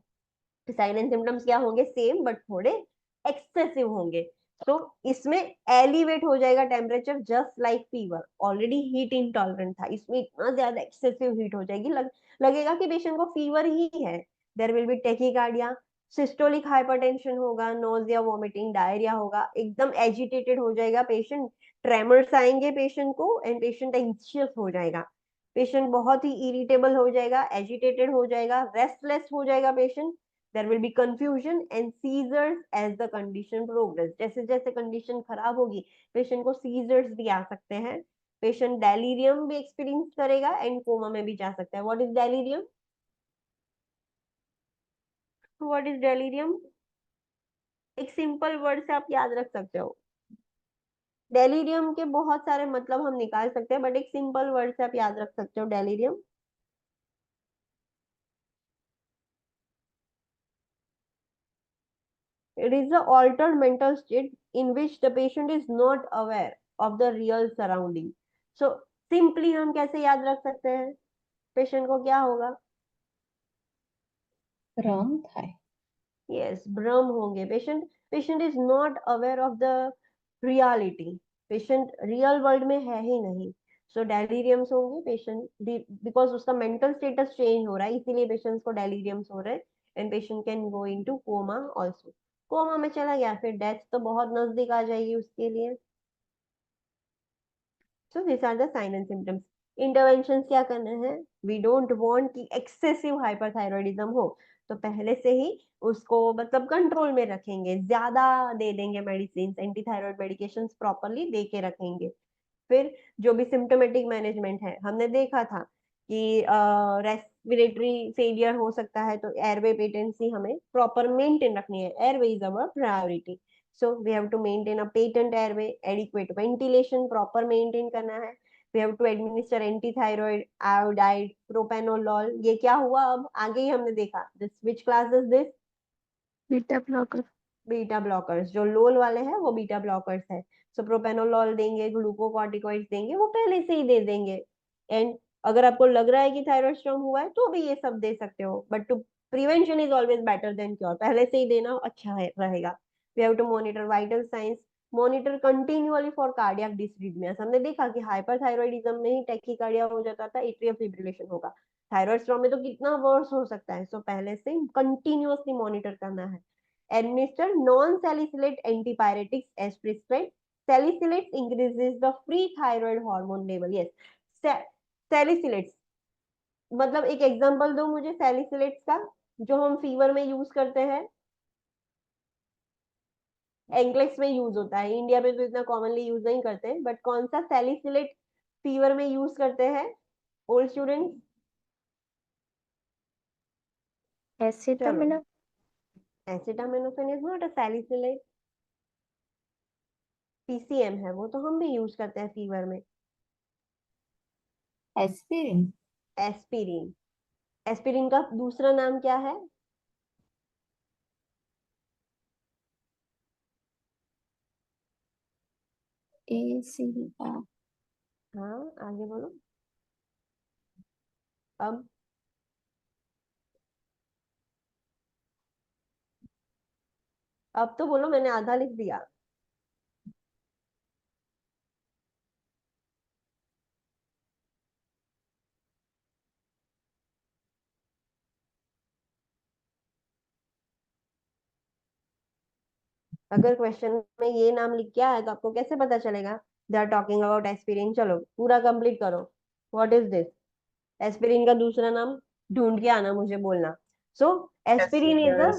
साइन एंड सिम्टम्स क्या होंगे, सेम बट थोड़े एक्सेसिव होंगे. तो इसमें एलिवेट हो जाएगा temperature just like fever. Already heat intolerant था, इसमें इतना ज्यादा एक्सेसिव हीट हो जाएगी, लगेगा कि पेशेंट को फीवर ही है. There will be tachycardia, systolic hypertension होगा, नोजिया, वोमिटिंग, डायरिया होगा, एकदम एजिटेटेड हो जाएगा पेशेंट, ट्रेमर्स आएंगे पेशेंट को एंड पेशेंट एंग्जियस हो जाएगा. पेशेंट बहुत ही इरिटेबल हो जाएगा, एजिटेटेड हो जाएगा, रेस्टलेस हो जाएगा patient. There will be confusion and seizures as the condition progress. जैसे जैसे कंडीशन खराब होगी पेशेंट को सीजर्स भी आ सकते हैं. पेशेंट डेलीरियम भी एक्सपीरियंस करेगा एंड कोमा में भी जा सकता है. What is delirium? What is delirium? एक सिंपल वर्ड से आप याद रख सकते हो. डेलीरियम के बहुत सारे मतलब हम निकाल सकते हैं, बट एक सिंपल वर्ड से आप याद रख सकते हो delirium. It is the altered mental state in which the patient is not aware of the real surrounding. So simply हम कैसे याद रख सकते हैं, पेशेंट को क्या होगा? भ्रम થાય. Yes, भ्रम होंगे. Patient is not aware of the reality. Patient real world में है ही नहीं. सो डेलीरियम्स होंगे पेशेंट, बिकॉज उसका मेंटल स्टेटस चेंज हो रहा है, इसीलिए पेशेंट्स को डेलीरियम्स हो रहे हैं. And patient can go into coma also. Coma में चला गया फिर डेथ तो बहुत नजदीक आ जाएगी उसके लिए. So this are the sign and symptoms. Intervention क्या करना है, वी डोंट वांट कि एक्सेसिव हाइपरथायरॉयडिज्म हो, तो पहले से ही उसको मतलब कंट्रोल में रखेंगे, ज्यादा दे देंगे medicine, anti thyroid medication properly दे के रखेंगे. फिर जो भी सिम्टोमेटिक मैनेजमेंट है, हमने देखा था कि रेस्पिरेटरी फेलियर हो सकता है, तो एयरवे पेटेंसी हमें प्रॉपर मेंटेन रखनी है. Airway is our priority. So we have to maintain a patent airway, adequate ventilation proper maintain करना है. We have to administer anti-thyroid, iodide, propranolol. ये क्या हुआ, अब आगे ही हमने देखा. This which class is this? Beta blocker. Beta blockers. जो लोल वाले हैं वो बीटा ब्लॉकर्स है. सो प्रोपेनोलॉल देंगे, ग्लूकोकॉर्टिकॉइड्स देंगे, वो पहले से ही दे देंगे. एंड अगर आपको लग रहा है कि थायराइड स्टॉर्म हुआ है तो भी ये सब दे सकते हो, but to prevention is always better than cure. पहले से ही देना अच्छा है रहेगा. We have to monitor vital signs, monitor continuously for cardiac dysrhythmias. हमने देखा कि हाइपरथायरॉयडिज्म में ही टैकीकार्डिया हो जाता था, एट्रियल फिब्रिलेशन होगा. थायराइड स्टॉर्म में तो कितना वर्स हो सकता है. सो पहले से कंटिन्यूअसली मॉनिटर करना है. Administer non-salicylate antipyretics as prescribed. Salicylates increases the free thyroid hormone level. Yes, salicylates, मतलब एक एग्जांपल दो मुझे सैलिसिलेट्स का जो हम फीवर में यूज करते हैं। एंक्लेक्स में यूज होता है, इंडिया में तो इतना कॉमनली यूज नहीं करते, बट कौन सा सैलिसिलेट फीवर में यूज करते हैं ओल्ड स्टूडेंट्स? चलो, Acetaminophen. Acetaminophen is not a salicylate, PCM है वो, तो हम भी यूज करते हैं फीवर में। एस्पिरिन। एस्पिरिन, एस्पिरिन का दूसरा नाम क्या है? एसिडा। हाँ, आगे बोलो। अब अब तो बोलो, मैंने आधा लिख दिया। अगर क्वेश्चन में ये नाम लिख के आया तो आपको कैसे पता चलेगा they are talking about aspirin? चलो पूरा कंप्लीट करो। What is this? एस्पिरिन का दूसरा नाम ढूंढ के आना, मुझे बोलना। So aspirin is a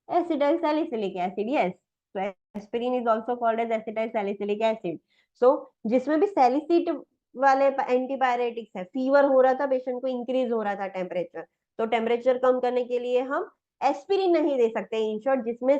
acetyl salicylic acid, yes. So aspirin is also called as acetyl salicylic acid. So जिसमें भी सैलिसिट वाले एंटीबायोटिक्स है, फीवर हो रहा था पेशेंट को, इंक्रीज हो रहा था टेम्परेचर, तो टेम्परेचर कम करने के लिए हम एस्पिरिन नहीं दे सकते। इन शॉर्ट, जिसमें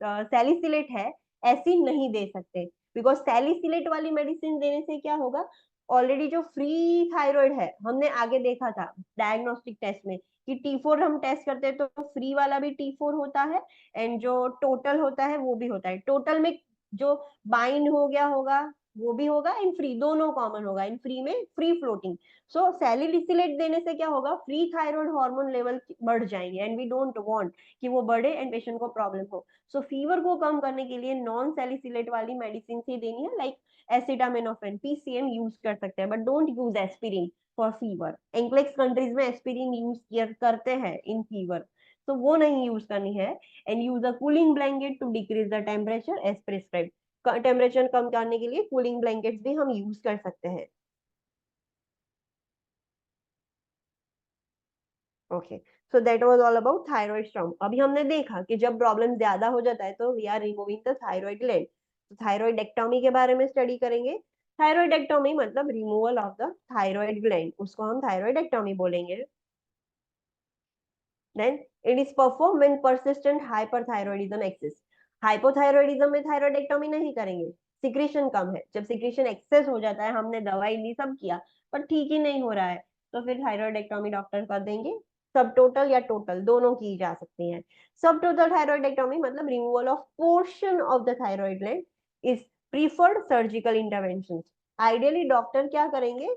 सैलिसिलेट है एसिड नहीं दे सकते, बिकॉज सैलिसिलेट वाली मेडिसिन देने से क्या होगा, ऑलरेडी जो फ्री थायराइड है, हमने आगे देखा था डायग्नोस्टिक टेस्ट में कि T4 हम टेस्ट करते हैं तो फ्री वाला भी T4 होता है, एंड जो टोटल होता है वो भी होता है। टोटल में जो बाइंड हो गया होगा वो भी होगा, एंड फ्री दोनों कॉमन होगा, इन फ्री में फ्री फ्लोटिंग। सो सैलिसिलेट देने से क्या होगा, फ्री थायराइड हार्मोन लेवल बढ़ जाएंगे, एंड वी डोंट वांट कि वो बढ़े एंड पेशेंट को प्रॉब्लम हो। सो फीवर को कम करने के लिए नॉन सैलिसिलेट वाली मेडिसिन ही देनी है, लाइक एसिटामिनोफेन, पीसीएम यूज कर सकते हैं, but don't use aspirin for fever. NCLEX countries में एस्पिरिन यूज करते हैं इन फीवर, तो वो नहीं यूज करनी है। And use a cooling blanket to decrease the temperature as prescribed. Temperature कम करने के लिए कूलिंग ब्लैंकेट्स भी हम यूज कर सकते हैं। Okay, so that was all about thyroid storm. अभी हमने देखा कि जब प्रॉब्लम ज्यादा हो जाता है तो we are removing the thyroid gland. तो थायराइडेक्टोमी के बारे में स्टडी करेंगे। थायराइडेक्टोमी मतलब removal of the thyroid gland, उसको हम थायराइडेक्टोमी बोलेंगे। Then it is performed when persistent hyperthyroidism exists. Hypothyroidism में थायराइडेक्टोमी नहीं करेंगे, सिक्रीशन कम है। जब सिक्रीशन एक्सेस हो जाता है, हमने दवाई ली सब किया पर ठीक ही नहीं हो रहा है, तो फिर थायराइडेक्टोमी डॉक्टर कर देंगे। सब टोटल या टोटल दोनों की जा सकती है। सब टोटल थायराइडेक्टोमी मतलब removal of portion of the thyroid gland is preferred surgical intervention. Ideally doctor क्या करेंगे,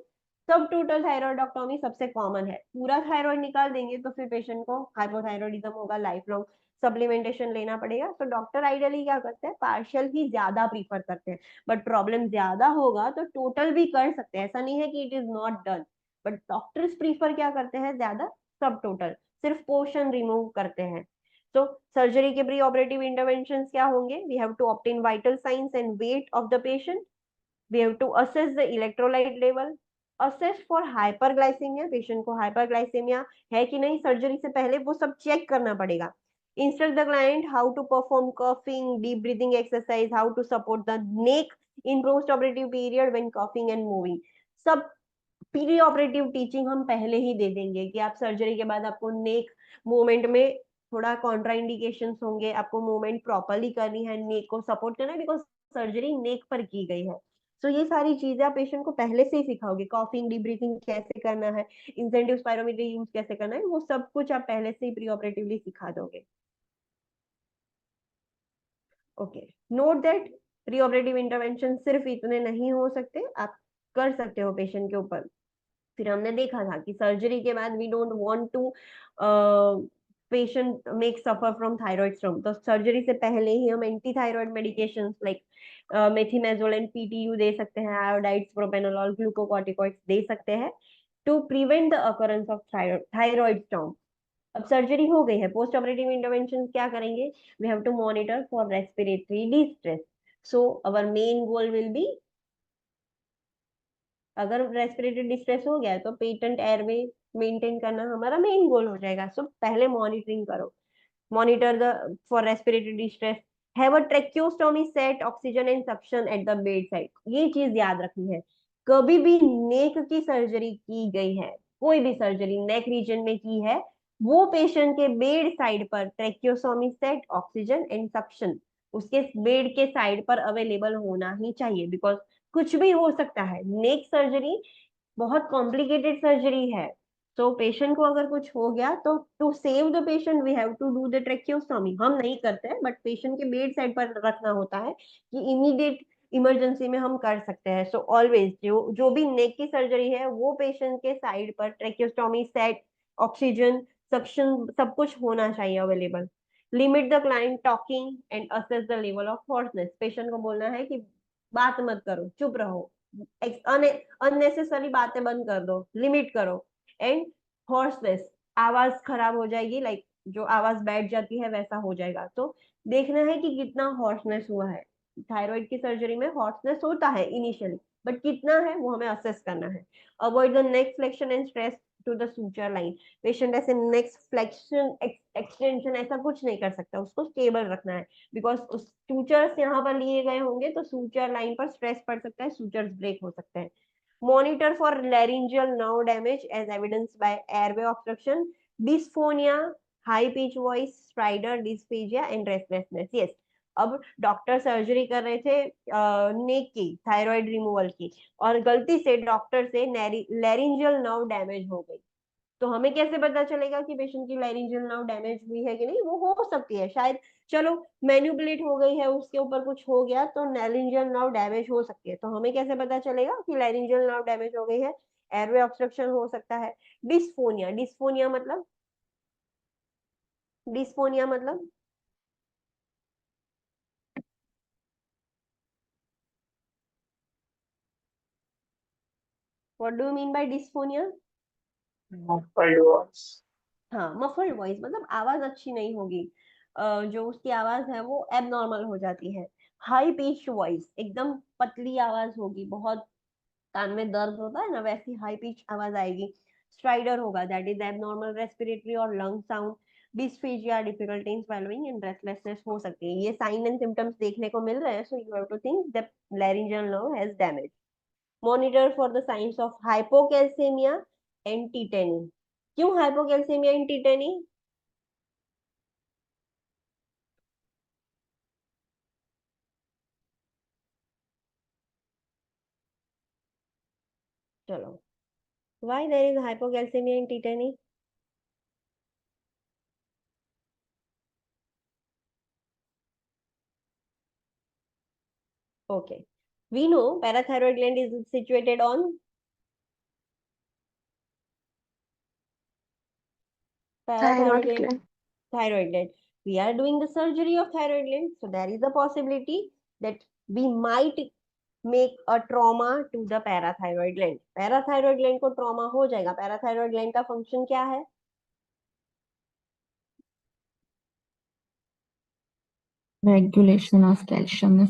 सब टोटल थायराइडोक्टोमी सबसे कॉमन है। पूरा थायराइड निकाल देंगे तो फिर पेशेंट को हाइपोथायरॉयडिज्म होगा, लाइफ लॉन्ग सप्लीमेंटेशन लेना पड़ेगा। तो डॉक्टर आइडियली क्या करते हैं, पार्शियल ही ज्यादा प्रीफर करते हैं, बट प्रॉब्लम ज्यादा होगा तो टोटल भी कर सकते हैं, ऐसा नहीं है कि it is not done. But doctors prefer क्या करते हैं ज्यादा, सब टोटल, सिर्फ पोर्शन रिमूव करते हैं। तो सर्जरी के प्री ऑपरेटिव इंटरवेंशन क्या होंगे, we have to obtain vital signs and weight of the patient, we have to assess the electrolyte level, assess for hyperglycemia, patient को हाइपरग्लाइसेमिया है कि नहीं, सर्जरी से पहले वो सब चेक करना पड़ेगा। Instruct the client how to perform coughing deep breathing exercise, how to support the neck in post operative period when coughing and moving. सब प्री ऑपरेटिव टीचिंग हम पहले ही दे देंगे कि आप सर्जरी के बाद आपको नेक मूवमेंट में थोड़ा कॉन्ट्राइंडिकेशंस होंगे, आपको मूवमेंट प्रॉपरली करनी है, नेक को सपोर्ट करना है, बिकॉज सर्जरी नेक पर की गई है। तो ये सारी चीजें आप पेशेंट को पहले से ही सिखाओगे, कॉफिंग डीप ब्रीथिंग कैसे करना है, इंसेंटिव स्पायरोमीटर यूज कैसे करना है, वो सब कुछ आप पहले से ही प्री ऑपरेटिवली सिखा दोगे। Okay, note that pre operative intervention सिर्फ इतने नहीं हो सकते, आप कर सकते हो पेशेंट के ऊपर। फिर हमने देखा था कि सर्जरी के बाद we don't want to patient make suffer from thyroid storm, तो सर्जरी से पहले ही हम anti thyroid medications like methimazole and PTU दे सकते हैं, आयोडाइड्स, प्रोपेनोलॉल, ग्लूकोकॉर्टिकॉइड्स दे सकते हैं to prevent the occurrence of thyroid storm. अब सर्जरी हो गई है, पोस्ट ऑपरेटिव इंटरवेंशन क्या करेंगे, we have to monitor for respiratory distress. So our main goal will be अगर रेस्पिरेटरी डिस्ट्रेस हो गया तो पेटेंट एयरवे मेंटेन करना हमारा मेन गोल हो जाएगा। सो पहले मॉनिटरिंग करो, monitor the for respiratory distress, have a tracheostomy set, oxygen and suction at the bed side. ये चीज याद रखनी है, कभी भी नेक की सर्जरी की गई है, कोई भी सर्जरी नेक रीजन में की है, वो पेशेंट के बेड साइड पर tracheostomy set, oxygen and suction उसके बेड के साइड पर अवेलेबल होना ही चाहिए, बिकॉज कुछ भी हो सकता है। नेक सर्जरी बहुत कॉम्प्लिकेटेड सर्जरी है। तो पेशेंट को अगर कुछ हो गया तो to save the patient we have to do the tracheostomy. हम नहीं करते हैं, बट पेशेंट के बेड साइड पर रखना होता है कि इमीडिएट इमरजेंसी में हम कर सकते हैं। सो ऑलवेज जो जो भी नेक की सर्जरी है वो पेशेंट के साइड पर ट्रेक्योस्टोमी सेट, ऑक्सीजन, सक्शन सब कुछ होना चाहिए available. Limit the client talking and assess the level of hoarseness. Patient को बोलना है कि बात मत करो, चुप रहो, अननेसेसरी बातें बंद कर दो, लिमिट करो। एंड हॉर्सनेस, आवाज खराब हो जाएगी, लाइक जो आवाज बैठ जाती है वैसा हो जाएगा। तो देखना है कि कितना हॉर्सनेस हुआ है। थायराइड की सर्जरी में हॉर्सनेस होता है इनिशियली, बट कितना है वो हमें असेस करना है। Avoid the neck flexion and stress to the suture line. Patient ऐसे नेक फ्लेक्शन एक्सटेंशन ऐसा कुछ नहीं कर सकता, उसको स्टेबल रखना है, बिकॉज उस सूचर्स यहाँ पर लिए गए होंगे तो सूचर लाइन पर स्ट्रेस पड़ सकता है, सूचर्स ब्रेक हो सकते हैं। Monitor for laryngeal nerve damage as evidenced by airway obstruction, dysphonia, high pitch voice, stridor, dysphagia and restlessness. Yes, अब डॉक्टर सर्जरी कर रहे थे नेक की, थायराइड रिमूवल की, और गलती से डॉक्टर से लैरिंजियल नर्व डैमेज हो गई। तो हमें कैसे पता चलेगा कि पेशेंट की लैरिंजियल नर्व डैमेज हुई है कि नहीं? वो हो सकती है शायद, चलो मैन्युपुलेट हो गई है, उसके ऊपर कुछ हो गया तो लैरिंजियल नर्व डैमेज हो सकती है। तो हमें कैसे पता चलेगा कि लैरिंजियल नर्व डैमेज हो गई है? एयरवे ऑब्स्ट्रक्शन हो सकता है। डिस्फोनिया, डिस्फोनिया मतलब what do you mean bye dysphonia? muffled voice. हाँ, मफल्ड वॉइस मतलब आवाज अच्छी नहीं होगी, जो उसकी आवाज है वो एबनॉर्मल हो जाती है। हाई पिच वॉइस, एकदम पतली आवाज होगी, बहुत कान में दर्द होता है ना वैसी हाई पिच आवाज आएगी। स्ट्राइडर होगा, दैट इज एबनॉर्मल रेस्पिरेटरी और lung sound. Dysphagia, difficulty in swallowing and restlessness हो सकती है। ये साइन एंड सिम्टम्स देखने को मिल रहे हैं, so you have to think that laryngeal nerve has damage. Monitor for the signs of hypocalcemia and tetany. क्यों hypocalcemia and tetany? चलो, why there is hypocalcemia and tetany? Okay, we know parathyroid gland is situated on parathyroid Thyroid gland. gland. Thyroid gland. We are doing the surgery of thyroid gland, so there is a possibility that we might make a trauma to the parathyroid gland. Parathyroid gland को trauma हो जाएगा। parathyroid gland का function क्या है? Regulation of calcium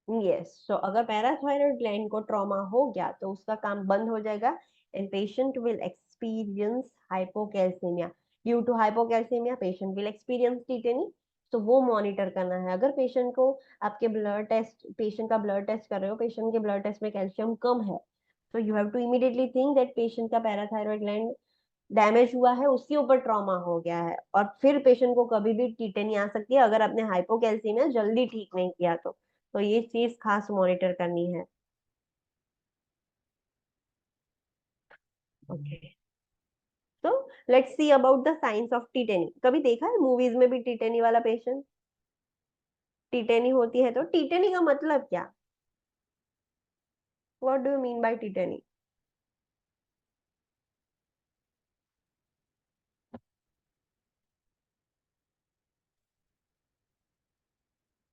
yes, सो अगर parathyroid gland को trauma हो गया तो उसका काम बंद हो जाएगा and patient will experience hypocalcemia. Due to hypocalcemia patient will experience tetany. तो वो मॉनिटर करना है। अगर पेशेंट को आपके ब्लड टेस्ट, पेशेंट का ब्लड टेस्ट कर रहे हो, पेशेंट के ब्लड टेस्ट में कैल्शियम कम है, तो you have to immediately think that patient का पैराथायरॉयड ग्लैंड डैमेज हुआ है, उसके ऊपर ट्रॉमा हो गया है, और फिर पेशेंट को कभी भी टीटेनी आ सकती है अगर आपने हाइपोकैल्सीमिया जल्दी ठीक नहीं किया तो ये चीज खास मॉनिटर करनी है। ओके, तो let's see about the signs of tetany. कभी देखा है मूवीज में भी टीटेनी वाला पेशेंट? टीटेनी होती है तो टीटेनी का मतलब क्या? What do you mean by tetany?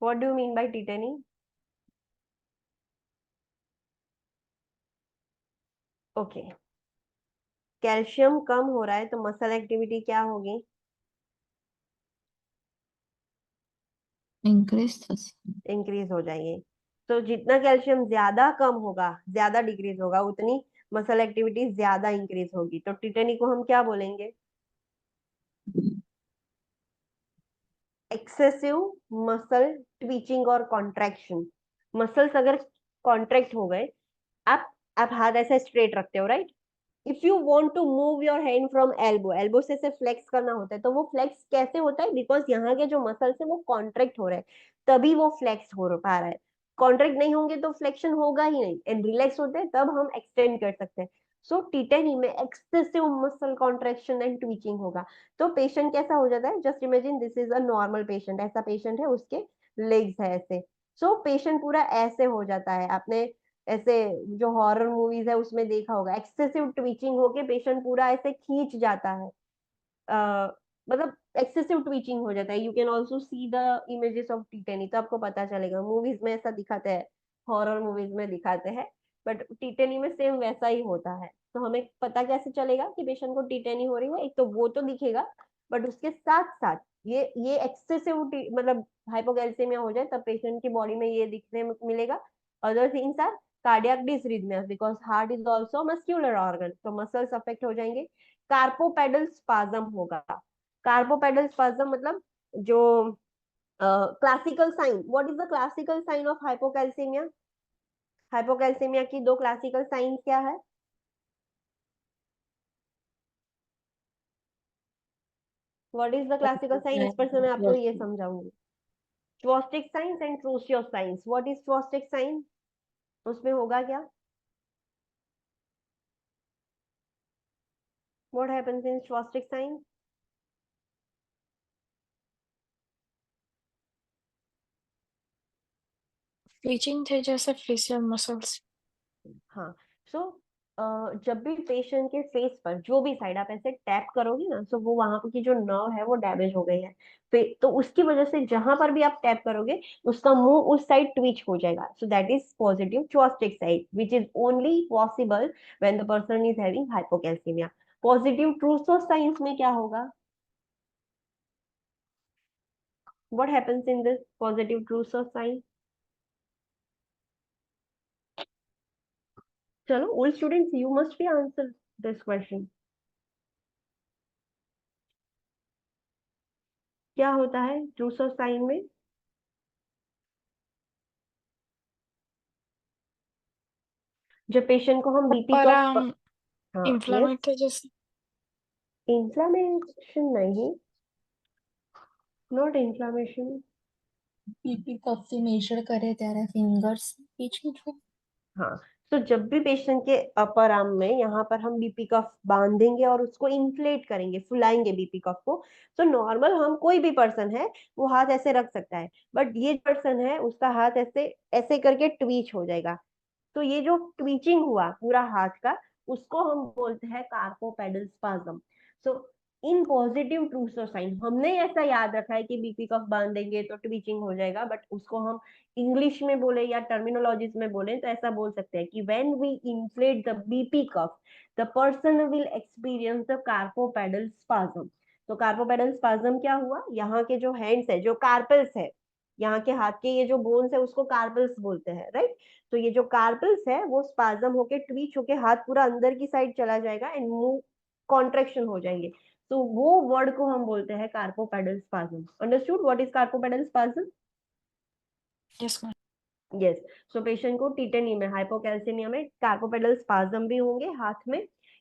What do you mean by tetany? Okay, calcium कम हो रहा है तो मसल एक्टिविटी क्या होगी? increase इंक्रीज हो जाएगी। तो जितना कैल्शियम ज्यादा कम होगा, ज्यादा डिक्रीज होगा, उतनी मसल एक्टिविटी ज्यादा इंक्रीज होगी। तो टिटेनी को हम क्या बोलेंगे? एक्सेसिव मसल ट्वीचिंग और कॉन्ट्रैक्शन। मसल्स अगर कॉन्ट्रैक्ट हो गए, आप हाथ ऐसे स्ट्रेट रखते हो, right? If you want to move your hand from elbow, elbow से फ्लेक्स करना होता है, तो वो फ्लेक्स कैसे होता है? बिकॉज यहाँ के जो मसल्स है वो कॉन्ट्रैक्ट हो रहे हैं, तभी वो फ्लेक्स हो पा रहा है। कॉन्ट्रैक्ट नहीं होंगे तो फ्लेक्शन होगा ही नहीं, एंड रिलैक्स होते हैं तब हम एक्सटेंड कर सकते हैं। सो टिटेनी में excessive muscle contraction and twitching होगा। तो पेशेंट कैसा हो जाता है? Just imagine this is a normal patient, ऐसा पेशेंट है, उसके लेग्स है ऐसे। सो पेशेंट पूरा ऐसे हो जाता है। आपने ऐसे जो हॉरर मूवीज है उसमें देखा होगा, एक्सेसिव ट्विचिंग होके पेशेंट पूरा ऐसे खींच जाता है। मतलब एक्सेसिव ट्विचिंग हो जाता है। You can also see the images of tetany, तो आपको पता चलेगा। मूवीज में ऐसा दिखाते हैं, हॉरर मूवीज में दिखाते हैं, बट टिटेनी में सेम वैसा ही होता है। तो हमें पता कैसे चलेगा कि पेशेंट को टिटेनी हो रही है? एक तो वो तो दिखेगा, बट उसके साथ साथ ये एक्सेसिव मतलब हाइपोकैल्सीमिया हो जाए तब पेशेंट की बॉडी में ये दिखने मिलेगा। Other things are cardiac dysrhythmias, because heart is also muscular organ, तो मसल्स अफेक्ट हो जाएंगे। कार्पोपेडल स्पाज्म होगा। कार्पोपेडल स्पाज्म मतलब जो classical sign, what is the classical sign of hypocalcaemia? Hypocalcaemia की दो क्लासिकल साइन क्या है? What is the classical sign? इस पर से मैं आपको ये समझाऊंगी। Chvostek signs and Trousseau signs. What is Chvostek sign? उसमें होगा क्या? What happens in ट्वॉस्टिक sign? Twitching थे जैसे फेशियल मसल्स। हाँ। सो जब भी पेशेंट के फेस पर जो भी साइड आप ऐसे टैप करोगे ना, सो वो वहां की जो नर्व है वो डैमेज हो गई है, तो उसकी वजह से जहां पर भी आप टैप करोगे उसका मुंह उस साइड ट्विच हो जाएगा। So that is positive Chvostek side, which is only possible when the person is having hypocalcaemia. Positive Trousseau signs में क्या होगा? What happens in this positive Trousseau sign? चलो old students, you must be answer this question. क्या होता है ट्रूसो sign में? जब patient को हम बीपी ऊपर का आम हाँ, यस। इन्फ्लेमेट थे जैसे। इन्फ्लामेशन नहीं, नॉट इन्फ्लामेशन। બીપી કફથી મેજર કરે ત્યારે ફિંગર્સ પીછે છે हाँ, तो जब भी पेशेंट के अपर आर्म में यहाँ पर हम बीपी कफ बांधेंगे और उसको इन्फ्लेट करेंगे, फुलाएंगे बीपी कफ को, तो नॉर्मल हम कोई भी पर्सन है वो हाथ ऐसे रख सकता है, बट ये पर्सन है उसका हाथ ऐसे ऐसे करके ट्वीच हो जाएगा। तो ये जो ट्वीचिंग हुआ पूरा हाथ का, उसको हम बोलते हैं carpopedal spasm. So in positive Trousseau sign हमने ऐसा याद रखा है कि बीपी कफ बांधेंगे तो ट्वीचिंग हो जाएगा, बट उसको हम इंग्लिश में बोले या टर्मिनोलॉजीज में बोले तो ऐसा बोल सकते हैं कि when we inflate the BP cuff, the person will experience the carpopedal spasm. तो कार्पोपेडल स्पाज्म क्या हुआ? यहाँ के जो हैंड्स है, जो कार्पल्स है, यहाँ के हाथ के ये जो बोन्स है उसको कार्पल्स बोलते हैं, राइट? तो ये जो कार्पल्स है वो स्पाज्म होके ट्वीच होके हाथ पूरा अंदर की साइड चला जाएगा एंड मुंह कॉन्ट्रेक्शन हो जाएंगे। तो वो वर्ड को हम बोलते हैं carpopedal spasm. Understood what is carpopedal spasm? Yes ma'am. Yes. So patient को टिटेनी में, हाइपोकैल्सीमिया में कार्पोपेडल स्पाज्म भी होंगे हाथ में,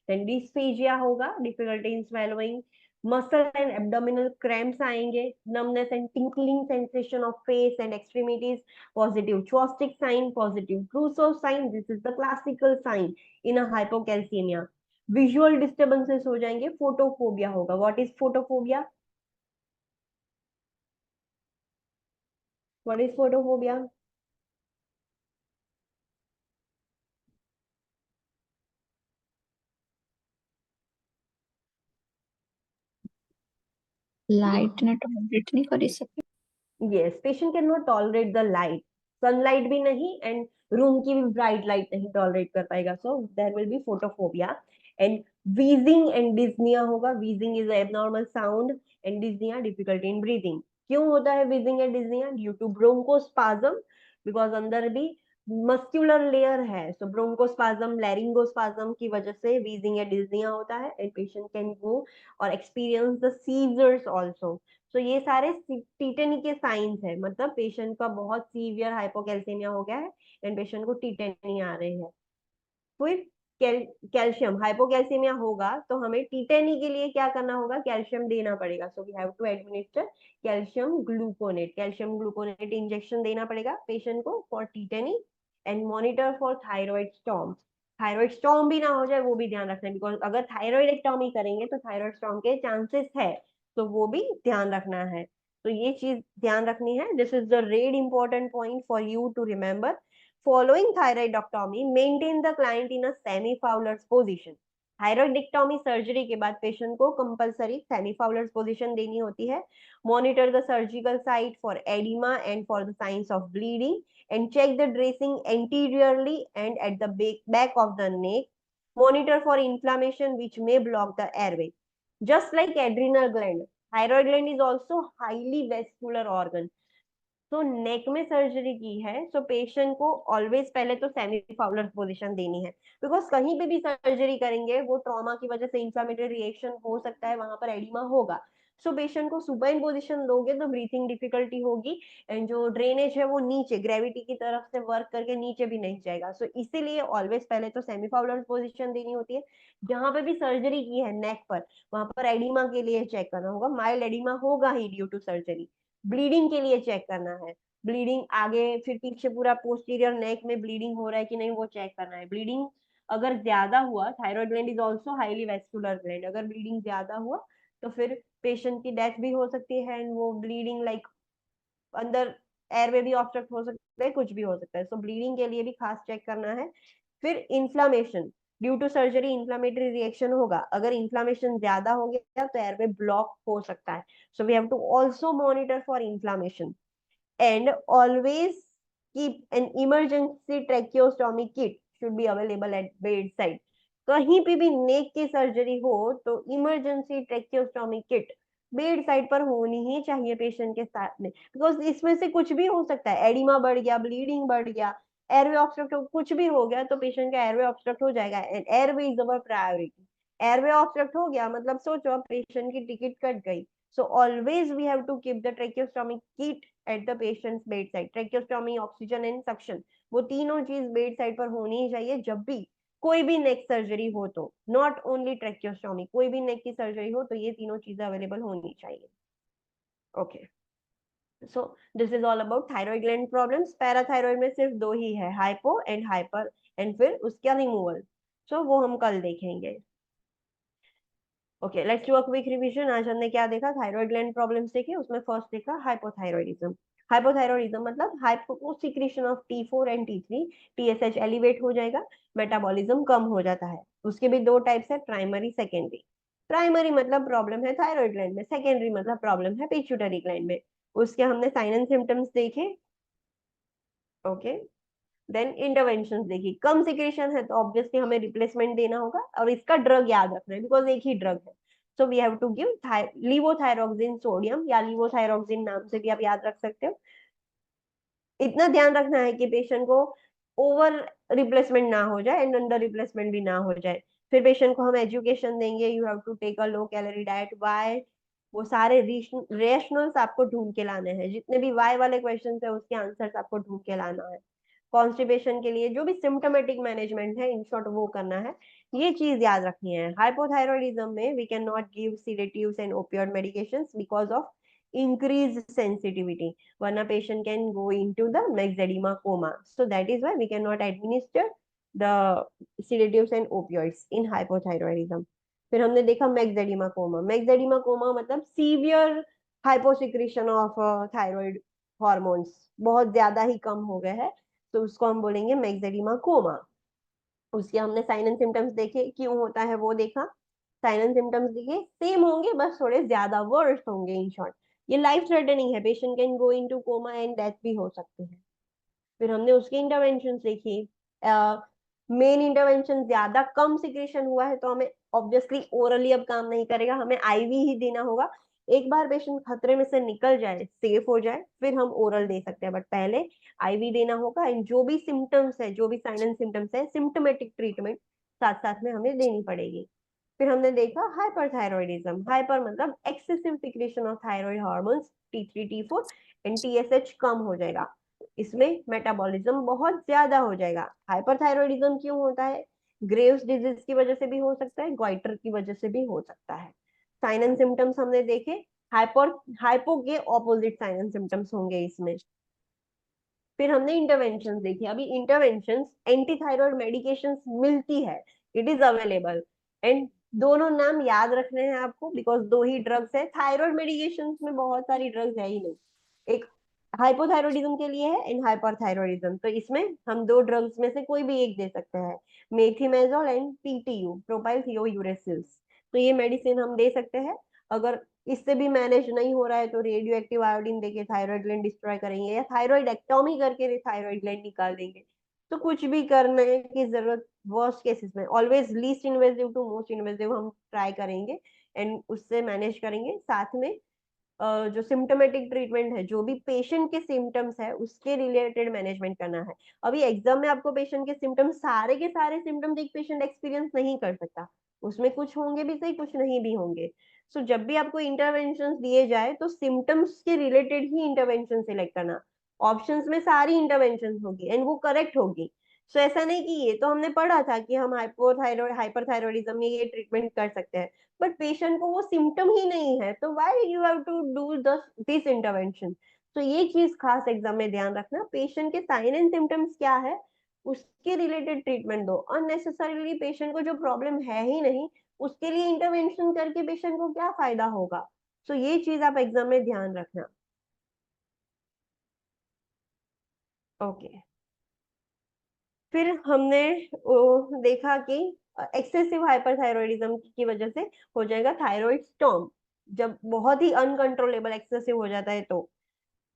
देन डिस्फेजिया होगा, difficulty in swallowing, muscle and abdominal cramps आएंगे, numbness and tingling sensation of face and extremities, positive Chvostek sign, positive Trousseau sign, this is the classical sign in a hypocalcaemia. Visual disturbances हो जाएंगे, photophobia होगा। What is photophobia? What is photophobia? Light ને tolerate નહીં કરી શકે yes, patient can not tolerate the light, sunlight भी नहीं and room की भी ब्राइट लाइट नहीं टॉलरेट कर पाएगा, so there will be photophobia. And wheezing and dyspnoea होगा। Wheezing is abnormal sound and dyspnoea difficulty in breathing. क्यों होता है wheezing and dyspnoea? Due to bronchospasm, because अंदर भी मस्क्यूलर लेयर है, सो ब्रोंकोस्पाज्म लैरिंगोस्पाज्म की वजह से वीजिंग या डिज्निया होता है एंड पेशेंट कैन गो और एक्सपीरियंस द सीजर्स आल्सो। तो ये सारे टीटेनी के साइंस है, मतलब पेशेंट का बहुत सीवियर हाइपोकैल्सीमिया हो गया है एंड पेशेंट को टीटेनी आ रही है। फिर कैल्शियम हाइपोकैल्सीमिया होगा तो हमें टीटेनी के लिए क्या करना होगा, कैल्शियम देना पड़ेगा। So we have to administer calcium gluconate injection देना पड़ेगा पेशेंट को for tetany and monitor for thyroid storm भी ना हो जाए वो भी ध्यान रखना है, बिकॉज अगर थायराइडेक्टॉमी करेंगे तो थायराइड स्टॉर्म के चांसेस है, तो वो भी ध्यान रखना है। तो ये चीज ध्यान रखनी है। This is the red important point for you to remember. Following thyroidectomy, maintain the client in a semi-Fowler's position. Thyroidectomy surgery के बाद पेशेंट को कंपलसरी सेमी फाउलर्स पोजीशन देनी होती है। Monitor the surgical site for oedema and for the signs of bleeding and check the dressing anteriorly and at the back of the neck. Monitor for inflammation which may block the airway. Just like adrenal gland, thyroid gland is also highly vascular organ. तो neck में surgery की है तो patient को always पहले तो semi Fowler position देनी है, बिकॉज कहीं पे भी सर्जरी करेंगे वो ट्रॉमा की वजह से इंफ्लेमेटरी रिएक्शन हो सकता है, वहां पर एडिमा होगा। सो पेशेंट को सुपाइन पोजीशन दोगे तो ब्रीथिंग डिफिकल्टी होगी एंड जो ड्रेनेज है वो नीचे ग्रेविटी की तरफ से वर्क करके नीचे भी नहीं जाएगा। सो इसीलिए ऑलवेज पहले तो सेमी फाउलर पोजीशन देनी होती है। जहां पे भी सर्जरी की है नेक पर, वहां पर एडिमा के लिए चेक करना होगा, माइल्ड एडिमा होगा ही ड्यू टू सर्जरी। ब्लीडिंग के लिए चेक करना है, ब्लीडिंग आगे फिर पीछे पूरा पोस्टीरियर नेक में ब्लीडिंग हो रहा है कि नहीं वो चेक करना है। ब्लीडिंग अगर ज्यादा हुआ, thyroid gland is also highly vascular gland, अगर ब्लीडिंग ज्यादा हुआ तो फिर पेशेंट की डेथ भी हो सकती है एंड वो ब्लीडिंग लाइक अंदर एयरवे भी ऑब्स्ट्रक्ट हो सकता है, कुछ भी हो सकता है। सो ब्लीडिंग के लिए भी खास चेक करना है। फिर inflammation, due to surgery inflammatory reaction होगा, अगर इन्फ्लामेशन ज्यादा हो गया तो एयरवे ब्लॉक हो सकता है। So we have to also monitor for inflammation and always keep an emergency tracheostomy kit should be available at bedside। कहीं पे भी नेक की सर्जरी हो तो इमरजेंसी ट्रेक्योस्टोमी किट बेड साइड पर होनी ही चाहिए पेशेंट के साथ में, बिकॉज इसमें से कुछ भी हो सकता है, एडिमा बढ़ गया, ब्लीडिंग बढ़ गया, एयरवे ऑब्स्ट्रक्ट कुछ भी हो गया तो पेशेंट का एयरवे ऑब्स्ट्रक्ट हो जाएगा and airway is our priority. Airway obstruct हो गया मतलब सोचो पेशेंट की टिकट कट गई। So always we have to keep the tracheostomy kit at the patient's bedside। tracheostomy, oxygen and suction, वो तीनों चीज बेड साइड पर होनी ही चाहिए जब भी कोई भी नेक सर्जरी हो। तो नॉट ओनली ट्रेक्योस्टोमी, कोई भी नेक की सर्जरी हो तो ये तीनों चीजें अवेलेबल होनी चाहिए। Okay, so this is all about thyroid gland problems. Parathyroid में सिर्फ दो ही है, हाइपो एंड हाइपर, एंड फिर उसका रिमूवल, सो वो हम कल देखेंगे। Okay, let's do a quick revision. आज हमने क्या देखा, थायराइड ग्लैंड प्रॉब्लम्स देखे, उसमें फर्स्ट देखा हाइपोथायरॉयडिज्म। हाइपोथायरॉयडिज्म मतलब hypo secretion of T4 and T3, TSH elevate हो जाएगा, मेटाबॉलिज्म कम हो जाता है। उसके भी दो टाइप्स है, प्राइमरी सेकेंडरी। प्राइमरी मतलब प्रॉब्लम है थायराइड ग्लैंड में, सेकेंडरी मतलब प्रॉब्लम है पिट्यूटरी ग्लैंड में। उसके हमने साइन एंड सिम्टम्स देखे। ओके, देन इंटरवेंशन देखी। कम सिक्रेशन है तो ऑब्वियसली हमें रिप्लेसमेंट देना होगा और इसका ड्रग याद रखना है बिकॉज एक ही ड्रग है। So we have to give levothyroxine sodium या लीवोथायरोक्सिन नाम से भी आप याद रख सकते हो। इतना ध्यान रखना है कि पेशेंट को ओवर रिप्लेसमेंट ना हो जाए एंड अंडर रिप्लेसमेंट भी ना हो जाए। फिर पेशेंट को हम एजुकेशन देंगे, you have to take a low calorie diet. Why, वो सारे रेशनल्स आपको ढूंढ के लाने हैं, जितने भी वाई वाले क्वेश्चन है उसके आंसर्स आपको ढूंढ के लाना है। कॉन्स्टिपेशन के लिए जो भी सिम्टोमेटिक मैनेजमेंट है इन शॉर्ट वो करना है, ये चीज याद रखनी है। हाइपोथायरॉयडिज्म में we can not give sedatives and opioid medications because of increased sensitivity, वरना patient can go into the myxedema coma, so that is why we cannot administer the sedatives and opioids in hypothyroidism। फिर हमने देखा myxedema coma। myxedema coma मतलब severe hyposecretion of thyroid hormones, बहुत ज्यादा ही कम हो गए हैं, तो उसको हम बोलेंगे myxedema coma। उसके हमने साइन एंड सिम्टम्स देखे, क्यों होता है वो देखा। साइन एंड सिम्टम्स देखे सेम होंगे, बस थोड़े ज्यादा वर्स होंगे। इन शॉर्ट ये लाइफ थ्रेटनिंग है, patient can go into coma and death भी हो सकते हैं। फिर हमने उसकी इंटरवेंशन देखी। मेन इंटरवेंशन, ज्यादा कम सिक्रेशन हुआ है तो हमें ऑब्वियसली ओरली अब काम नहीं करेगा, हमें आईवी ही देना होगा। एक बार पेशेंट खतरे में से निकल जाए, सेफ हो जाए, फिर हम ओरल दे सकते हैं, बट पहले आईवी देना होगा। एंड जो भी सिम्टम्स है, जो भी साइन एंड सिम्टम्स है, सिम्टोमेटिक ट्रीटमेंट साथ साथ में हमें देनी पड़ेगी। फिर हमने देखा हाइपरथायरॉयडिज्म। हाइपर मतलब excessive secretion of thyroid hormones T3 T4 and TSH कम हो जाएगा। इसमें मेटाबॉलिज्म बहुत ज्यादा हो जाएगा। हाइपरथायरॉयडिज्म क्यों होता है? ग्रेव्स डिजीज की वजह से भी हो सकता है, गॉइटर की वजह से भी हो सकता है। साइन एंड सिम्टम्स हमने देखे। हाइपो के ऑपोजिट साइन एंड सिम्टम्स होंगे इसमें। फिर हमने इंटरवेंशन देखी। अभी इंटरवेंशन एंटी थायराइड मेडिकेशन मिलती है, इट इज अवेलेबल। एंड दोनों नाम याद रखने हैं आपको, बिकॉज दो ही ड्रग्स है। थायराइड मेडिकेशन में बहुत सारी ड्रग्स है ही नहीं, एक हाइपोथायरॉयडिज्म के लिए है एंड हाइपरथायरॉयडिज्म। तो इसमें हम दो ड्रग्स में से कोई भी एक दे सकते हैं, मेथिमेजोल एंड PTU, प्रोपाइल थियोयूरेसिल्स। तो ये मेडिसिन हम दे सकते हैं। अगर इससे भी मैनेज नहीं हो रहा है तो रेडियो एक्टिव आयोडीन देके थायराइड ग्लैंड डिस्ट्रॉय करेंगे, या थायराइड एक्टोमी करके थायराइड ग्लैंड निकाल देंगे। तो कुछ भी करने की जरूरत, वर्स्ट केसेस में always least invasive to most invasive हम ट्राई करेंगे एंड उससे मैनेज करेंगे। साथ में जो सिम्टोमेटिक ट्रीटमेंट है, जो भी पेशेंट के सिम्टम्स है उसके रिलेटेड मैनेजमेंट करना है। अभी एग्जाम में आपको पेशेंट के सिम्टम्स, सारे के सारे सिम्टम्स एक पेशेंट एक्सपीरियंस नहीं कर सकता, उसमें कुछ होंगे भी सही, कुछ नहीं भी होंगे। सो जब भी आपको इंटरवेंशन दिए जाए तो सिम्टम्स के रिलेटेड ही इंटरवेंशन सिलेक्ट करना। ऑप्शंस में सारी इंटरवेंशन होगी एंड वो करेक्ट होगी। सो ऐसा नहीं कि ये तो हमने पढ़ा था कि हम हाइपरथायरॉयडिज्म में ये ट्रीटमेंट कर सकते हैं, बट पेशेंट को वो सिम्टम ही नहीं है, तो why you have to do this intervention. तो ये चीज खास एग्जाम में ध्यान रखना, पेशेंट के साइन एंड सिम्टम्स क्या है उसके रिलेटेड ट्रीटमेंट दो। अननेसेसरीली पेशेंट को जो प्रॉब्लम है ही नहीं उसके लिए इंटरवेंशन करके पेशेंट को क्या फायदा होगा। तो ये चीज आप एग्जाम में ध्यान रखना। ओके। फिर हमने देखा कि एक्सेसिव हाइपरथायरॉयडिज्म की वजह से हो जाएगा थायराइड स्टॉर्म। जब बहुत ही अनकंट्रोलेबल एक्सेसिव हो जाता है तो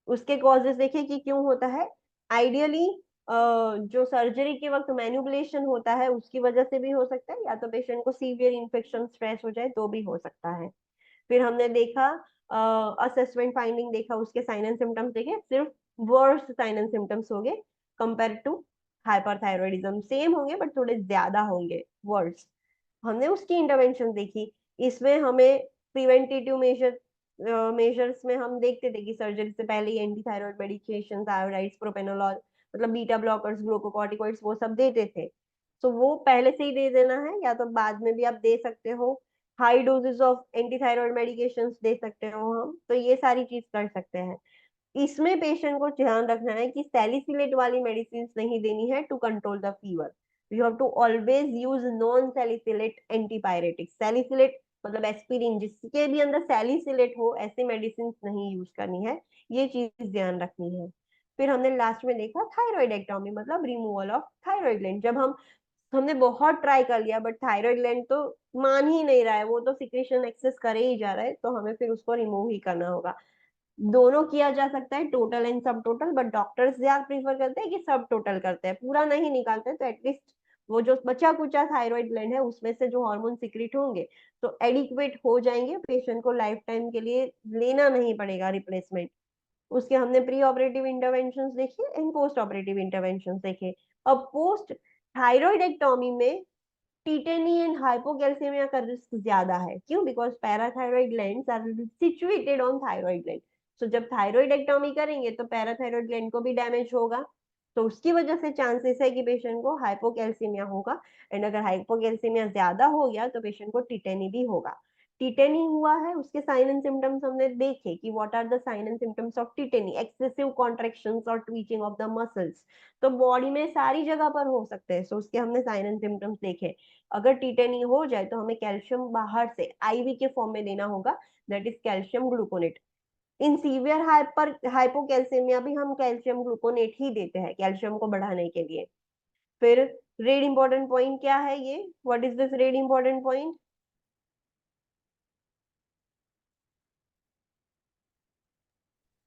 उसके कॉजेस देखें कि क्यों होता है। आइडियली जो सर्जरी के वक्त मैनिपुलेशन होता है उसकी वजह से भी हो सकता है, या तो पेशेंट को सीवियर इन्फेक्शन स्ट्रेस हो जाए तो भी हो सकता है। फिर हमने देखा असेसमेंट फाइंडिंग देखा, उसके साइन एंड सिम्टम्स देखे, सिर्फ वर्स्ट साइन एंड सिम्टम्स होंगे कंपेयर टू हाइपरथायरॉयडिज्म। सेम होंगे बट थोड़े ज्यादा होंगे वर्स्ट। हमने उसकी इंटरवेंशन देखी। इसमें हमें प्रिवेंटिव मेजर्स में हम देखते थे कि सर्जरी से पहले ही anti thyroid medication, iodides, propranolol, मतलब बीटा ब्लॉकर्स, ग्लूकोकॉर्टिकॉइड्स, वो सब देते थे। तो वो पहले से ही दे देना है, या तो बाद में भी आप दे सकते हो। High doses of anti thyroid medication दे सकते हो हम, तो ये सारी चीज कर सकते हैं। इसमें पेशेंट को ध्यान रखना है कि सैलिसिलेट वाली मेडिसिन नहीं देनी है to control the fever. You have to always use non salicylate antipyretic. Salicylate मतलब एस्पिरिन, जिसके भी अंदर सैलिसिलेट हो, ऐसी मेडिसिन नहीं यूज करनी है। ये चीज ध्यान रखनी है। फिर हमने लास्ट में देखा थायराइड एक्टोमी, मतलब रिमूवल ऑफ थायराइड ग्लैंड। जब हमने बहुत ट्राई कर लिया बट थायराइड ग्लैंड तो मान ही नहीं रहा है, वो तो सिक्रेशन एक्सेस करे ही जा रहा है, तो हमें फिर उसको रिमूव ही करना होगा। दोनों किया जा सकता है, टोटल एंड सब टोटल, बट डॉक्टर्स ज्यादा प्रीफर करते हैं कि सब टोटल करते हैं, पूरा नहीं निकालते हैं, तो एटलीस्ट वो जो बचा कुचा थायराइड ग्लैंड है उसमें से जो हार्मोन सिक्रेट होंगे तो एडिक्वेट हो जाएंगे, पेशेंट को लाइफ टाइम के लिए लेना नहीं पड़ेगा रिप्लेसमेंट। उसके हमने प्री ऑपरेटिव इंटरवेंशन देखे एंड पोस्ट ऑपरेटिव इंटरवेंशन देखे। अब पोस्ट थायराइड एक्टोमी में टीटेनी एंड हाइपोकैल्सीमिया का रिस्क ज्यादा है। क्यों? Because parathyroid glands are situated on thyroid gland. So जब थायराइड एक्टोमी करेंगे तो पैराथायरॉइड ग्लैंड को भी डैमेज होगा, तो उसकी वजह से चांसेस है कि पेशेंट को हाइपोकैल्सीमिया होगा। एंड अगर हाइपोकैल्सीमिया ज्यादा हो गया तो पेशेंट को टिटेनी भी होगा। टिटेनी हुआ है, उसके साइन एंड सिम्टम्स हमने देखे कि what are the sign and symptoms of tetany. Excessive contractions और ट्वीचिंग ऑफ द मसल्स, तो बॉडी में सारी जगह पर हो सकते हैं, सो उसके हमने साइन एंड सिम्टम्स देखे। अगर टिटेनी हो जाए तो हमें कैल्शियम बाहर से आईवी के फॉर्म में देना होगा, that is calcium gluconate. In severe hypocalcaemia भी हम कैल्शियम ग्लूकोनेट ही देते हैं कैल्शियम को बढ़ाने के लिए। फिर रेड इंपॉर्टेंट पॉइंट क्या है ये, what is this red important point?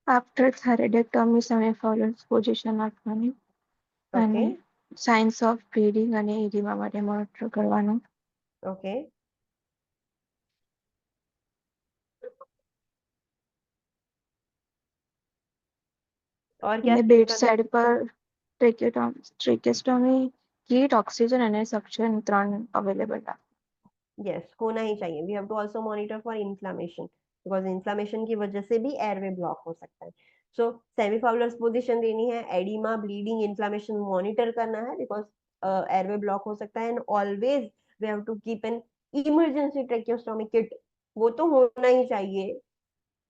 After thyroidectomy, समय follows position આપવાની ઓકે અને signs of bleeding અને edema માટે monitor કરવાનું. ઓકે और क्या ને state બેડ करना સાઈડ પર ટ્રેકેસ્ટોમી કીટ ઓક્સિજન અને સક્શન 3 અવેલેબલ है। यस होना ही चाहिए। We have to also monitor for inflammation, because inflammation की वजह से भी एयरवे ब्लॉक हो सकता है। सो सेमीफाउलर्स पोजीशन देनी है, एडिमा, ब्लीडिंग, इन्फ्लामेशन मॉनिटर करना है, बिकॉज एयरवे ब्लॉक हो सकता है। And always we have to keep an emergency tracheostomy kit, वो तो होना ही चाहिए,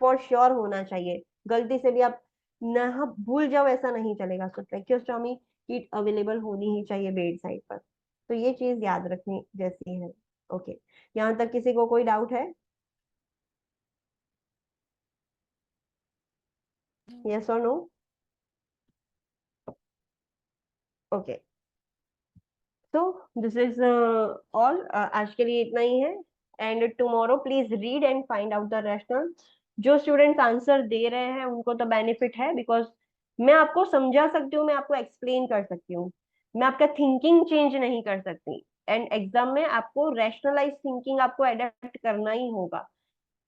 फॉर श्योर होना चाहिए। गलती से भी आप ना भूल जाओ ऐसा नहीं चलेगा। सो ट्रेकियोस्टोमी किट अवेलेबल होनी ही चाहिए बेड साइड पर। तो ये चीज याद रखनी जैसी है। ओके, यहाँ तक किसी को कोई डाउट है? Yes or no? ओके, तो दिस इज ऑल। आज के लिए इतना ही है। And tomorrow please read and find out the rational. जो स्टूडेंट्स आंसर दे रहे हैं उनको तो बेनिफिट है, बिकॉज मैं आपको समझा सकती हूँ, मैं आपको एक्सप्लेन कर सकती हूँ, मैं आपका थिंकिंग चेंज नहीं कर सकती। एंड एग्जाम में आपको रैशनलाइज थिंकिंग आपको अडेप्ट करना ही होगा,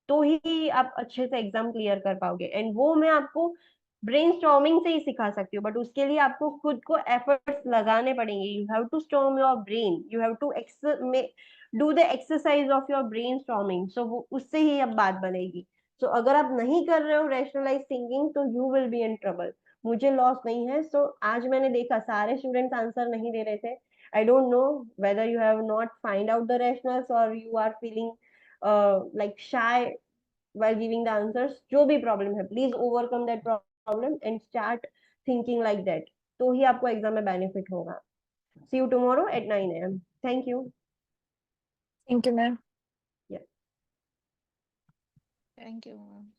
तो ही आप अच्छे से एग्जाम क्लियर कर पाओगे। एंड वो मैं आपको ब्रेनस्टॉर्मिंग से ही सिखा सकती हूँ, बट उसके लिए आपको खुद को एफर्ट्स लगाने पड़ेंगे। You have to storm your brain, you have to do the exercise of your brain storming. So वो उससे ही अब बात बनेगी। सो अगर आप नहीं कर रहे हो रैशनलाइज थिंकिंग, तो you will be in trouble. मुझे लॉस नहीं है। सो आज मैंने देखा सारे स्टूडेंट्स आंसर नहीं दे रहे थे। I don't know whether you have not find out the rationales और you are feeling like shy while giving the answers। जो भी प्रॉब्लम है, please overcome that problem and start thinking like that, तो ही आपको एग्जाम में benefit होगा। See you tomorrow at 9 AM। Thank you. Thank you ma'am. Thank you ma'am.